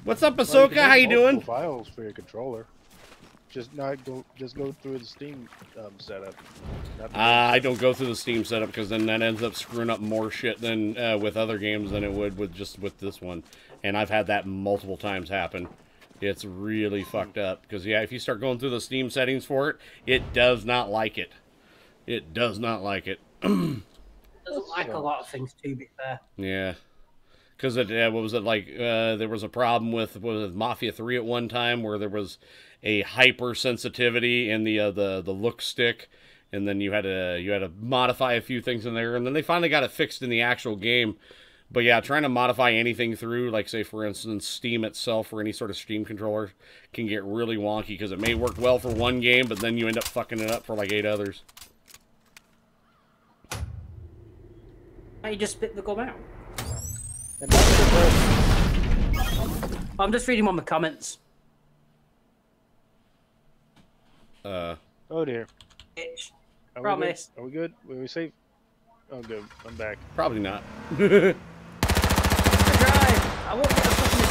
What's up, Well, Ahsoka? can How make you multiple doing? Files for your controller. Just go through the Steam setup. Not the I don't go through the Steam setup because then that ends up screwing up more shit than with other games than it would with this one. And I've had that multiple times happen. It's really fucked up because yeah, if you start going through the Steam settings for it, it does not like it. It does not like it. Doesn't like a lot of things, to be fair. Yeah. Because what was it like? There was a problem with Mafia 3 at one time where there was a hypersensitivity in the look stick, and then you had to modify a few things in there, and then they finally got it fixed in the actual game. But yeah, trying to modify anything through, like say for instance Steam itself or any sort of Steam controller, can get really wonky because it may work well for one game, but then you end up fucking it up for like 8 others. You just spit the gum out. And that's the first. I'm just reading on the comments. Oh dear. Bitch. Are Promise. We good? Are we safe? Oh good. I'm back. Probably not. Drive! I won't get a fucking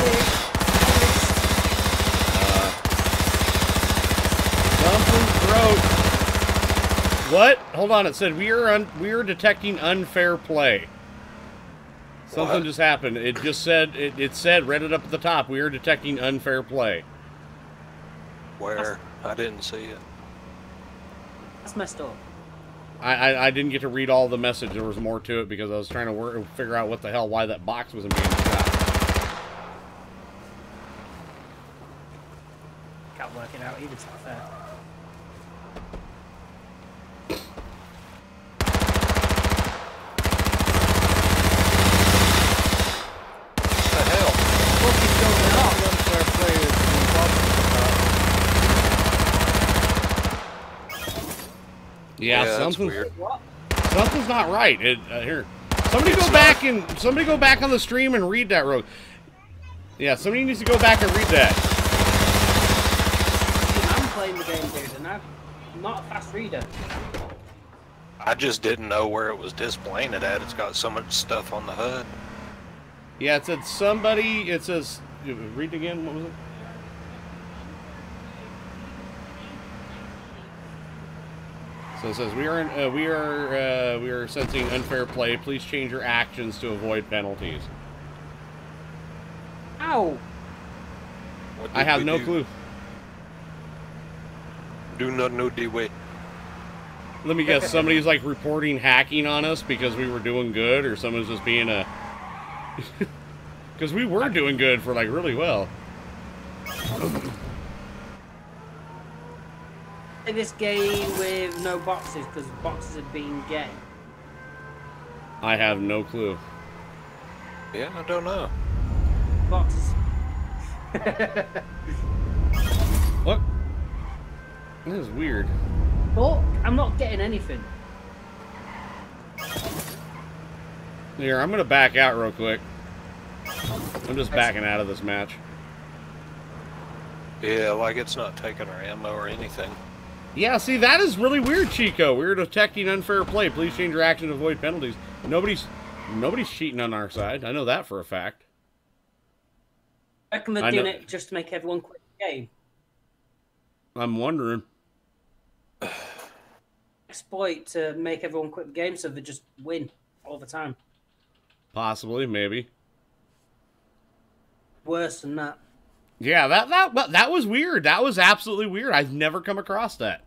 Something's broke. What? Hold on. It said we are detecting unfair play. Something What? just happened. It just said it said read it up at the top. We are detecting unfair play. Where? I didn't see it. That's messed up. I didn't get to read all the message. There was more to it because I was trying to figure out what the hell why that box wasn't being shot. Can't work it out either, to be fair. What the hell? Fucking going off. Unfair play is Yeah, that's something's weird. What? something's not right. Here, somebody go back on the stream and read that road. Yeah, somebody needs to go back and read that. I'm playing the game, dude, and I'm not a fast reader. I just didn't know where it was displaying it at. It's got so much stuff on the HUD. Yeah, it said somebody. It says read again. What was it? So it says we are sensing unfair play. Please change your actions to avoid penalties. Ow! What I did have we no do? clue. Do not know the way. Let me guess. Somebody's like reporting hacking on us because we were doing good, or someone's just being a. Because we were doing good for like really well. Play this game with no boxes because boxes are being gay. I have no clue. Yeah, I don't know. Boxes. What? This is weird. But I'm not getting anything. Here, I'm gonna back out real quick. I'm just backing out of this match. Yeah, like it's not taking our ammo or anything. Yeah, see, that is really weird, Chico. We're detecting unfair play. Please change your action to avoid penalties. Nobody's cheating on our side. I know that for a fact. I reckon they're doing it just to make everyone quit the game. I'm wondering. Exploit to make everyone quit the game so they just win all the time. Possibly, maybe. Worse than that. Yeah, that was weird. That was absolutely weird. I've never come across that.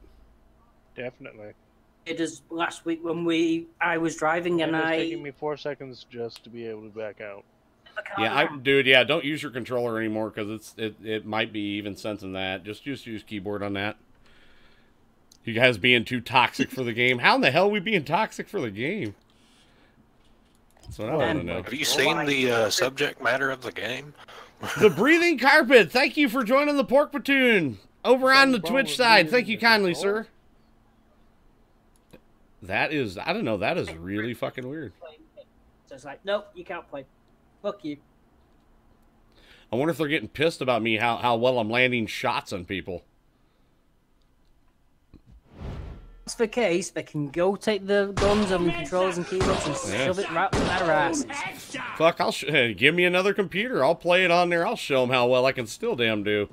Definitely. It is last week when I was driving and It's taking me 4 seconds just to be able to back out. Yeah, dude, yeah, don't use your controller anymore because it might be even sensing that. Just use keyboard on that. You guys being too toxic for the game. How in the hell are we being toxic for the game? That's what I want to know. Have you seen the subject matter of the game? The Breathing Carpet, thank you for joining the Pork Platoon over on the Twitch side. Thank you kindly, sir. That is, I don't know, that is really fucking weird. So it's like, nope, you can't play. Fuck you. I wonder if they're getting pissed about me, how well I'm landing shots on people. That's the case, they can go take the guns and controls and keyboards and shove it right up their asses. Fuck, give me another computer. I'll play it on there. I'll show them how well I can still damn do.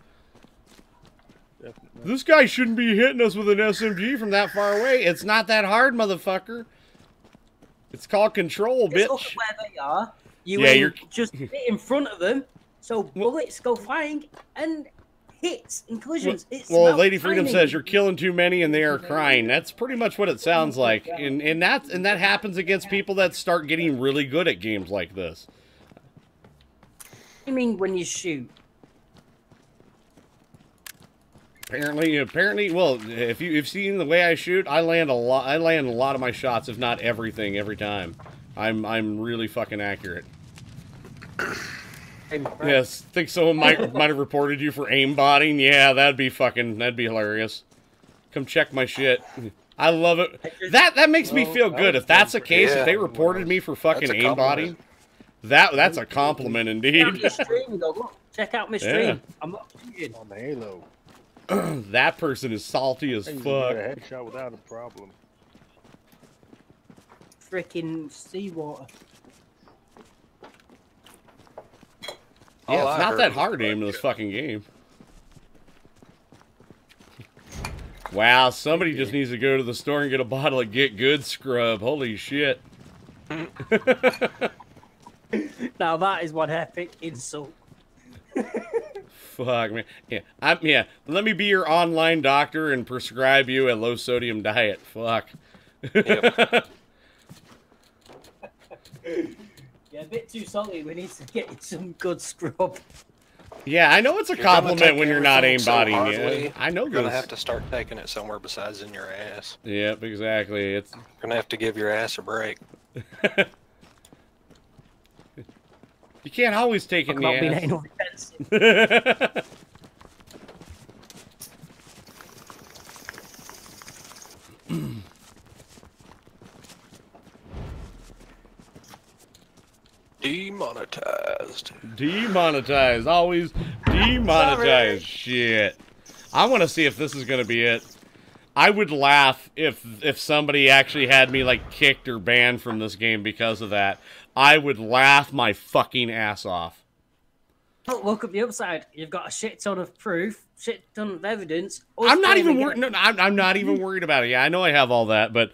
Definitely. This guy shouldn't be hitting us with an SMG from that far away. It's not that hard, motherfucker. It's called control, bitch. Look at where they are. You're just in front of them, so bullets go flying and hits and collisions. Well, Lady Freedom says you're killing too many and they are crying. That's pretty much what it sounds like, and that happens against people that start getting really good at games like this. I mean, when you shoot. Apparently, well, if you've seen the way I shoot, I land a lot. I land a lot of my shots, if not everything, every time. I'm really fucking accurate. Yes, think someone might have reported you for aimbotting. Yeah, that'd be hilarious. Come check my shit. I love it. That makes me feel good. If that's the case, if they reported me for fucking aimbotting, that's a compliment indeed. Check out my stream. I'm not cheating. On the Halo. That person is salty as fuck. You get a headshot without a problem. Freaking seawater. Yeah, it's not that hard to aim in this fucking game. Wow, somebody just needs to go to the store and get a bottle of Get Good scrub. Holy shit. Now that is one epic insult. Fuck, man. Yeah, let me be your online doctor and prescribe you a low sodium diet. Fuck. Yep. Yeah, a bit too salty. We need to get you some good scrub. Yeah, I know it's a compliment when you're not aimbotting. Yeah, I know you're gonna have to start taking it somewhere besides in your ass. Yep, exactly. You're gonna have to give your ass a break. You can't always take it in the ass. Being anal defensive. Demonetized. Demonetized. Always demonetized. Shit. I want to see if this is going to be it. I would laugh if somebody actually had me, like, kicked or banned from this game because of that. I would laugh my fucking ass off. But look at the upside. You've got a shit ton of proof, shit ton of evidence. I'm not even worried. No, I'm not even worried about it. Yeah, I know I have all that, but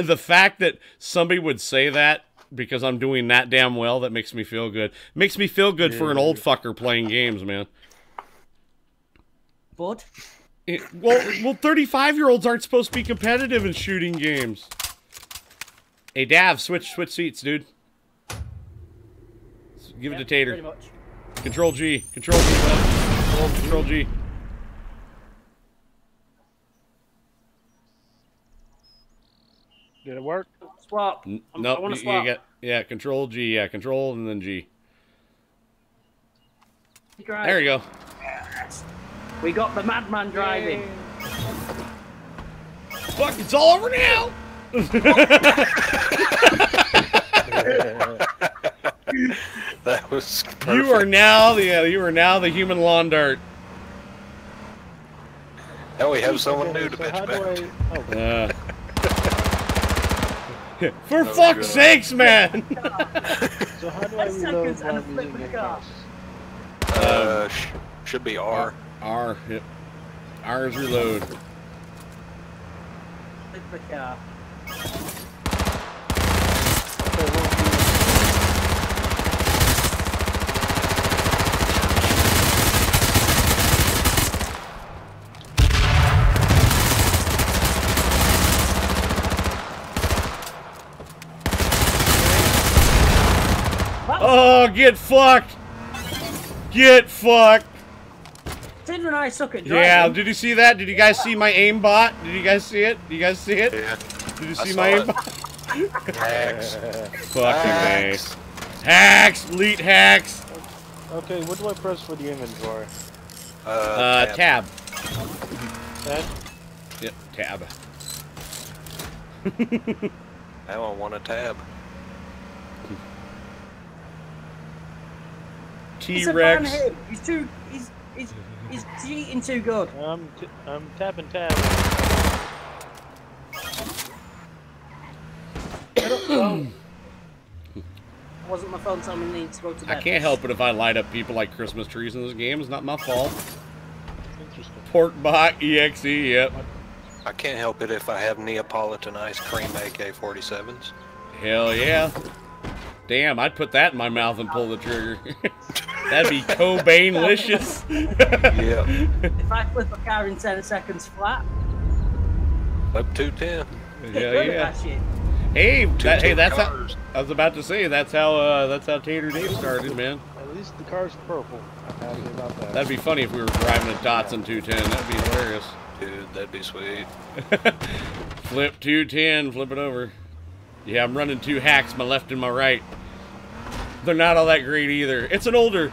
the fact that somebody would say that because I'm doing that damn well, that makes me feel good. Makes me feel good for an old fucker playing games, man. Bud? Well, 35-year-olds aren't supposed to be competitive in shooting games. Hey, Dav, switch seats, dude. Give it to Tater. Pretty much. Control G. Control G, bud. Control G. Did it work? Swap. No, I want you to swap. got Control G. Yeah, Control and then G. Drive. There you go. Yes. We got the madman driving. Fuck, it's all over now. That was perfect. You are now the human lawn dart. Now we have someone new to So bitch how about. do I... Oh, For fuck's sakes, man! so how do I 10 reload seconds while and flip using the it car. mouse? Should be R. R. Yep. R is reload. Flip the car. Okay, well, Oh, get fucked! Get fucked! Tater and I suck at driving. Yeah, did you see that? Did you guys see my aimbot? Did you guys see it? Did you guys see it? Yeah. Did you I see saw my it. aimbot? Hacks. Fucking Hacks. hacks! Elite hacks! okay, what do I press for the inventory? Tab. That? Yep, tab. Now I want a tab. He's a T-Rex. fan him. He's too. He's cheating too good. I'm tapping tab. Wasn't my phone telling me I need to go to bed? I can't help it if I light up people like Christmas trees in this game. It's not my fault. Interesting. Porkbot EXE, yep. I can't help it if I have Neapolitan ice cream AK-47s. Hell yeah. Damn, I'd put that in my mouth and pull the trigger. That'd be Cobain-licious. Yeah. If I flip a car in 10 seconds flat, Up 210. Hell yeah. that shit. Hey, Two that's how, cars. I was about to say, that's how Tater Dave started, man. At least the car's purple. I'm happy about that. That'd be funny if we were driving a Datsun 210. That'd be hilarious. Dude, that'd be sweet. Flip 210, flip it over. Yeah, I'm running two hacks, my left and my right. They're not all that great either. It's an older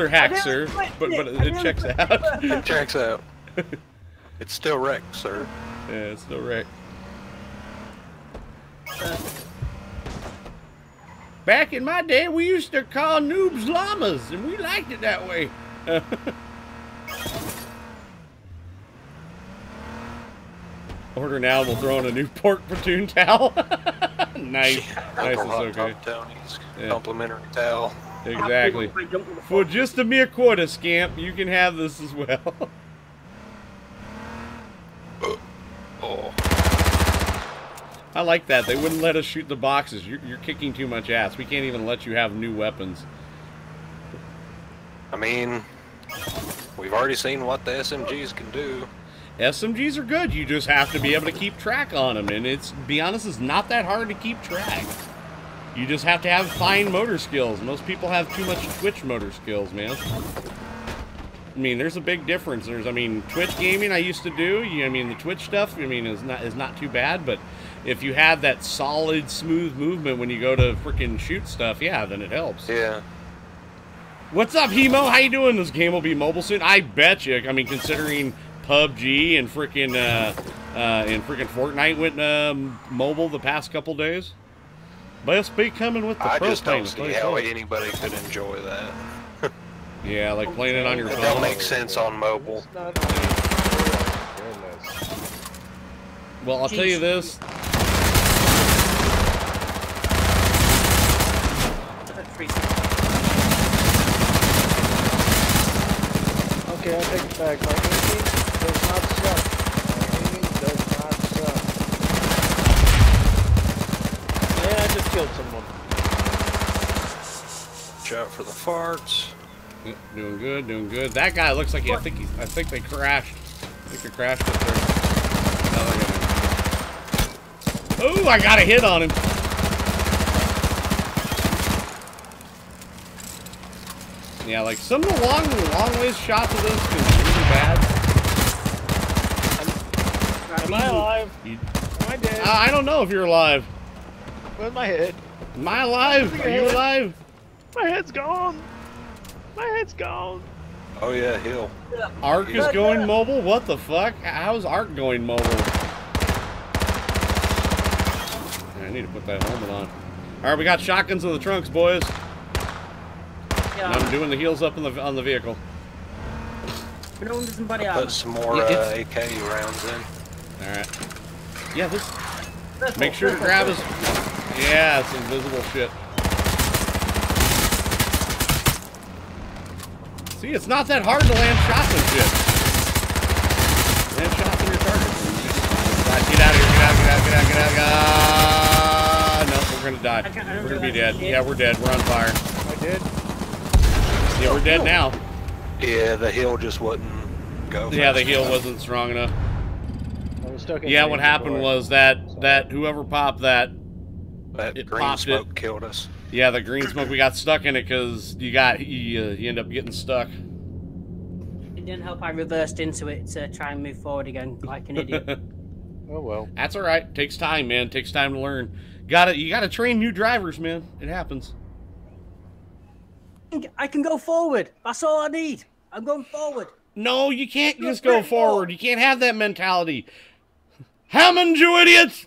hack, sir, but it checks out. It checks out. It's still wrecked, sir. Yeah, it's still wrecked. Back in my day, we used to call noobs llamas, and we liked it that way. Order now, we'll throw in a new pork platoon towel. Nice. Nice, Uncle it's Hot okay. Top Tony's Yeah. complimentary towel. Exactly. For just a mere quarter, scamp, you can have this as well. Oh. I like that. They wouldn't let us shoot the boxes. You're kicking too much ass. We can't even let you have new weapons. I mean, we've already seen what the SMGs can do. SMGs are good. You just have to be able to keep track on them. And it's, be honest, it's not that hard to keep track. You just have to have fine motor skills. Most people have too much Twitch motor skills, man. I mean, there's a big difference. I mean, Twitch gaming I used to do. I mean, the Twitch stuff, I mean, is not too bad. But if you have that solid, smooth movement when you go to freaking shoot stuff, yeah, then it helps. Yeah. What's up, Hemo? How you doing? This game will be mobile soon. I bet you. I mean, considering PUBG and freaking Fortnite went mobile the past couple days. Best be coming with the I pro just don't playing. see how anybody could enjoy that. Yeah, like playing it on your It phone. don't make sense on mobile. It's not very nice. Well, I'll tell you this. take it back. My aiming does not suck. My aiming does not suck. Yeah, I just killed someone. Watch out for the farts. Yep, doing good, doing good. That guy looks like I think they crashed. I think they crashed up there. Oh, I got a hit on him. Yeah, like some of the long ways shots of this can be really bad. Am I alive? Am I dead? I don't know if you're alive. Where's my head? Am I alive? Are you alive? My head's gone. My head's gone. Oh yeah, heal. Ark is going mobile? What the fuck? How's Ark going mobile? I need to put that helmet on. Alright, we got shotguns in the trunks, boys. Yeah. And I'm doing the heels up on the vehicle. Put some more AK rounds in. Alright. Yeah, this... Make sure to grab his... Yeah, it's invisible shit. See, it's not that hard to land shots and shit. Land shots on your target. Get out of here, get out. No, we're gonna die. We're gonna be dead. Yeah, we're dead. We're on fire. Am I dead? Yeah, we're dead now. Yeah, the heal just wouldn't go. Yeah, the heal wasn't strong enough. I was stuck in Yeah, what happened was that whoever popped that, that it green popped smoke killed us. Yeah, the green smoke, we got stuck in it because you end up getting stuck. It didn't help I reversed into it to try and move forward again like an idiot. Oh well. That's alright. Takes time, man. Takes time to learn. You gotta train new drivers, man. It happens. I can go forward. That's all I need. I'm going forward. No, you can't just go forward. You can't have that mentality. Hammond, you idiot!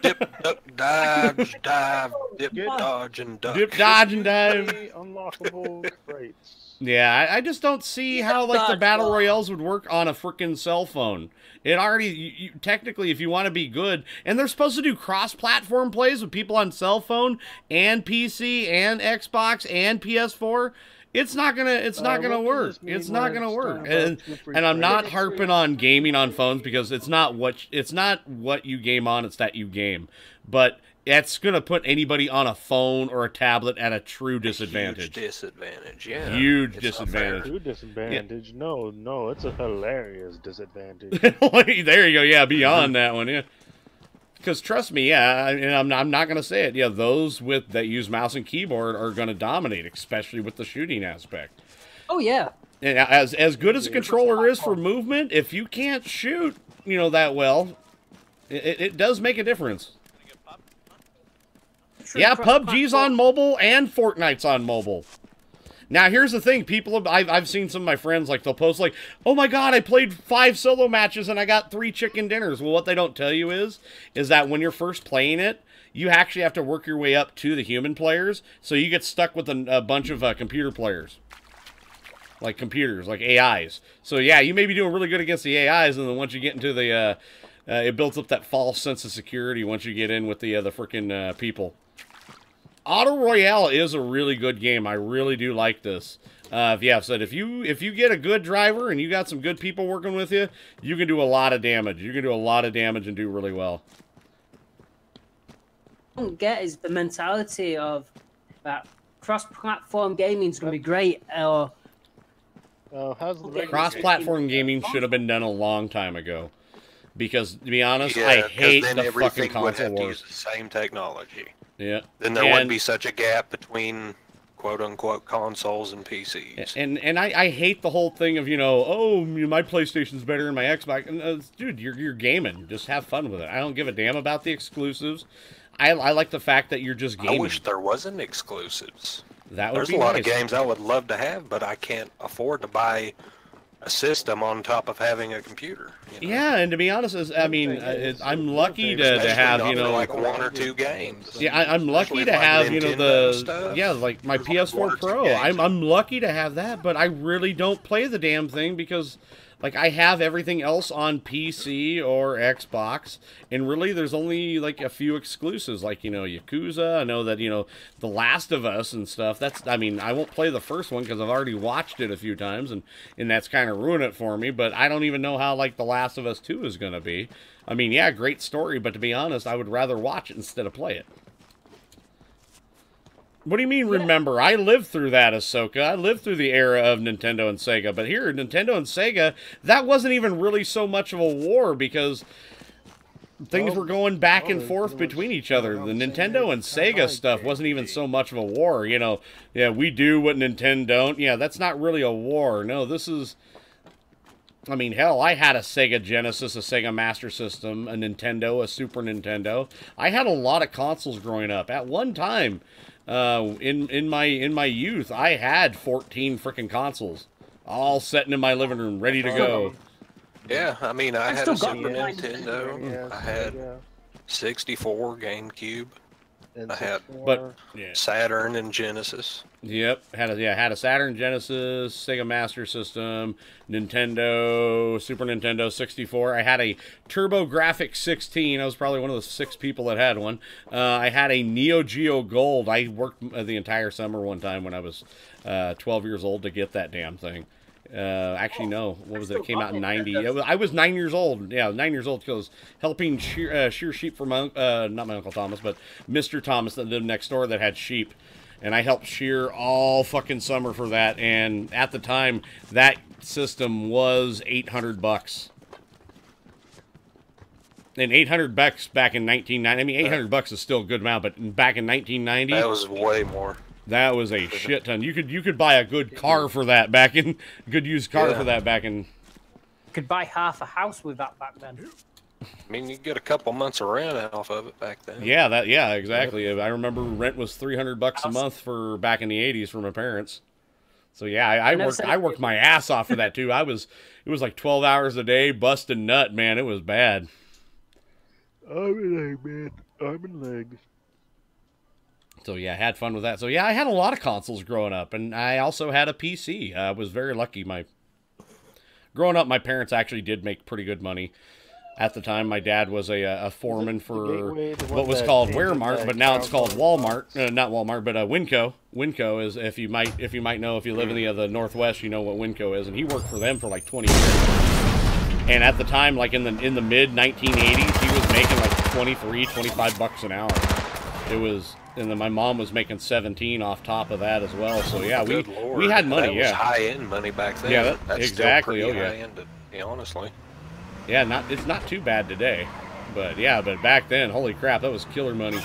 Dip, duck, dive, dip, dodge, and duck. Dip, dodge, and dive. Unlockable crates. Yeah, I just don't see how like the battle royales would work on a freaking cell phone. It already, technically, if you want to be good, and they're supposed to do cross-platform plays with people on cell phone and PC and Xbox and PS4. It's not gonna work. It's not gonna work. And I'm not harping on gaming on phones because it's not what you game on, it's that you game. But that's gonna put anybody on a phone or a tablet at a true disadvantage. Huge disadvantage, yeah. Huge disadvantage. True disadvantage? Yeah. No, it's a hilarious disadvantage. There you go. Yeah, beyond that one. Yeah. Because trust me, yeah, and I'm not gonna say it. Yeah, those that use mouse and keyboard are gonna dominate, especially with the shooting aspect. Oh yeah. And as good as a controller is for movement, if you can't shoot, that well, it does make a difference. Yeah, PUBG's on mobile and Fortnite's on mobile. Now, here's the thing. I've seen some of my friends, like, they'll post, like, oh, my God, I played 5 solo matches and I got 3 chicken dinners. Well, what they don't tell you is that when you're first playing it, you actually have to work your way up to the human players, so you get stuck with a bunch of computer players. Like computers, like AIs. So, yeah, you may be doing really good against the AIs, and then once you get into the, it builds up that false sense of security once you get in with the frickin' people. Auto Royale is a really good game. I really do like this. If you get a good driver and you got some good people working with you, you can do a lot of damage. You can do a lot of damage and do really well. What I don't get is the mentality of that cross-platform gaming is going to be great. Cross-platform gaming should have been done a long time ago. Because, to be honest, yeah, I hate then the fucking would console have to wars. use the same technology. Yeah. Then there wouldn't be such a gap between quote-unquote consoles and PCs. And I hate the whole thing of, my PlayStation's better than my Xbox. And, dude, you're gaming. Just have fun with it. I don't give a damn about the exclusives. I like the fact that you're just gaming. I wish there wasn't exclusives. That would There's be a lot nice. of games I would love to have, but I can't afford to buy a system on top of having a computer. Yeah, and to be honest, I'm lucky to have, like 1 or 2 games. Yeah, I'm lucky to have, like my PS4 Pro. I'm lucky to have that, but I really don't play the damn thing because Like, I have everything else on PC or Xbox, and really there's only, like, a few exclusives, like, you know, Yakuza. I know that, you know, The Last of Us and stuff. That's, I mean, I won't play the first one because I've already watched it a few times, and that's kind of ruined it for me, but I don't even know how, like, The Last of Us 2 is going to be. I mean, yeah, great story, but to be honest, I would rather watch it instead of play it. What do you mean, remember? I lived through that, Ahsoka. I lived through the era of Nintendo and Sega. But here, Nintendo and Sega, that wasn't even really so much of a war because things were going back and forth between each other. The Nintendo and Sega stuff wasn't even so much of a war. You know, yeah, we do what Nintendo don't. Yeah, that's not really a war. No, this is... I mean, hell, I had a Sega Genesis, a Sega Master System, a Nintendo, a Super Nintendo. I had a lot of consoles growing up. At one time... in my youth, I had 14 freaking consoles, all sitting in my living room, ready to go. Yeah, I mean, I had a Super mine. Nintendo. I had 64 GameCube. I had Saturn and Genesis. Yep, had a Saturn, Genesis, Sega Master System, Nintendo, Super Nintendo 64. I had a TurboGrafx 16. I was probably one of the 6 people that had one. I had a Neo Geo Gold. I worked the entire summer one time when I was 12 years old to get that damn thing. Actually, no. What was it? It came out in 90. I was 9 years old. Yeah, 9 years old because helping shear sheep for my, not my Uncle Thomas, but Mr. Thomas that lived next door that had sheep. And I helped shear all fucking summer for that. And at the time, that system was $800. And $800 back in 1990. I mean, $800 is still a good amount, but back in 1990, that was way more. That was a shit ton. You could buy a good car for that back in good used car for that back in. You could buy half a house with that back then. I mean, you get a couple months of rent off of it back then. Yeah, exactly. I remember rent was $300 a month for back in the 80s for my parents. So yeah, I worked my ass off for that too. It was like 12 hours a day, busting nut, man. It was bad. Arm and leg, man. Arm and leg. So yeah, I had fun with that. So yeah, I had a lot of consoles growing up, and I also had a PC. I was very lucky. Growing up, my parents actually did make pretty good money. At the time, my dad was a foreman for what was called Wearmart, but now it's called Walmart. Not Walmart, but Winco. Winco is, if you might know, if you live in the Northwest, you know what Winco is. And he worked for them for like 20 years. And at the time, like in the mid 1980s, he was making like 23, 25 bucks an hour. It was, and then my mom was making 17 off top of that as well. So yeah, we had money. That was high-end money back then. Yeah, that's exactly. Still pretty high-end, honestly. Yeah, it's not too bad today, but yeah, but back then, holy crap, that was killer money.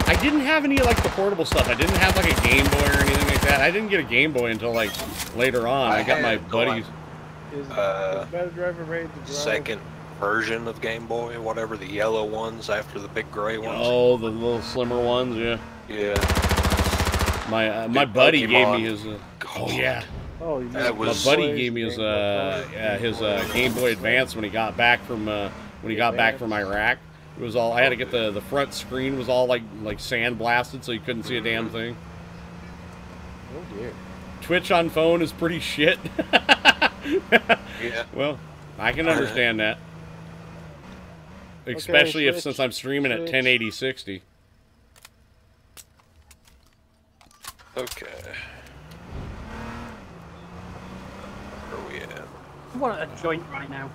I didn't have any like the portable stuff. I didn't have like a Game Boy or anything like that. I didn't get a Game Boy until like later on. I got my buddies. Second version of Game Boy, whatever, the yellow ones after the big gray ones. Oh, the little slimmer ones, yeah. Yeah. My buddy gave me his. Oh yeah. Oh, my buddy gave me his Game Boy Advance when he got back from Iraq. It was all, I had to get the front screen was all like sandblasted, so you couldn't see a damn thing. Oh dear. Twitch on phone is pretty shit. Yeah. Well, I can understand that. Especially since I'm streaming at 1080-60. Okay. Where are we at? I want a joint right now.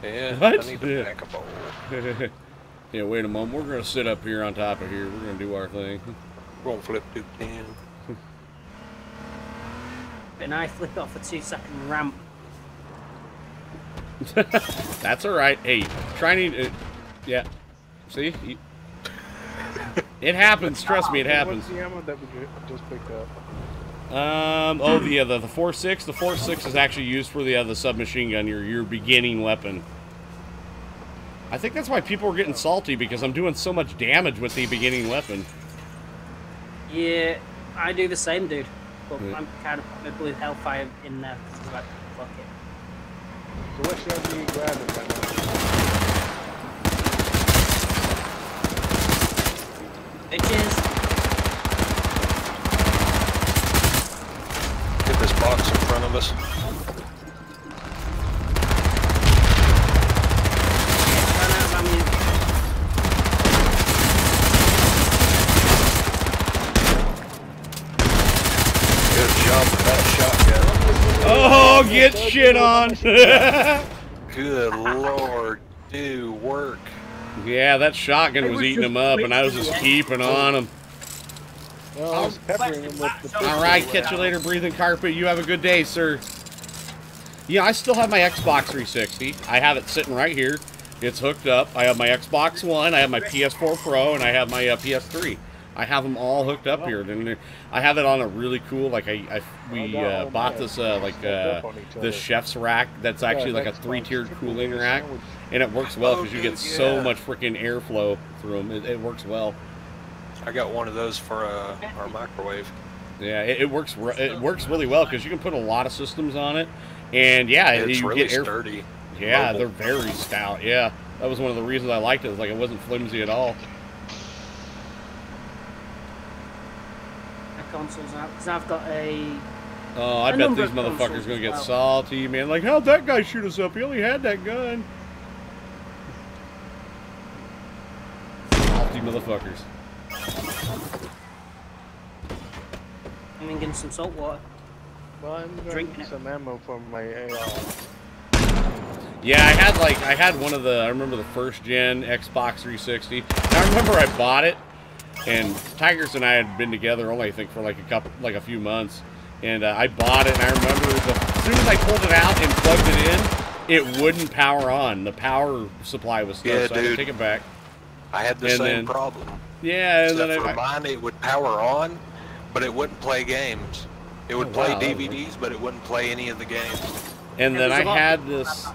Yeah, what? I need to pack a bowl. Yeah, wait a moment. We're going to sit up here on top of here. We're going to do our thing. We're going to flip to 10. And I flip off a 2-second ramp. That's alright. Hey, trying to... yeah. See? It happens. Trust me, it happens. What's the ammo that we just picked up? Oh, the 4.6. The 4.6 is actually used for the submachine gun, your beginning weapon. I think that's why people are getting salty, because I'm doing so much damage with the beginning weapon. Yeah, I do the same, dude. But I'm kind of putting my blue hellfire in there because I'm like, fuck it. So what shell are you grabbing right now? Bitches. us. Good job with that shotgun. Oh, get shit on. Good lord, do work. Yeah, that shotgun was eating him up, and I was just keeping on him. No, I was peppering him with the All right, catch you later, breathing carpet. You have a good day, sir. Yeah, I still have my Xbox 360. I have it sitting right here. It's hooked up. I have my Xbox One, I have my PS4 Pro, and I have my PS3. I have them all hooked up here. And I have it on a really cool, like we bought this this chef's rack that's actually like a 3-tiered cooling rack, and it works well because you get so much freaking airflow through them. It works well. I got one of those for our microwave. Yeah, it works. It works really well because you can put a lot of systems on it, and yeah, it's you really get air. sturdy. Yeah, mobile. they're very stout. Yeah, that was one of the reasons I liked it. It's like it wasn't flimsy at all. My console's out because I've got a. Oh, I bet these motherfuckers gonna get salty, man. Like, how'd that guy shoot us up? He only had that gun. Salty motherfuckers. I'm even getting some salt water. Well, I'm drinking some ammo from my AR. Yeah, I had one of I remember the first gen Xbox 360. And I remember I bought it, and Tigers and I had been together only I think for like a few months, and I bought it. And I remember as soon as I pulled it out and plugged it in, it wouldn't power on. The power supply was stuck, so I had to take it back. I had the same problem. Yeah, and Except then for mine, it would power on, but it wouldn't play games. It would play DVDs, but it wouldn't play any of the games. And then I had this,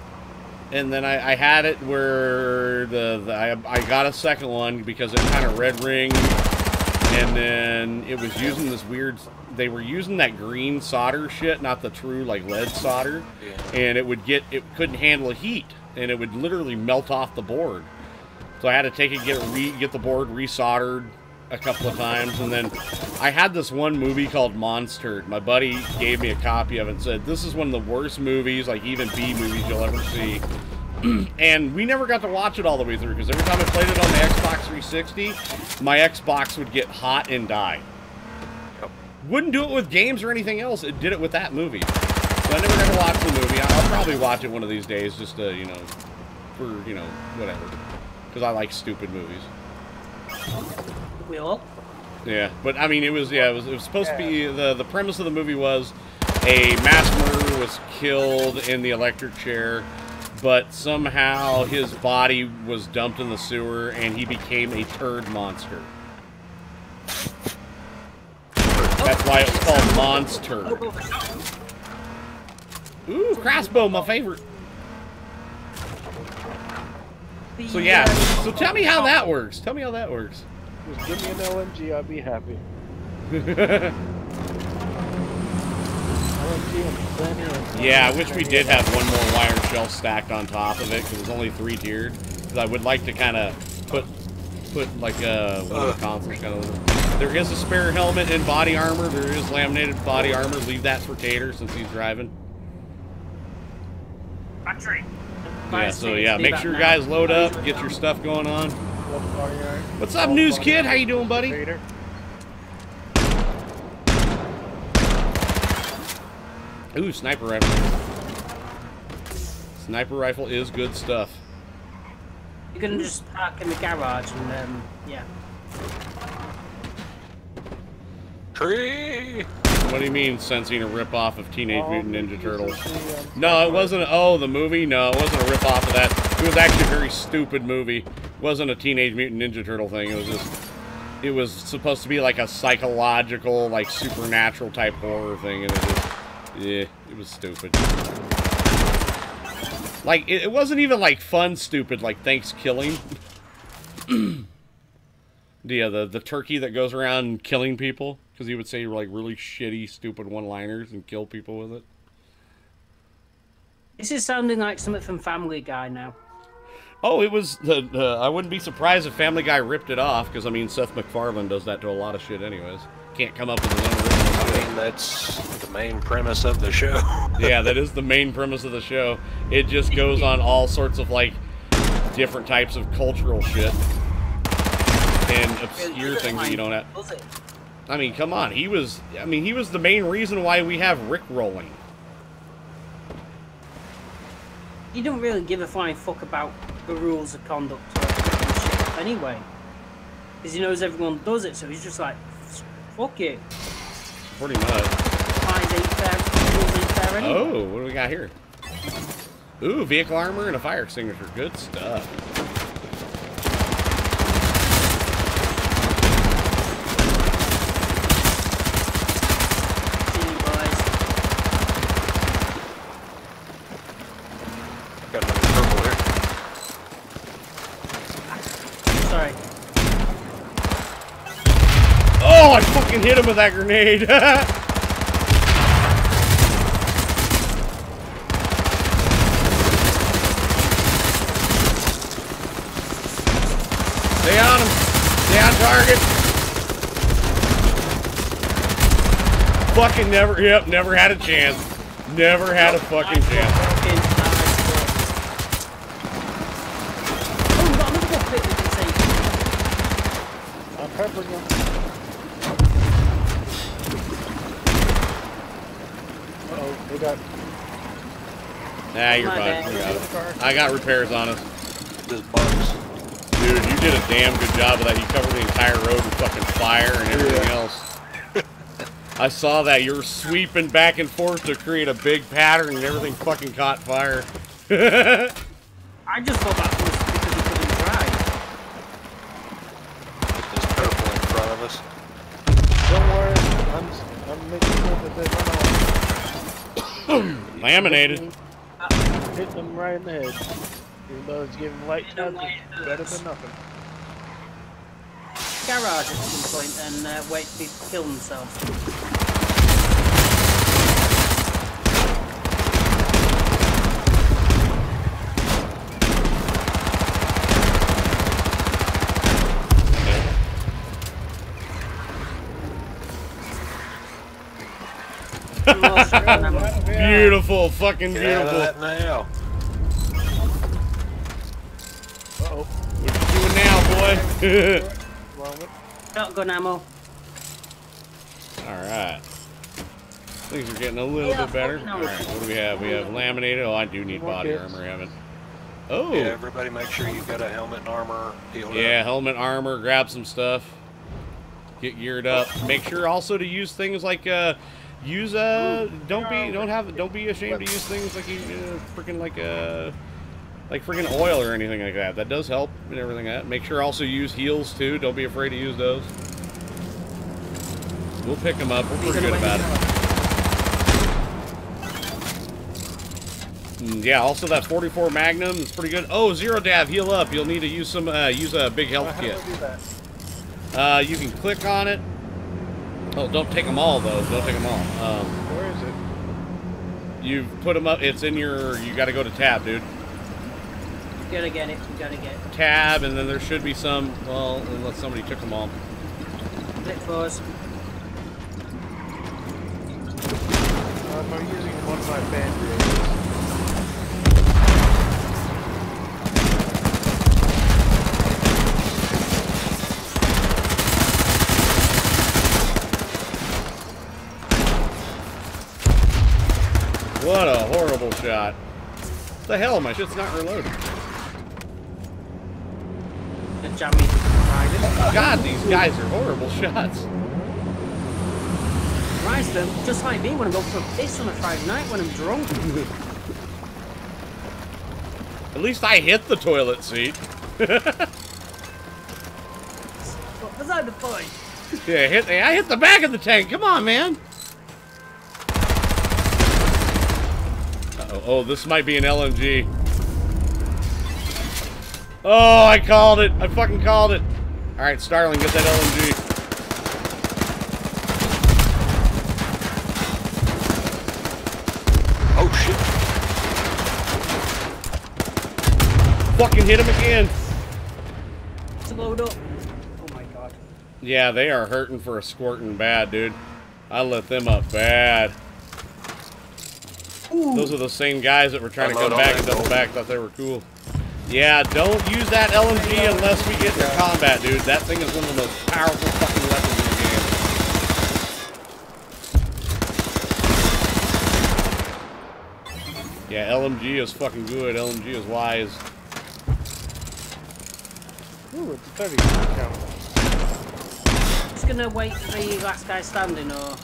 and then I had it where I got a second one because it kind of red ringed, and then it was using this weird. They were using that green solder shit, not the true like lead solder, and it couldn't handle heat, and it would literally melt off the board. So I had to take it, get the board resoldered a couple of times, and then I had this one movie called Monster. My buddy gave me a copy of it and said, this is one of the worst movies, like even B movies you'll ever see. And we never got to watch it all the way through, because every time I played it on the Xbox 360, my Xbox would get hot and die. Wouldn't do it with games or anything else, it did it with that movie. So I never got to watch the movie. I'll probably watch it one of these days, just to, for, whatever. Because I like stupid movies. We all? Yeah, but I mean, it was supposed to be, the premise of the movie was a mass murderer was killed in the electric chair, but somehow his body was dumped in the sewer and he became a turd monster. That's why it was called Monster. Ooh, crossbow, my favorite. So yeah, so tell me how that works. Tell me how that works. Just give me an LMG, I'll be happy. Yeah, I wish we did have one more wire shell stacked on top of it, because it's only 3-tiered. Because I would like to kind of put like one of the consoles kind of. There is a spare helmet and body armor. There is laminated body armor. Leave that for Tater since he's driving. Battery. Yeah, so yeah, make sure you guys load up, get your stuff going on. What's up, News Kid? How you doing, buddy? Ooh, sniper rifle. Sniper rifle is good stuff. You can just park in the garage and yeah. Tree! What do you mean, sensing a ripoff of Teenage Mutant Ninja Turtles? No, it wasn't. Oh, the movie? No, it wasn't a ripoff of that. It was actually a very stupid movie. It wasn't a Teenage Mutant Ninja Turtle thing. It was just. It was supposed to be like a psychological, like supernatural type horror thing, and it just. Yeah, it was stupid. Like, it wasn't even like fun stupid, like Thanksgiving. The turkey that goes around killing people. Because he would say like really shitty, stupid one-liners and kill people with it. This is sounding like something from Family Guy now. Oh, it was I wouldn't be surprised if Family Guy ripped it off, because I mean Seth MacFarlane does that to a lot of shit anyways. Can't come up with his own original shit. mean, that's the main premise of the show. Yeah, that is the main premise of the show. It just goes on all sorts of, like, different types of cultural shit. And obscure things that you don't have. I mean, come on. He was the main reason why we have Rickrolling. He don't really give a flying fuck about the rules of conduct or shit anyway. Because he knows everyone does it, so he's just like, fuck it. Pretty much. Flies ain't fair, rules ain't fair anyway. Oh, what do we got here? Ooh, vehicle armor and a fire extinguisher. Good stuff. See you boys. Got another purple here. Sorry. Oh, I fucking hit him with that grenade. Stay on him. Stay on target. Fucking never, yep, never had a chance. Never had a fucking chance. Oh, we got another one fit we can see. I'm peppering them. Uh-oh, they got... Nah, you're My fine. bad. You got it. I got repairs on us. Just bugs. Dude, you did a damn good job of that. You covered the entire road with fucking fire and everything else. I saw that. You were sweeping back and forth to create a big pattern and everything fucking caught fire. I just thought that was because he couldn't drive. There's purple in front of us. Don't worry, I'm making sure that they run off. Laminated. Hit them right in the head. Even though it's giving light touch, it's better than nothing. Garage at some point and wait for people to kill themselves. Beautiful, fucking Get out of beautiful. that now. Uh-oh. What you doing now, boy? Moment. Shotgun ammo. Alright. Things are getting a little bit better. Alright, what do we have? We have laminated. Oh, I do need body armor, haven't. Oh! Yeah, everybody make sure you've got a helmet and armor healed Yeah, up. helmet, armor, grab some stuff. Get geared up. Make sure also to use things like don't be ashamed to use things like freaking oil or anything like that. That does help and everything like that. Make sure also use heals too. Don't be afraid to use those. We'll pick them up. We're pretty good about it. Yeah, also that 44 Magnum is pretty good. Oh, Zero Dav, heal up. You'll need to use some use a big health How kit. do I do that? You can click on it. Oh, don't take them all though. Don't take them all. Where is it? You've put them up. It's in your. You got to go to tab, dude. You gotta get it. You gotta get it. Tab, and then there should be some. Well, unless somebody took them all. Click for us. I'm using one of my band-aids. What a horrible shot. What the hell? My shit's not reloaded. Good job, me. God, these guys are horrible shots. Rise them, just like me when I go for a piss on a Friday night when I'm drunk. At least I hit the toilet seat. What was that the point? Yeah, I hit the back of the tank. Come on, man. Uh-oh. Oh, this might be an LMG. Oh, I called it. I fucking called it. All right, Starling, get that LMG. Oh shit! Fucking hit him again. To load up. Oh my god. Yeah, they are hurting for a squirting bad, dude. I let them up bad. Ooh. Those are the same guys that were trying to Unload come on back that and double gold. back. Thought they were cool. Yeah, don't use that LMG unless we get into combat, dude. That thing is one of the most powerful fucking weapons in the game. Yeah, LMG is fucking good. LMG is wise. Ooh, it's a 30 count. Just gonna wait for the last guy standing, or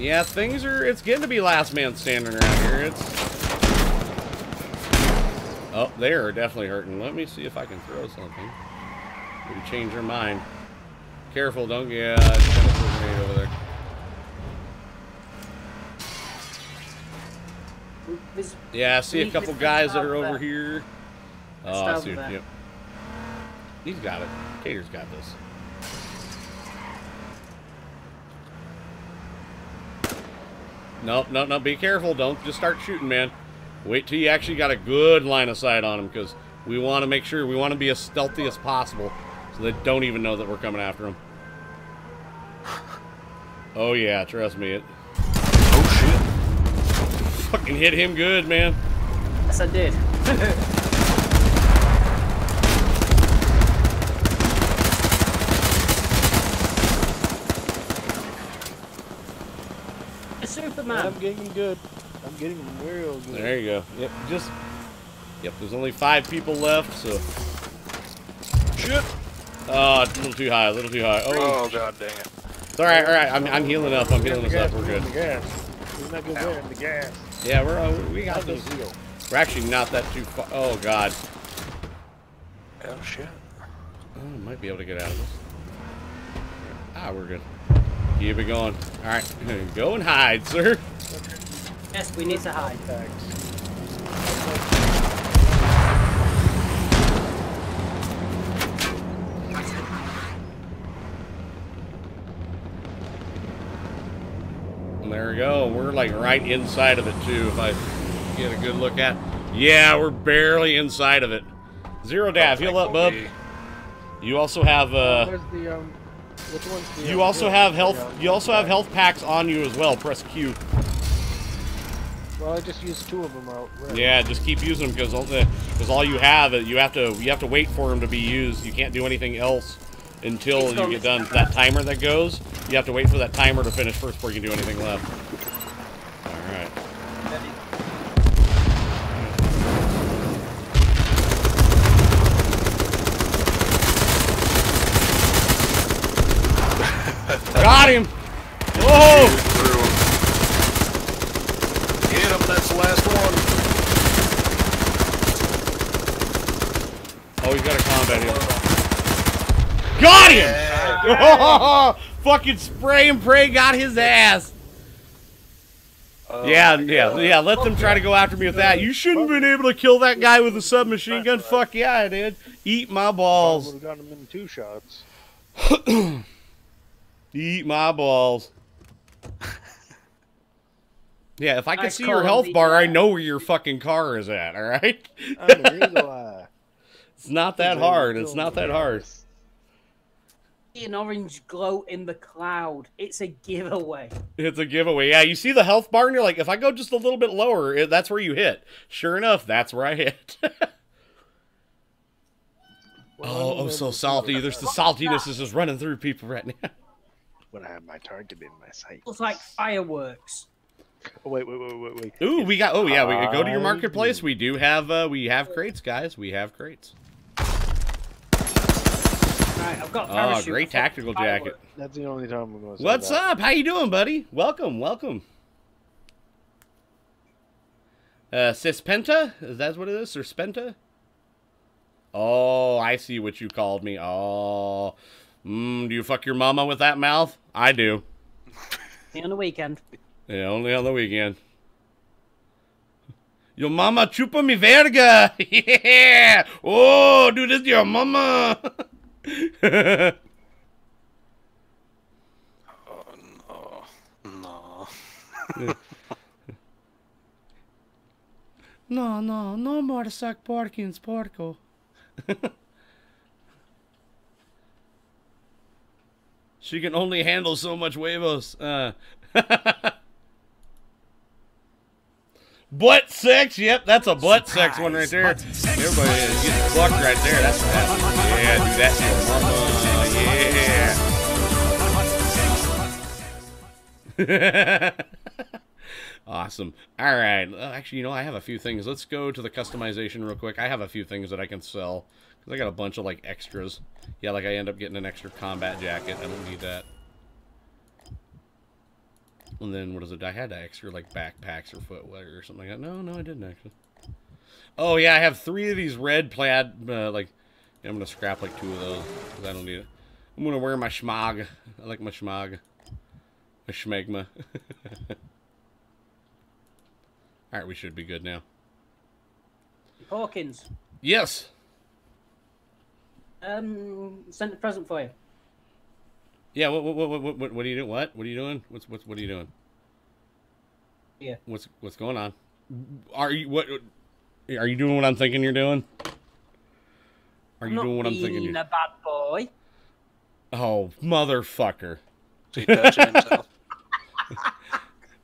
Yeah, it's getting to be last man standing around here. Oh, they are definitely hurting. Let me see if I can throw something. Maybe change their mind. Careful, don't get... Yeah, it's kind of a grenade over there. Yeah, I see a couple guys that are over here. Oh, I see. Yep. He's got it. Tater's got this. Nope, no, no, be careful. Don't just start shooting, man. Wait till you actually got a good line of sight on them, because we want to make sure, we want to be as stealthy as possible so they don't even know that we're coming after them. Oh, yeah, trust me. Oh, shit. Fucking hit him good, man. yes, I did. Superman. I'm getting good. I'm getting real good. There you go. Yep, yep, there's only 5 people left, so. Shit! Oh, it's a little too high, a little too high. Oh, god dang it. It's alright, alright, I'm healing up, I'm healing us up, we're good. We're not good there in the gas. Yeah, we got this. We're actually not that too far. Oh, God. Oh, shit. Oh, might be able to get out of this. Ah, we're good. Keep it going. Alright, go and hide, sir. Yes, we need to hide. There we go. We're like right inside of it too, if I get a good look at. Yeah, we're barely inside of it. Zero Dav, heal up, bub. You also have Where's the which one's the, you also have health health packs on you as well. Press Q. Well, I just used 2 of them out. Right. Yeah, just keep using them because all you have you have to wait for them to be used. You can't do anything else until you get done. That timer that goes, you have to wait for that timer to finish first before you can do anything left. All right. Got him! Whoa! Get him, that's the last one. Oh, he's got a combat here. Got him! Yeah. Fucking spray and pray got his ass. Yeah. Let them try to go after me with that. You shouldn't have been able to kill that guy with a submachine gun. Fuck yeah, I did. Eat my balls. Would have gotten him in 2 shots. Eat my balls. Yeah, if I can see your health bar, I know where your fucking car is at, alright? It's not that hard. It's not that hard. An orange glow in the cloud. It's a giveaway. It's a giveaway. Yeah, you see the health bar and you're like, if I go just a little bit lower, that's where you hit. Sure enough, that's where I hit. Oh, so salty. There's the saltiness is just running through people right now. When I have my target in my sight. Looks like fireworks. Oh, wait. Ooh, we got. Oh yeah, we go to your marketplace. We do have. We have crates, guys. We have crates. Right, I've got a parachute. Oh, great tactical jacket. That's the only time we're going to say What's up? How you doing, buddy? Welcome. Cispenta? Is that what it is? Cispenta? Oh, I see what you called me. Oh. Do you fuck your mama with that mouth? I do. Only on the weekend. Yeah, only on the weekend. Your mama chupa mi verga. Yeah. Oh, dude, this is your mama. Oh, no. No more suck Porkins, porco. She can only handle so much huevos. Butt sex. Yep, that's a butt sex one right there. Everybody is getting fucked right there. That's yeah, do that to your mama. Yeah. Awesome. All right. Actually, you know, I have a few things. Let's go to the customization real quick. I have a few things that I can sell. Because I got a bunch of, like, extras. Yeah, like I end up getting an extra combat jacket. I don't need that. And then, what is it? I had extra, like, backpacks or footwear or something like that. No, I didn't, actually. Oh, yeah, I have 3 of these red plaid, like... Yeah, I'm going to scrap, like, 2 of those. Because I don't need it. I'm going to wear my schmog. I like my schmog. My schmegma. Alright, we should be good now. Porkins. Yes. Sent a present for you. Yeah. What are you doing? What are you doing? What are you doing? Yeah. What's going on? Are you doing what I'm thinking you're doing? Are you doing what I'm thinking you're? A bad boy. Oh, motherfucker! Is he touching himself?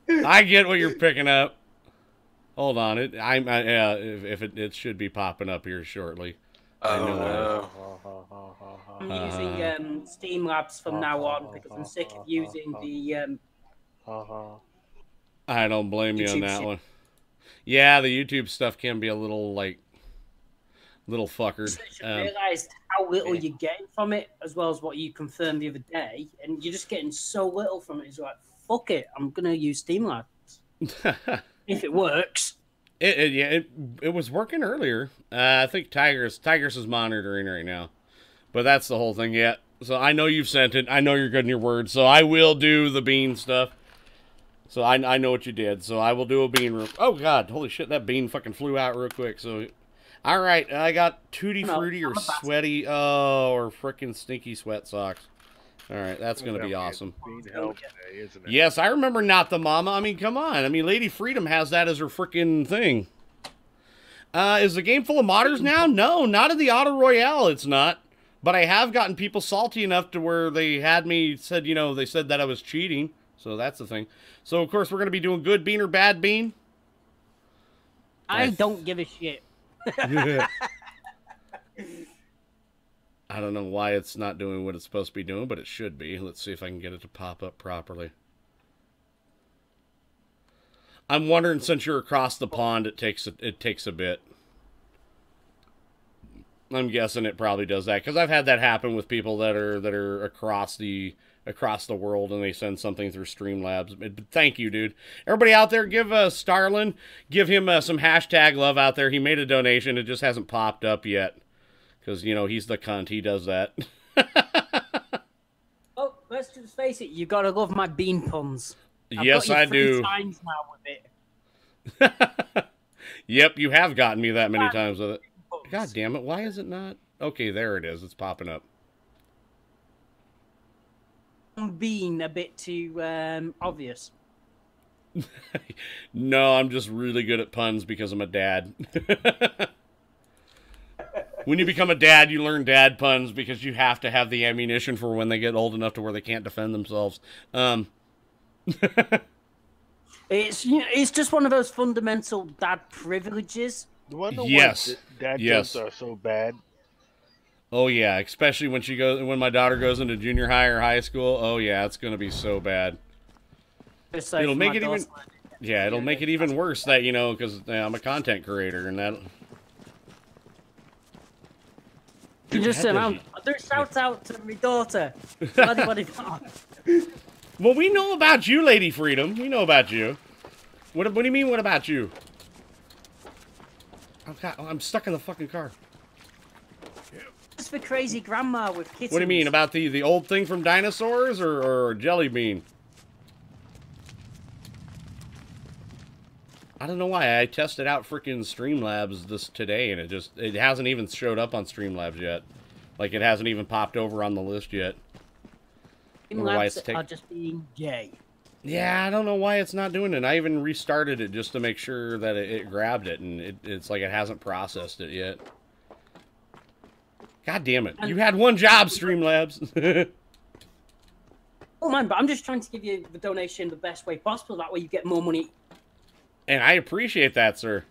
I get what you're picking up. Hold on, it should be popping up here shortly. Oh no. I'm using Streamlabs from now on because I'm sick of using the I don't blame you on YouTube that shit. one. Yeah, the YouTube stuff can be a little fuckered. I realised how little you're getting from it, as well as what you confirmed the other day, and you're just getting so little from it. It's like, fuck it, I'm gonna use Streamlabs if it works. It was working earlier. I think Tigers is monitoring right now, but that's the whole thing. Yeah. So I know you've sent it. I know you're good in your word. So I will do the bean stuff. So I know what you did. So I will do a bean room. Oh God, holy shit! That bean fucking flew out real quick. So, all right, I got Tutti Frutti or Sweaty, or frickin' Stinky Sweat Socks. All right, that's gonna be awesome. Yes, I remember Not the Mama. I mean, come on. I mean, Lady Freedom has that as her frickin' thing. Is the game full of modders now? No, not in the Auto Royale. It's not. But I have gotten people salty enough to where they had me said, you know, they said that I was cheating. So that's the thing. So of course we're gonna be doing good bean or bad bean. I don't give a shit. I don't know why it's not doing what it's supposed to be doing, but it should be. Let's see if I can get it to pop up properly. I'm wondering, since you're across the pond, it takes a bit. I'm guessing it probably does that, because I've had that happen with people that are across the world, and they send something through Streamlabs. But thank you, dude. Everybody out there, give Starlin, give him some hashtag love out there. He made a donation. It just hasn't popped up yet. Because, you know, he's the cunt. He does that. Oh, let's just face it. You gotta love my bean puns. Yes, I do. Times now with it. Yep, you have gotten me that many times with it. God damn it. Why is it not? Okay, there it is. It's popping up. I'm being a bit too obvious. No, I'm just really good at puns because I'm a dad. When you become a dad, you learn dad puns because you have to have the ammunition for when they get old enough to where they can't defend themselves. It's just one of those fundamental dad privileges. You wonder yes. why dad yes. jokes are so bad? Oh yeah, especially when my daughter goes into junior high or high school. Oh yeah, it's gonna be so bad. It'll make it even. Yeah, it'll make it even worse that, you know, because I'm a content creator and that. You just said, do shout out to my daughter. Anybody? Well, we know about you, Lady Freedom. We know about you. What do you mean, what about you? Oh, God, I'm stuck in the fucking car. It's for crazy grandma with kittens. What do you mean, about the old thing from dinosaurs or Jelly Bean? I don't know why. I tested out freaking Streamlabs today, and it hasn't even showed up on Streamlabs yet. Like, it hasn't even popped over on the list yet. Streamlabs are just being gay. Yeah, I don't know why it's not doing it. I even restarted it just to make sure that it grabbed it, and it's like it hasn't processed it yet. God damn it. You had one job, Streamlabs. Oh man, but I'm just trying to give you the donation the best way possible. That way you get more money. And I appreciate that, sir.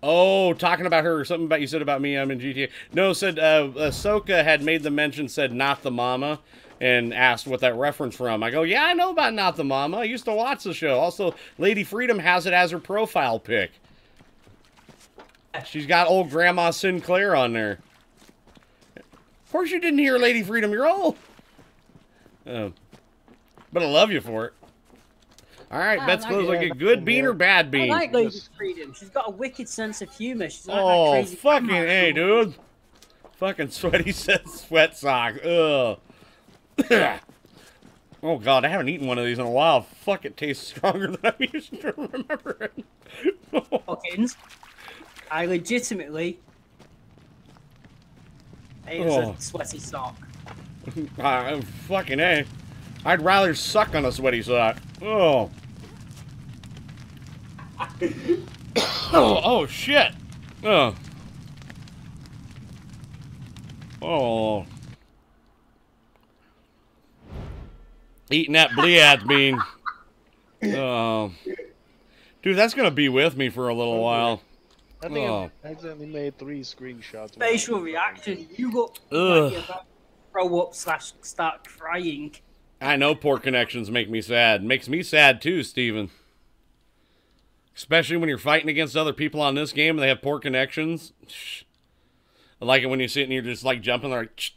Oh, talking about her, something about you said about me, I'm in GTA. No, said Ahsoka had made the mention, said not the Momma, and asked what that reference from. I go, yeah, I know about Not the Momma. I used to watch the show. Also, Lady Freedom has it as her profile pic. She's got old Grandma Sinclair on there. Of course you didn't hear Lady Freedom, you're old. But I love you for it. All right, Bets close like a good bean or bad bean. I like Lady Freedom. She's got a wicked sense of humor. She's not that Oh, crazy fucking grandma. hey, dude. Fucking sweaty said sweat socks. Ugh. Oh, God, I haven't eaten one of these in a while. Fuck, it tastes stronger than I used to remember it. Porkins, I legitimately... It was a sweaty sock. Fucking hey. I'd rather suck on a sweaty sock. Oh. Oh, shit. Oh. Oh. Eating that Bliad's bean. Oh. Dude, that's going to be with me for a little while. I think I accidentally made 3 screenshots. Facial reaction. You look like you're about to throw up / start crying. I know poor connections make me sad. Makes me sad too, Steven. Especially when you're fighting against other people on this game and they have poor connections. I like it when you sit and you're just like jumping, they're like,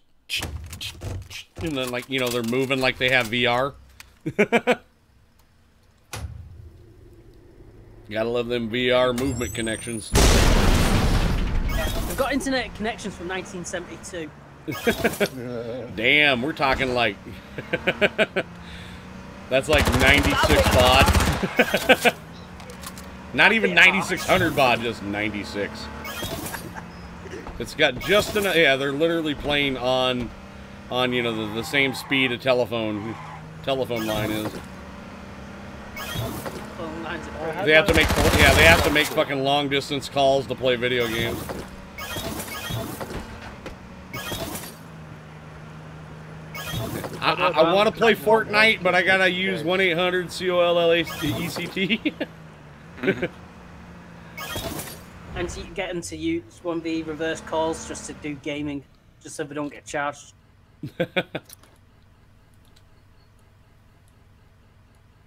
and then like, you know, they're moving like they have VR. Gotta love them VR movement connections. We've got internet connections from 1972. Damn, we're talking like... That's like 96 baud. Not even 9600 baud, just 96. It's got just enough... Yeah, they're literally playing on you know, the same speed a telephone line is. They have to make... Yeah, they have to make fucking long-distance calls to play video games. I want to play Fortnite, but I gotta use 1-800-COLLACT. And so you can get them to use 1v reverse calls just to do gaming, just so they don't get charged.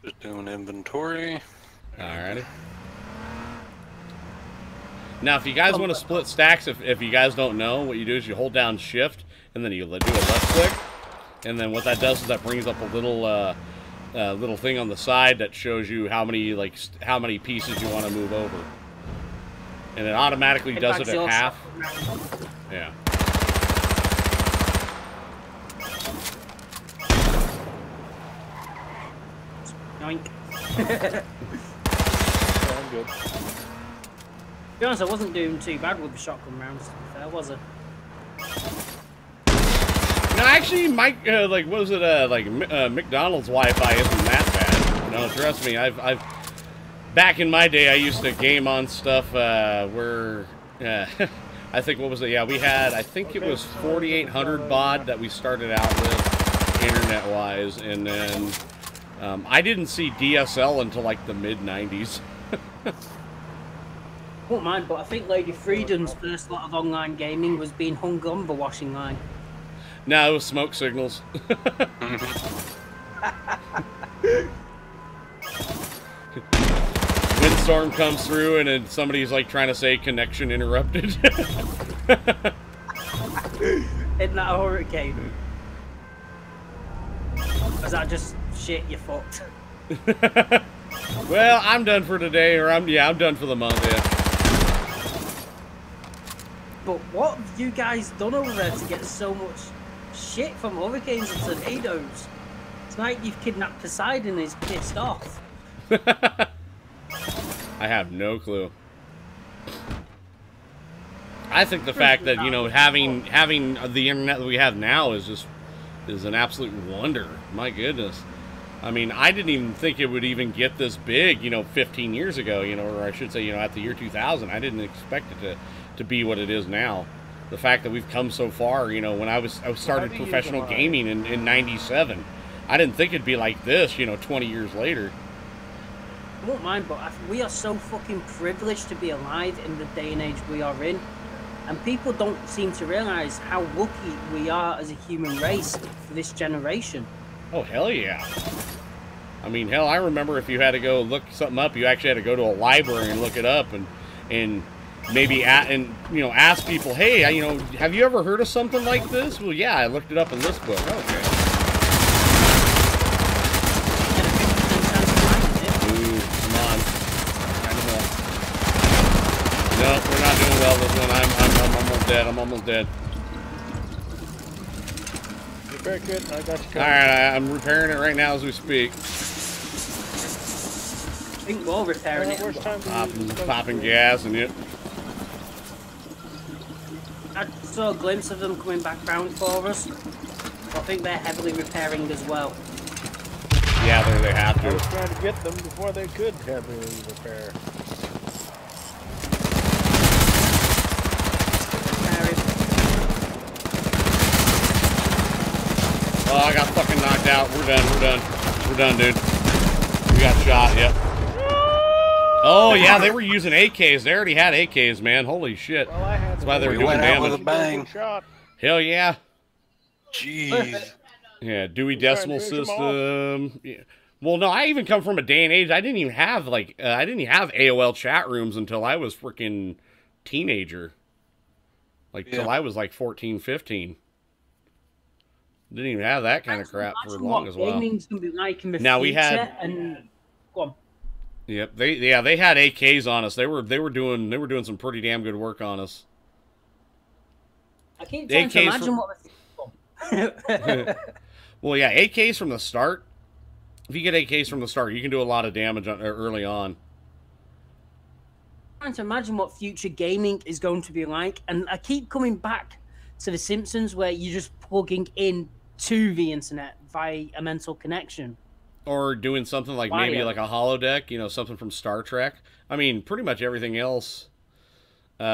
Just doing inventory. Alrighty. Now, if you guys want to split stacks, if you guys don't know, what you do is you hold down Shift, and then you do a left click. And then what that does is that brings up a little little thing on the side that shows you how many pieces you want to move over, and it automatically does it at half. Yeah. Yoink. I'm good. To be honest, I wasn't doing too bad with the shotgun rounds, to be fair, was I? No, actually, Mike, like, what was it, McDonald's Wi-Fi isn't that bad. No, trust me, I've, back in my day, I used to game on stuff, where, I think, what was it, yeah, we had, I think it was 4800 baud that we started out with, internet-wise, and then, I didn't see DSL until, like, the mid-90s. Won't mind, but I think Lady Freedom's first lot of online gaming was being hung on the washing line. No, it was smoke signals. Windstorm comes through and then somebody's like trying to say connection interrupted. Isn't that a hurricane? Is that just shit you fucked? Well, I'm done for today, or I'm done for the month, yeah. But what have you guys done over there to get so much shit from hurricanes and tornadoes? It's like you've kidnapped Poseidon and he's pissed off. I have no clue. I think the fact that, you know, having the internet that we have now is an absolute wonder. My goodness. I mean, I didn't even think it would even get this big, you know, 15 years ago, you know, or I should say, you know, at the year 2000. I didn't expect it to be what it is now. The fact that we've come so far, you know, when I started professional gaming in 97, I didn't think it'd be like this, you know, 20 years later. I won't mind, but we are so fucking privileged to be alive in the day and age we are in. And people don't seem to realize how lucky we are as a human race for this generation. Oh, hell yeah. I mean, hell, I remember if you had to go look something up, you actually had to go to a library and look it up and maybe you know, ask people, hey, you know, have you ever heard of something like this? Well, yeah, I looked it up in this book. Okay. Ooh, come on. No, we're not doing well this one. I'm almost dead. I'm almost dead. Repair kit, I got you covered. Alright, I'm repairing it right now as we speak. I think we're repairing it. Worst time to Popping gas and it. I saw a glimpse of them coming back round for us. I think they're heavily repairing as well. Yeah, they have I was to. trying to get them before they could heavily repair. Oh, I got fucking knocked out. We're done. We're done. We're done, dude. We got shot. Yep. Oh yeah, they were using AKs. They already had AKs, man. Holy shit. Well, I had That's why they were We doing went out with a damage. bang. Hell yeah. Jeez. Yeah, Dewey Decimal Trying to finish 'em System. Yeah. Well, no, I even come from a day and age. I didn't even have I didn't even have AOL chat rooms until I was freaking teenager. Like till Yeah. I was like 14, 15. Didn't even have that kind of crap for long as well. Gaming's gonna be like in the Now we future, had. and go on. Yep, they had AKs on us. They were doing some pretty damn good work on us. I keep trying to AKs imagine what. Well, yeah, AKs from the start. If you get AKs from the start, you can do a lot of damage early on. Trying to imagine what future gaming is going to be like, and I keep coming back to The Simpsons, where you're just plugging in to the internet via a mental connection. Or doing something like maybe like a holodeck, you know, something from Star Trek. I mean, pretty much everything else, you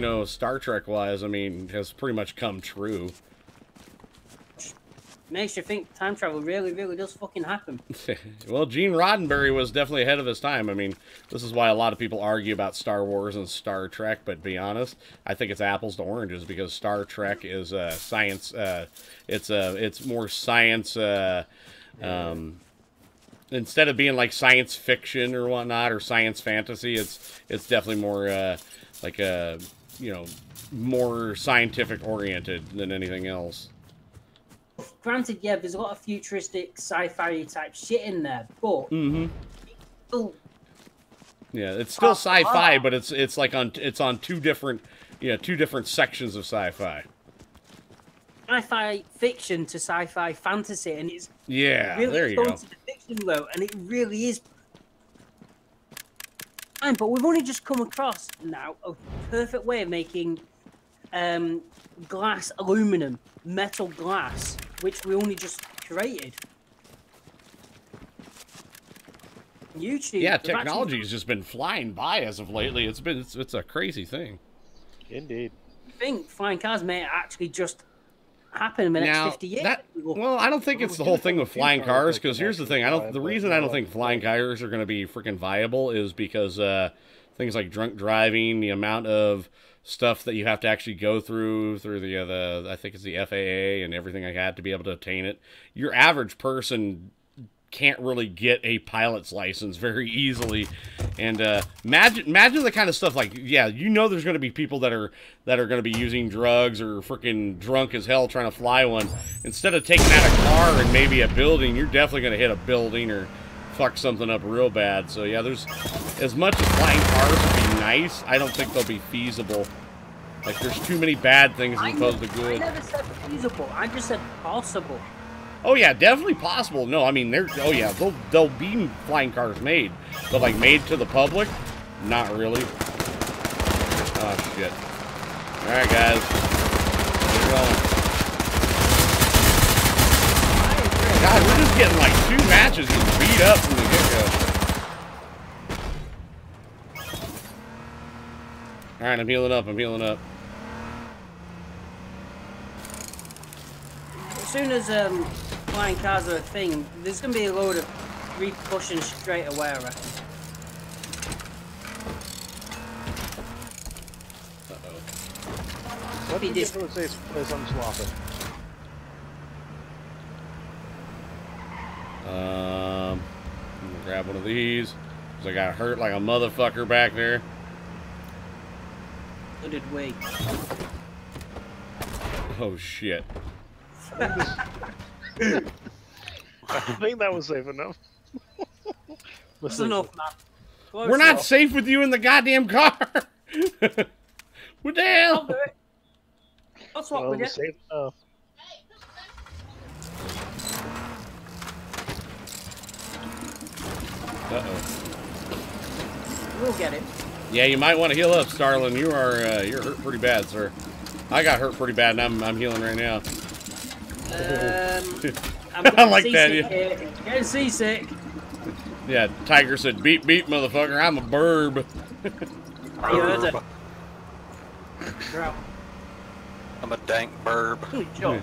know, Star Trek wise, I mean, has pretty much come true. Makes you think time travel really, really does fucking happen. Well, Gene Roddenberry was definitely ahead of his time. I mean, this is why a lot of people argue about Star Wars and Star Trek, but to be honest, I think it's apples to oranges, because Star Trek is science, it's more science, instead of being like science fiction or whatnot, or science fantasy, it's definitely more like a, you know, more scientific oriented than anything else. Granted, yeah, there's a lot of futuristic sci-fi type shit in there, but yeah, it's still sci-fi, but it's like on two different sections of sci-fi. Sci-fi fiction to sci-fi fantasy, and it's really there you go. To the fiction though, and it really is. But we've only just come across now a perfect way of making glass, aluminum, metal glass, which we only just created. YouTube. Yeah, technology has just been flying by as of lately. It's a crazy thing. Indeed. I think flying cars may actually just happen in the next 50 years. Well, I don't think it's the whole thing with flying cars, because here's the thing. The reason I don't think flying cars are going to be freaking viable is because things like drunk driving, the amount of stuff that you have to actually go through the I think it's the FAA and everything like that to be able to obtain it. Your average person can't really get a pilot's license very easily, and imagine the kind of stuff, like, yeah, you know, there's going to be people that are going to be using drugs or freaking drunk as hell trying to fly one. Instead of taking out a car and maybe a building, you're definitely going to hit a building or fuck something up real bad. So yeah, there's, as much as flying cars would be nice, I don't think they'll be feasible. Like, there's too many bad things as opposed to good. I never said feasible. I just said possible. Oh yeah, definitely possible. No, I mean, oh yeah, they'll be flying cars made, but like made to the public, not really. Oh shit! All right, guys, we're going. God, we're just getting like 2 matches just beat up from the get-go. All right, I'm healing up. As soon as flying cars are a thing, there's going to be a load of repercussions straight away, I reckon. What did you say something sloppy? Grab one of these. Cause I got hurt like a motherfucker back there. So did we. Oh shit. I think that was safe enough. That's enough, man. Close We're not enough. safe with you in the goddamn car. What the hell? I'll do it. I'll swap Well, with you. safe enough. Uh-oh. We'll get it. Yeah, you might want to heal up, Starlin. You are you're hurt pretty bad, sir. I got hurt pretty bad, and I'm healing right now. I'm I like that. seasick here. Getting seasick. Yeah, Tiger said, "Beep beep, motherfucker. I'm a burb." You heard it. Drop. I'm a dank burb. Sure.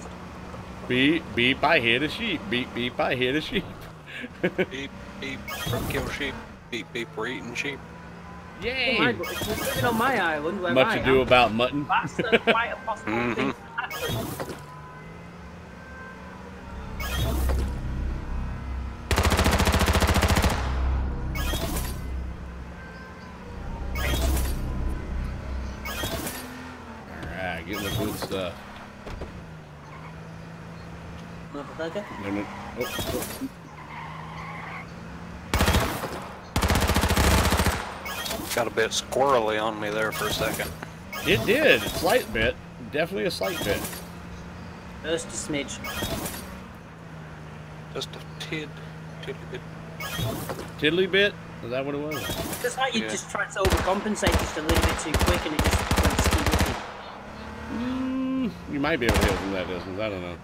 Beep beep, I hit a sheep. Beep beep, I hit a sheep. Beep, beep, kill sheep. Beep, beep, we're eating sheep. Yay! Oh my God, if we're living on my island where Much I ado am, about mutton. that's quite a possible thing to happen. Alright, getting the good stuff. Motherfucker. Oh, oh. Got a bit squirrely on me there for a second. It did. A slight bit. Definitely a slight bit. Just a smidge. Just a tiddly bit. Tiddly bit? Is that what it was? It's like you Yeah. just tried to overcompensate just a little bit too quick and it just went ski whipping. You might be able to heal from that distance. I don't know.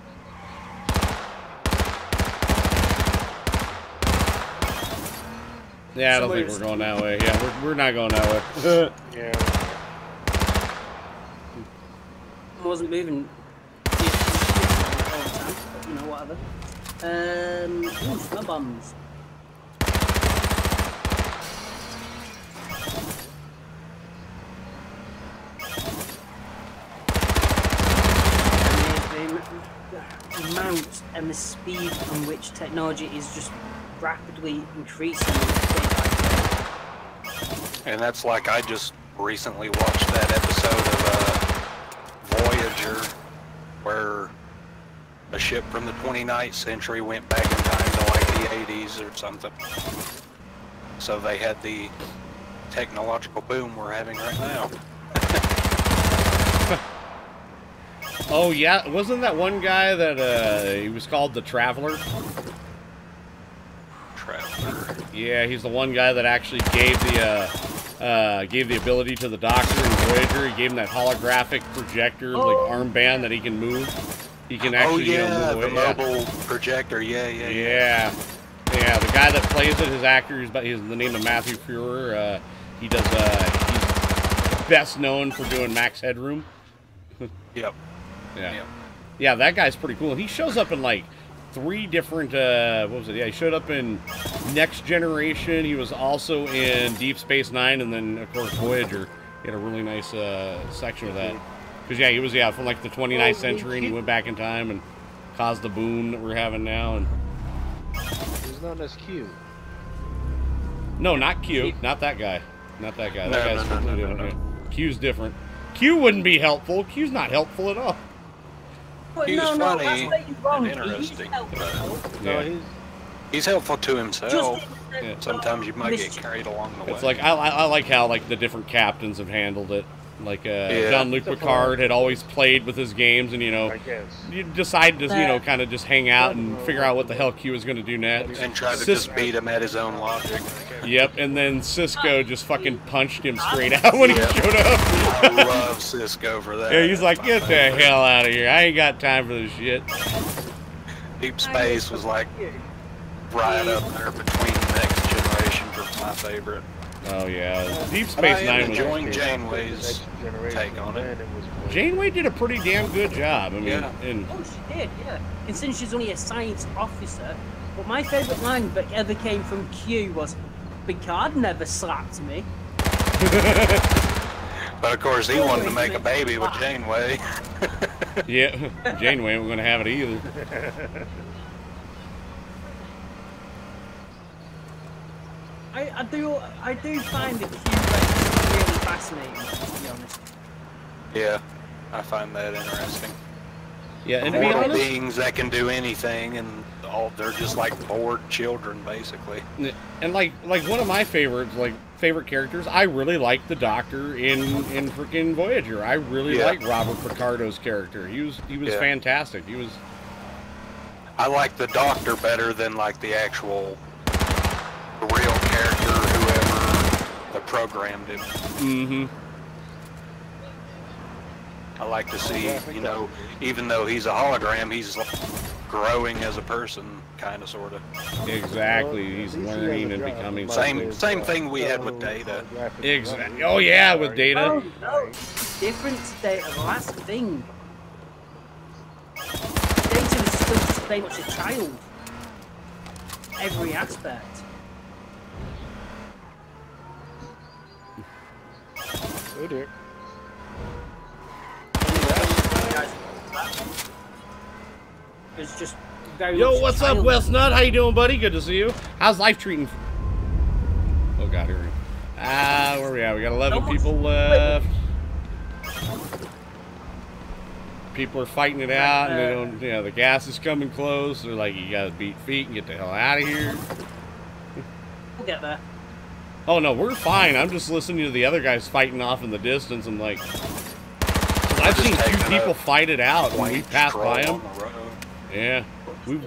Yeah, I don't think we're going that way. Yeah, we're not going that way. Yeah. I wasn't moving all the time, but you know, whatever. Ooh, smell bombs. The amount and the speed on which technology is just rapidly increasing. And that's like I just recently watched that episode of Voyager where a ship from the 29th century went back in time to like the 80s or something. So they had the technological boom we're having right now. Oh yeah, wasn't that one guy that he was called the Traveler? Traveler. Yeah, he's the one guy that actually gave the ability to the Doctor in Voyager. He gave him that holographic projector, like armband that he can move. He can actually, the move away. mobile projector. Yeah. Yeah, the guy that plays it, his actor, he's the name of Matthew Fuhrer. He's best known for doing Max Headroom. Yep. Yeah, that guy's pretty cool. And he shows up in like 3 different, what was it? Yeah, he showed up in Next Generation. He was also in Deep Space Nine, and then, of course, Voyager. He had a really nice section of that. Because, yeah, he was, from like the 29th century, and he went back in time and caused the boom that we're having now. And He's known as Q. no, not Q. Not that guy. Not that guy. That guy's No. completely different. Q's different. Q wouldn't be helpful. Q's not helpful at all. But He's no, funny that's where you're wrong. and interesting, No, Yeah. He's helpful to himself. Yeah. Sometimes you might get carried along the way. It's like I like how like the different captains have handled it. Like Jean-Luc Picard had always played with his games, and I guess. you decided to kind of just hang out and figure out what the hell Q was going to do next. and try to just beat him at his own logic. Yep, and then Cisco just fucking punched him straight out when he showed up. I love Cisco for that. Yeah, he's like, get the hell out of here! I ain't got time for this shit. Deep Space was like right up there between Next Generation for my favorite. Oh yeah, Deep But I Space am Nine was. enjoying Janeway's take on it. Janeway did a pretty damn good job. I mean, Yeah. and Oh, she did, yeah. Considering she's only a science officer. But my favourite line that ever came from Q was, Picard never slapped me. But of course, he wanted to make a baby with Janeway. yeah, Janeway ain't gonna have it either. I do find the Q race really fascinating, to be honest. Yeah, I find that interesting. Yeah, and to be Mortal honest, beings that can do anything, and they're just like bored children, basically. and like one of my favorites, favorite characters, I really like the Doctor in freaking Voyager. I really like Robert Picardo's character. He was fantastic. He was. I like the Doctor better than like the actual real character, whoever that programmed him. Mm-hmm. I like to see, you know, even though he's a hologram, he's like growing as a person, kind of, sort of. Exactly. He's learning and becoming Same thing we had with Data. Exactly. Oh yeah, with Data. Oh no, different to Data. The last thing. Data was still just very much a child. Every aspect. Oh dear. It was just very Yo, much a what's up, child. Wes Nut? How you doing, buddy? Good to see you. How's life treating? Oh God, here we go. Where we at? We got 11 people left. People are fighting it out, and they don't. You know, the gas is coming close. They're like, you gotta beat feet and get the hell out of here. We'll get there. Oh no, we're fine. I'm just listening to the other guys fighting off in the distance. I'm like, 'cause I've seen two people fight it out when we passed by them. Yeah, we've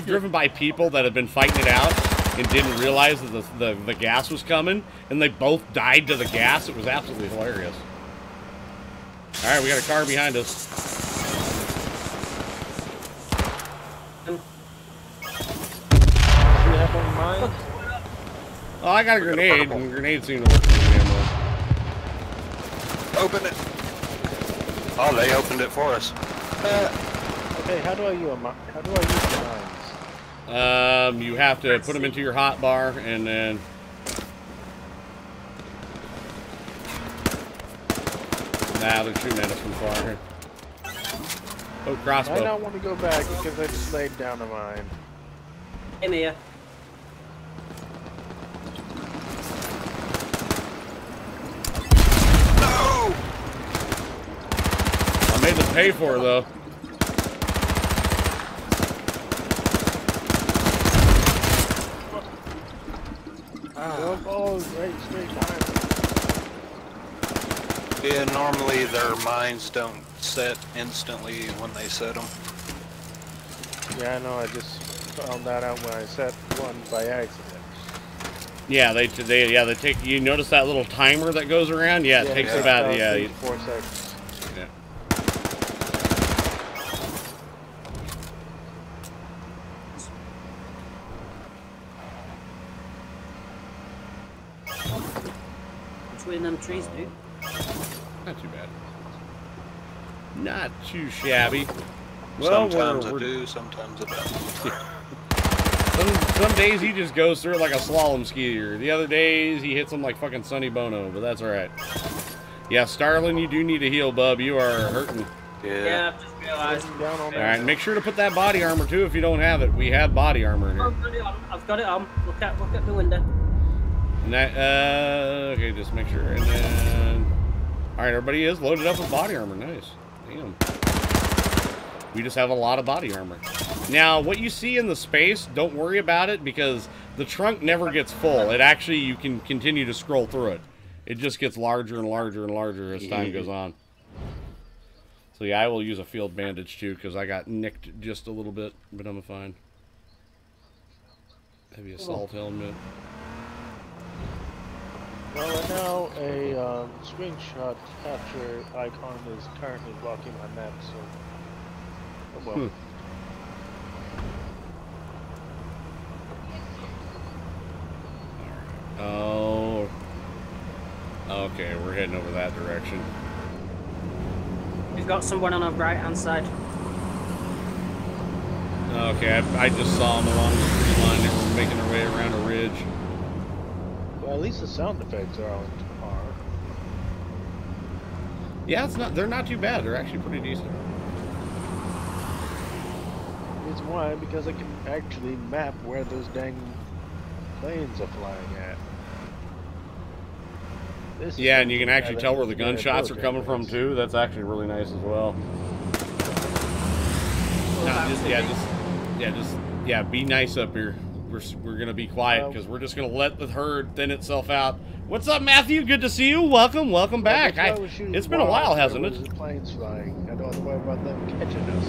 driven by people that have been fighting it out and didn't realize that the gas was coming, and they both died to the gas. It was absolutely hilarious. All right, we got a car behind us. Do you have one in mind? Oh, I got a grenade, and the grenade seemed to work pretty damn well. Open it. Oh, they opened it for us. Okay, how do I use the mines? You have to put them into your hot bar, and then. Nah, they're shooting at us from far here. Oh, crossbow. I don't want to go back because I just laid down a mine. In here. No! I made them pay for it, though. Oh, right straight behind me. Yeah, normally their mines don't set instantly when they set them. Yeah, I know. I just found that out when I set one by accident. Yeah, they take. You notice that little timer that goes around? Yeah, it takes about 4 seconds. Yeah. Between them trees, dude. Not too bad. Not too shabby. Well, Sometimes I do, sometimes I don't. some days he just goes through it like a slalom skier. The other days he hits them like fucking Sonny Bono, but that's alright. Yeah, Starlin, you do need to heal, bub. You are hurting. Yeah, I've just realized. Alright, make sure to put that body armor too if you don't have it. We have body armor in here. I've got it on. Look at the window. And that, okay, just make sure. And then, alright, everybody is loaded up with body armor. Nice. Damn. We just have a lot of body armor. Now, what you see in the space, don't worry about it because the trunk never gets full. It actually, you can continue to scroll through it. It just gets larger and larger and larger as time goes on. So yeah, I will use a field bandage too because I got nicked just a little bit, but I'm fine. Heavy assault helmet. Well, right now, a screenshot capture icon is currently blocking my map, so... Oh well. Oh, Okay, we're heading over that direction. We've got someone on our right-hand side. Okay, I just saw them along the tree line. They were making their way around a ridge. Well, at least the sound effects are on par. Yeah, they're not too bad. They're actually pretty decent. Reason why? Because I can actually map where those dang planes are flying at. Yeah, and you can actually tell where the gunshots are coming from too. That's actually really nice as well. No, be nice up here. We're gonna be quiet because we're just gonna let the herd thin itself out. What's up, Matthew? Good to see you. Welcome back. It's been a while, hasn't it? Planes flying. I don't have to worry about them catching us.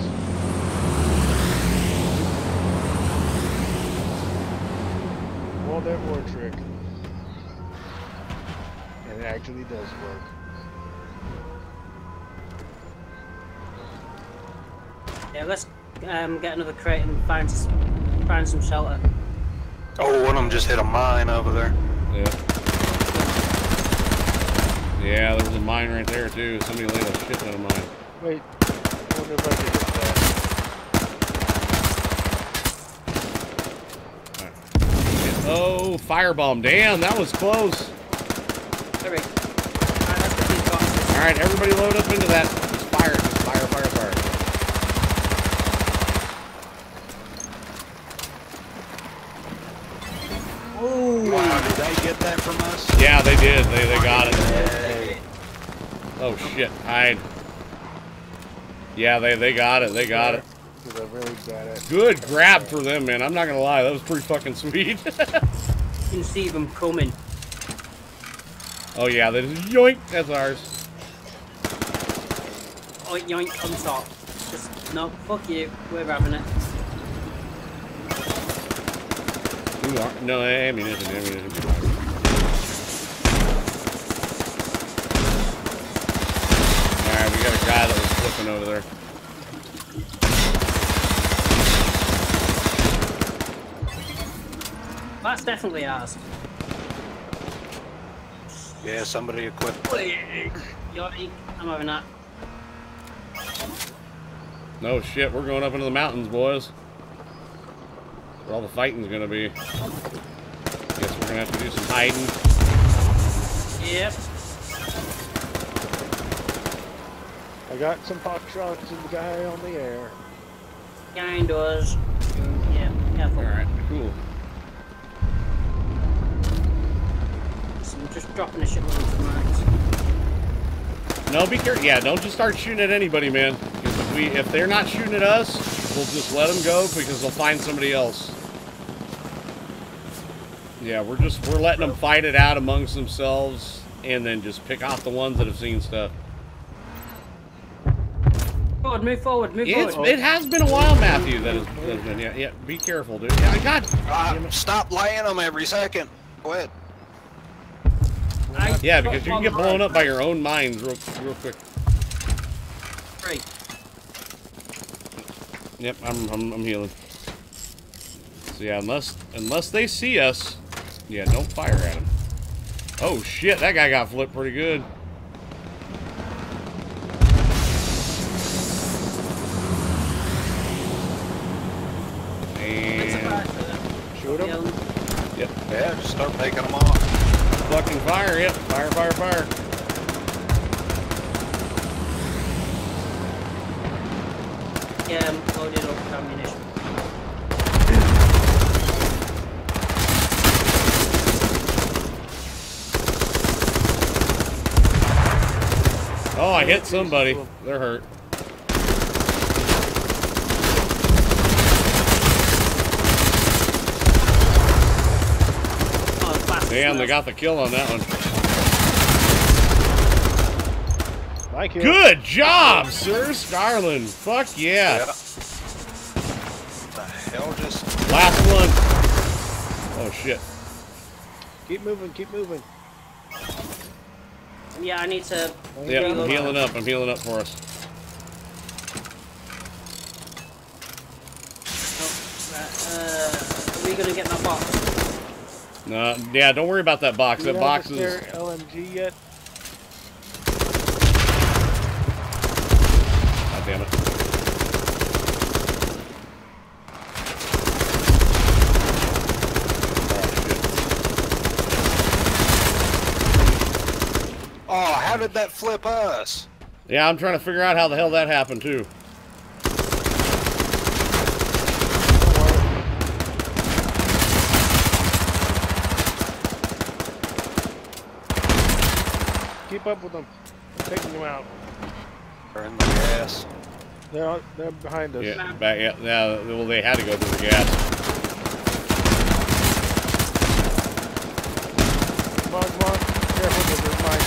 Well, their war trick. And it actually does work. Yeah, let's get another crate and find some shelter. Oh, one of them just hit a mine over there. Yeah. Yeah, there was a mine right there too. Somebody laid a shit ton of mine. Wait, I wonder if I can hit that. Right. Oh, firebomb. Damn, that was close. Hurry. Alright, let's get these boxes. Alright, everybody load up into that. Just fire, fire. Ooh. Wow, did they get that from us? Yeah, they did. They got it. Oh shit, hide. Yeah, they got it. They got it. Because I'm really bad at Good grab for them, man. I'm not gonna lie, that was pretty fucking sweet. You can see them coming. Oh yeah, that is yoink. That's ours. Oh, yoink on top. Just no, fuck you. We're having it. Ooh, no, ammunition. Alright, we got a guy that was flipping over there. That's definitely ours. Yeah, somebody equipped. Yoink, I'm having that. No shit, we're going up into the mountains, boys. Where all the fighting's gonna be. Guess we're gonna have to do some hiding. Yep. I got some pot shots of the guy on the air. Behind us. Yeah, careful. Alright, cool. So I'm just dropping a shitload of mines. No, be careful. Yeah, don't just start shooting at anybody, man. Because if they're not shooting at us, we'll just let them go because they'll find somebody else. Yeah, we're letting them fight it out amongst themselves, and then just pick off the ones that have seen stuff. Move forward. It has been a while, Matthew. That has been. Yeah. Be careful, dude. Yeah, God. Stop laying them every second. Quit. Yeah, because you can get blown up by your own mines real quick. Great. Yep, I'm healing. So yeah, unless they see us, yeah, don't fire at them. Oh shit, that guy got flipped pretty good. And Shoot him. yep, Yeah, just start taking them off. fucking fire! Yep, fire! Yeah, I'm loaded up with ammunition. Oh, I hit somebody. They're hurt. Damn, they got the kill on that one. Thank you. Good job, Sir Scarlin. Fuck yeah. Yeah. What the hell just... Last one. Oh shit. Keep moving. Yeah, I need to. Yep, I'm healing up for us. Are we gonna get that box? No, yeah, don't worry about that box. That box is... LMG yet? God damn it. Oh, how did that flip us? Yeah, I'm trying to figure out how the hell that happened, too. Keep up with them. I'm taking them out. Burn the gas. They're behind us. Yeah, back, yeah, well, they had to go through the gas. Come on, come on. Careful with their mine.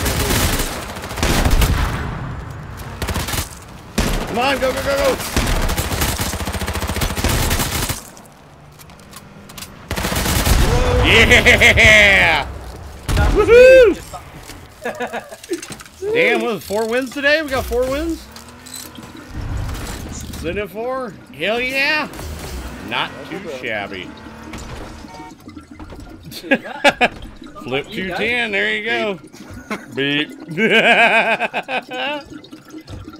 Come on, go, go, go, go! Yeah! Woohoo! Damn, what was it, 4 wins today? We got 4 wins? Sitting at 4? Hell yeah! Not too shabby. Flip 210, there you go. Beep.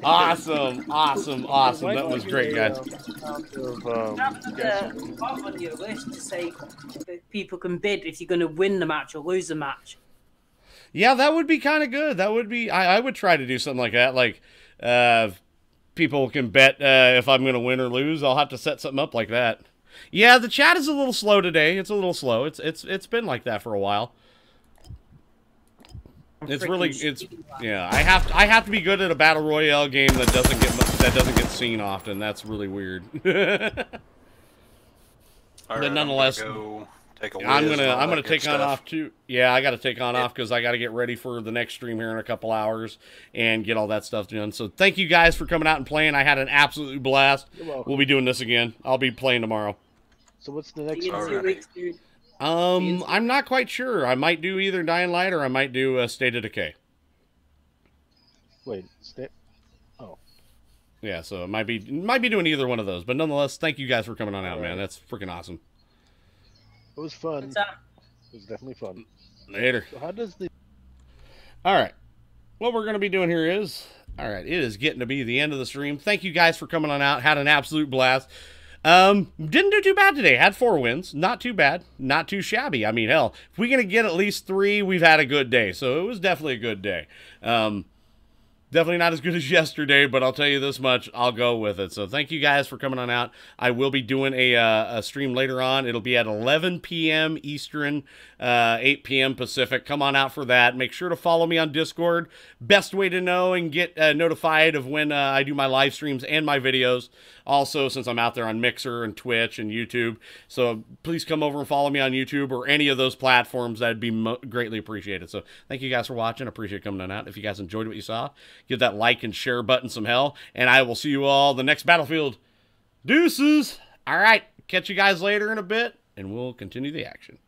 Awesome, awesome, awesome. That was great, guys. On your list to say that people can bid if you're going to win the match or lose the match. Yeah, that would be kind of good. That would be. I would try to do something like that. Like, people can bet if I'm going to win or lose. I'll have to set something up like that. Yeah, the chat is a little slow today. It's a little slow. It's been like that for a while. It's really yeah. I have to be good at a battle royale game that doesn't get seen often. That's really weird. But nonetheless, I'm gonna take on off too. Yeah, I got to take on off because I got to get ready for the next stream here in a couple hours and get all that stuff done. So thank you guys for coming out and playing. I had an absolute blast. We'll be doing this again. I'll be playing tomorrow. So what's the next one? I'm not quite sure. I might do either Dying Light or I might do State of Decay. Wait, yeah, so it might be doing either one of those. But nonetheless, thank you guys for coming on out, man. That's freaking awesome. It was fun. It was definitely fun. Later. So how does the... All right. What we're going to be doing here is... All right, it is getting to be the end of the stream. Thank you guys for coming on out. Had an absolute blast. Didn't do too bad today. Had 4 wins. Not too bad. Not too shabby. I mean, hell, if we're going to get at least 3, we've had a good day. So it was definitely a good day. Definitely not as good as yesterday, but I'll tell you this much, I'll go with it. So thank you guys for coming on out. I will be doing a stream later on. It'll be at 11 p.m. Eastern, 8 p.m. Pacific. Come on out for that. Make sure to follow me on Discord. Best way to know and get notified of when I do my live streams and my videos. Also, since I'm out there on Mixer and Twitch and YouTube. So please come over and follow me on YouTube or any of those platforms. That'd be greatly appreciated. So thank you guys for watching. I appreciate coming on out. If you guys enjoyed what you saw, give that like and share button some hell. And I will see you all the next Battlefield. Deuces. All right. Catch you guys later in a bit, and we'll continue the action.